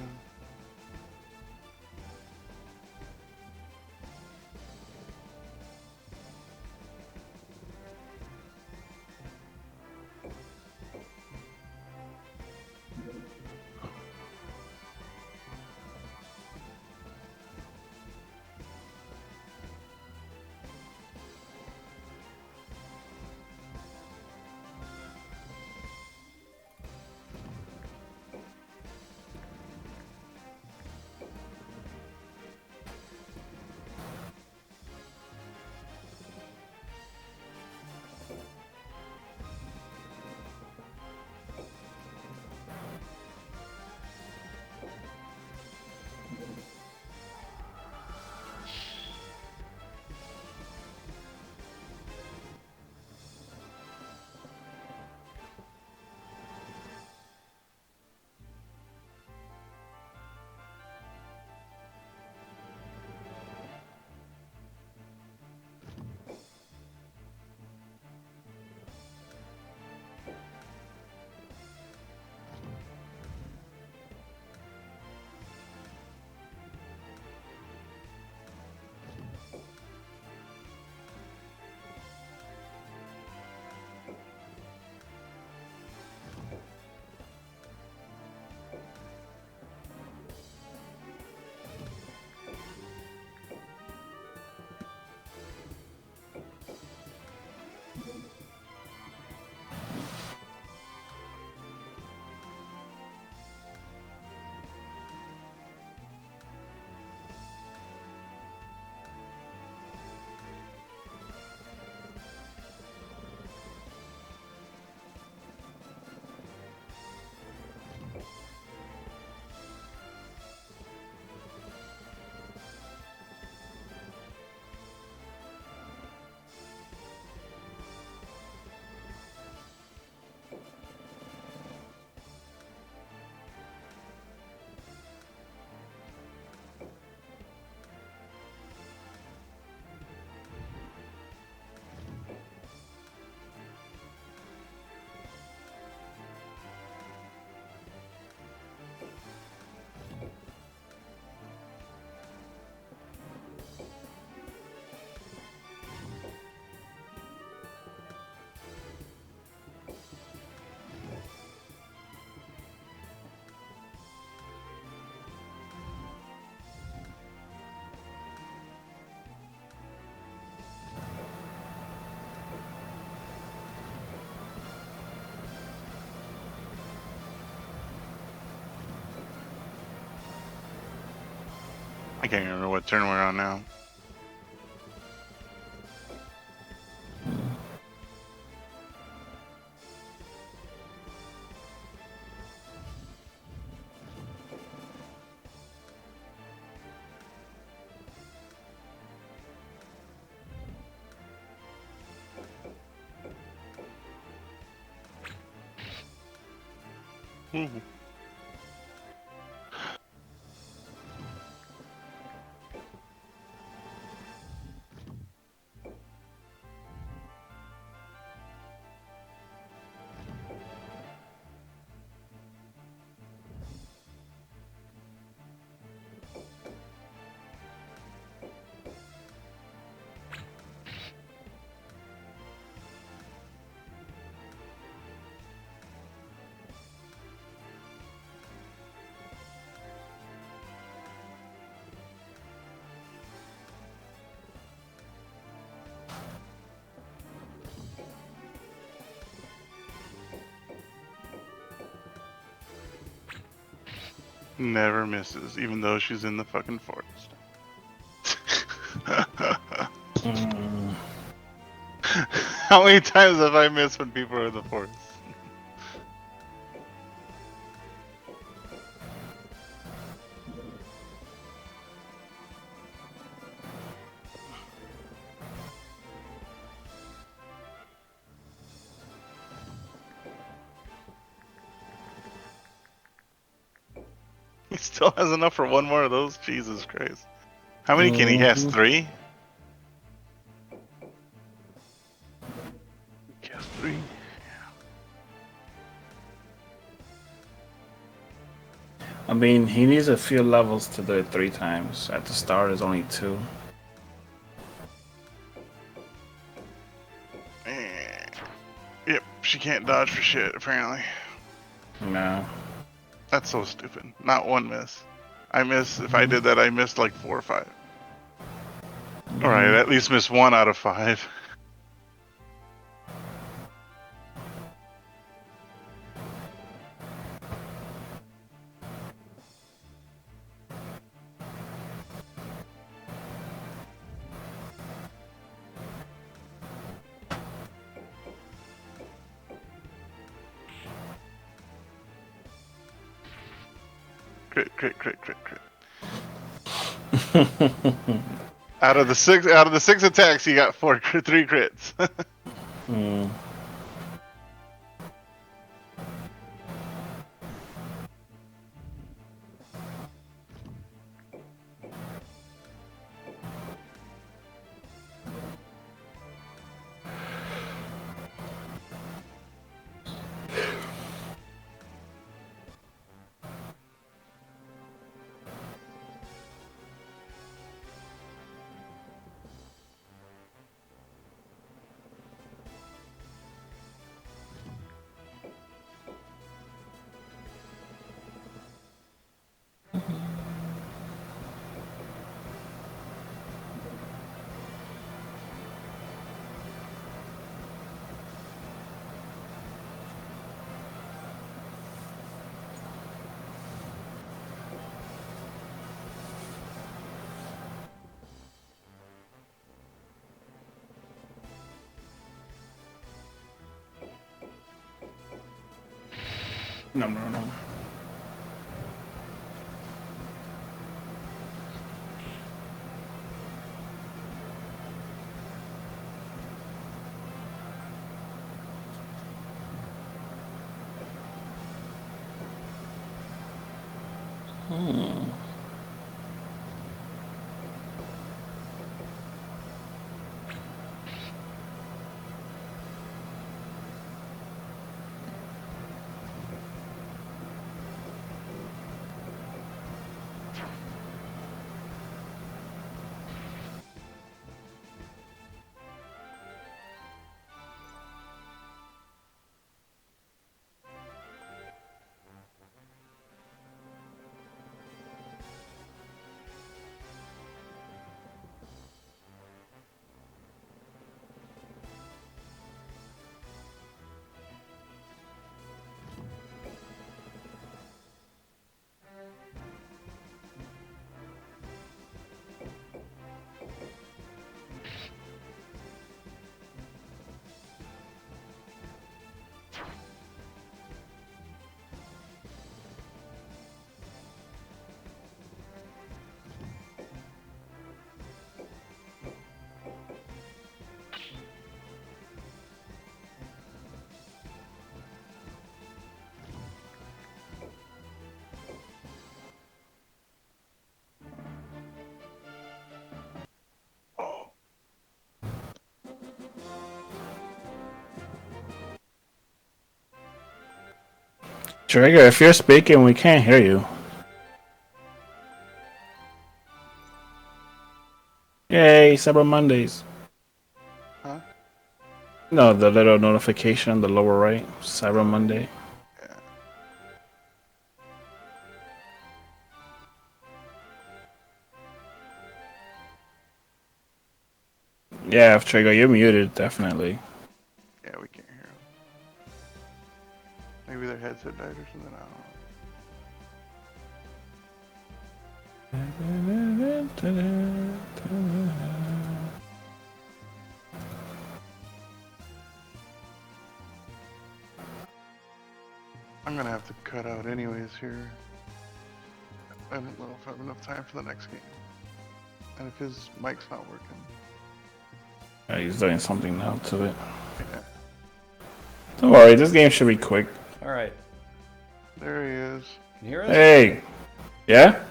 I can't remember what turn we're on now. Mhm. Never misses, even though she's in the fucking forest. How many times have I missed when people are in the forest? He still has enough for one more of those? Jesus Christ. How many can he has? 3? He has 3. I mean, he needs a few levels to do it 3 times. At the start, it's only 2. Yep, she can't dodge for shit, apparently. No. That's so stupid. Not one miss. I miss, if I did that, I missed like 4 or 5. Alright, at least missed 1 out of 5. Crit, crit, crit, crit, crit. Out of the 6 attacks, he got 3 crits. No, no, no. Trigger, if you're speaking, we can't hear you. Yay, Cyber Mondays. Huh? No, the little notification on the lower right. Cyber Monday. Yeah, if Trigger, you're muted, definitely. Yeah, we can't hear him. Maybe their headset died or something, I don't know. cut out anyways here. I don't know if I have enough time for the next game. And if his mic's not working. He's doing something now to it. Yeah. Don't worry, this game should be quick. All right. There he is. Can you hear us? Hey! Yeah?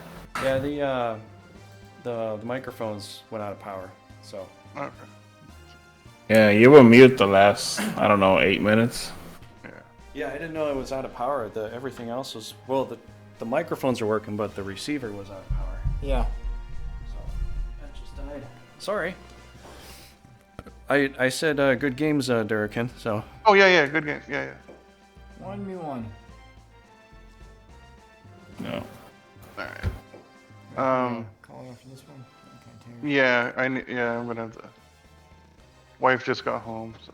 Yeah, the microphones went out of power, so. Okay. Yeah, you were mute the last, I don't know, 8 minutes. Yeah. Yeah, I didn't know it was out of power. Everything else was, well, the microphones are working, but the receiver was out of power. Yeah. So that just died. Sorry. I said good games, DURRIKEN, so. Oh yeah, good game. Yeah. 1v1. No. Alright. Calling after this one. Okay, Yeah, I'm gonna have to. Wife just got home. So.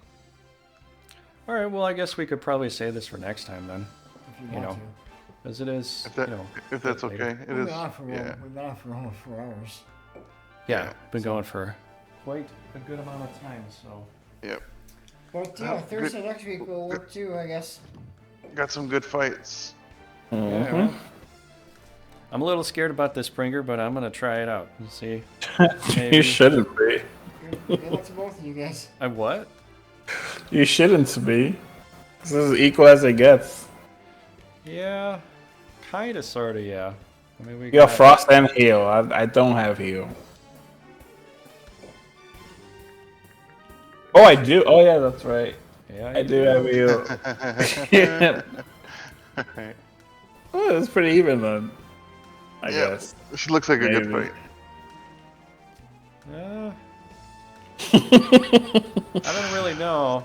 All right, well, I guess we could probably say this for next time then, if you want to. as it is, If that, you know. if that's later. okay, it We've is. been on for, Yeah. we've been on for almost 4 hours. Yeah, been going for quite a good amount of time, so. Yep. But Well, Thursday next week will work too, I guess. Got some good fights. Yeah, well, I'm a little scared about this Pringer, but I'm gonna try it out and see. You shouldn't be. Good luck to both of you guys. I what? You shouldn't be. This is equal as it gets. Yeah, kinda, sorta, yeah. I mean, we You got Frost and Heal. I don't have Heal. Oh, I do. Oh, yeah, that's right. Yeah, I do have Heal. Yeah. Oh, it's pretty even then. I Yeah. guess. She looks like a good Maybe. fight. Yeah. I don't really know.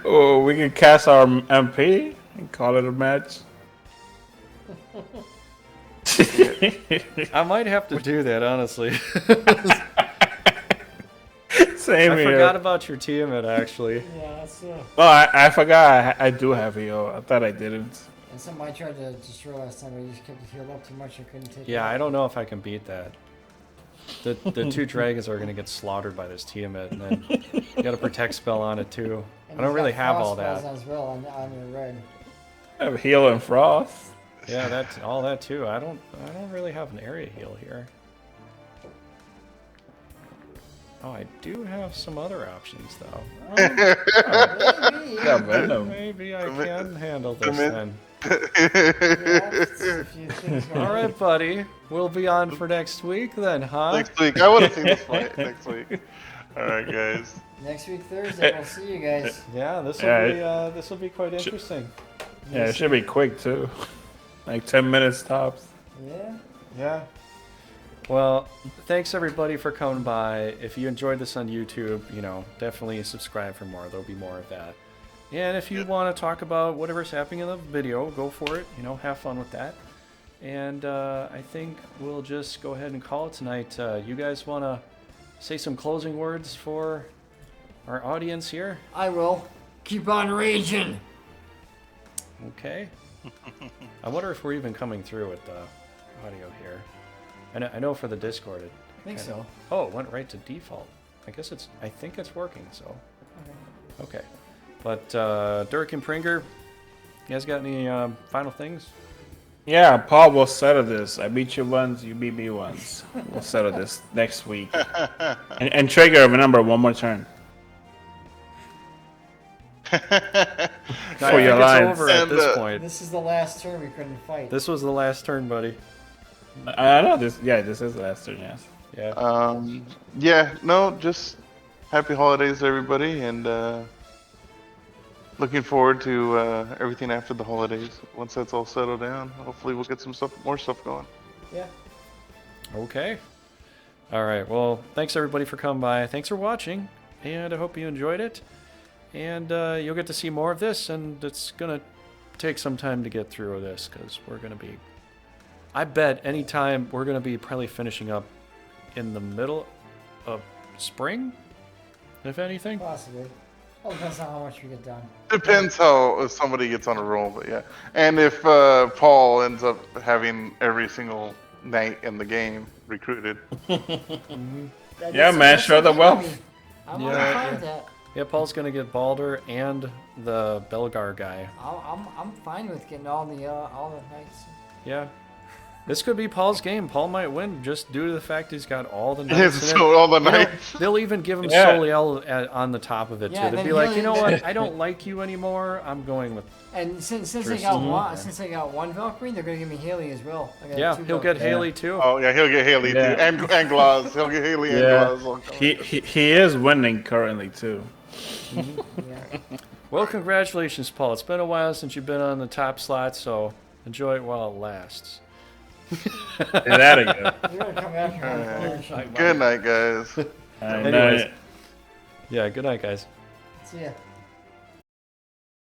Oh, we can cast our MP and call it a match. I might have to do that, honestly. Same I here. forgot about your Tiamat, actually. Yeah, that's Oh, I forgot. I do have Heal. I thought I didn't. and something I tried to destroy last time, I just kept it healed up too much, I couldn't take it Yeah, out. I don't know if I can beat that. The two dragons are gonna get slaughtered by this Tiamat, and then you got a protect spell on it too. And I don't he's really got have frost all spells that. as well on your red. I have Heal and Frost. Yeah, that's all that too. I don't really have an area heal here. Oh, I do have some other options though. Maybe. Yeah, Venom. Maybe I can handle this Commit. then. Yeah, it's a few things going All on. right, buddy. We'll be on for next week then, huh? Next week. I want to see this fight next week. All right, guys. Next week Thursday, we'll see you guys. Yeah, this will be quite interesting. Yeah, it should be quick too. Like 10 minutes tops. Yeah. Yeah. Well, thanks everybody for coming by. If you enjoyed this on YouTube, definitely subscribe for more. There'll be more of that. And if you want to talk about whatever's happening in the video, go for it. Have fun with that. And I think we'll just go ahead and call it tonight. You guys want to say some closing words for our audience here? I will. Keep on raging. Okay. I wonder if we're even coming through with the audio here. I know for the Discord it. I think so. Oh, it went right to default. I think it's working. So. Okay. But DURRIKEN, Pringer, you guys got any final things? Yeah, Paul will settle this. I beat you once, you beat me once. We'll settle this next week. And Trigger, remember, one more turn. I For think your it's lines. over at And, this point. This is the last turn we couldn't fight. This was the last turn, buddy. I know this. Yeah, this is the last turn, yes. Yeah. Yeah, no, just happy holidays to everybody, and looking forward to everything after the holidays. Once that's all settled down, hopefully we'll get some more stuff going. Yeah. Okay. All right. Well, thanks everybody for coming by. Thanks for watching, and I hope you enjoyed it. And you'll get to see more of this, and it's gonna take some time to get through this because we're gonna be. I bet anytime we're gonna be probably finishing up in the middle of spring, if anything. Possibly. All depends on how much we get done. Depends how if somebody gets on a roll, but yeah. And if Paul ends up having every single knight in the game recruited. Yeah, man, show the wealth. I want to find that. Yeah, Paul's gonna get Balder and the Belgar guy. I'm fine with getting all the knights. Yeah. This could be Paul's game. Paul might win just due to the fact he's got all the It knights. is in it. so all the You know, knights. they'll even give him Yeah. Soliel on the top of it Yeah, too. They'll then be like, he'll- you know what? I don't like you anymore. I'm going with. And since they Tristan. got one Valkyrie, they're gonna give me Haley as well. I got Yeah, two he'll get Valkyries. Haley too. Oh yeah, he'll get Haley Yeah. too, and Glass. He'll get Haley and Yeah, Glass. he is winning currently too. Yeah. Well, congratulations, Paul. It's been a while since you've been on the top slot, so enjoy it while it lasts. Yeah, that'll go. You're gonna come after me. Good night, guys. I Anyways. know. Yeah, good night, guys. See ya.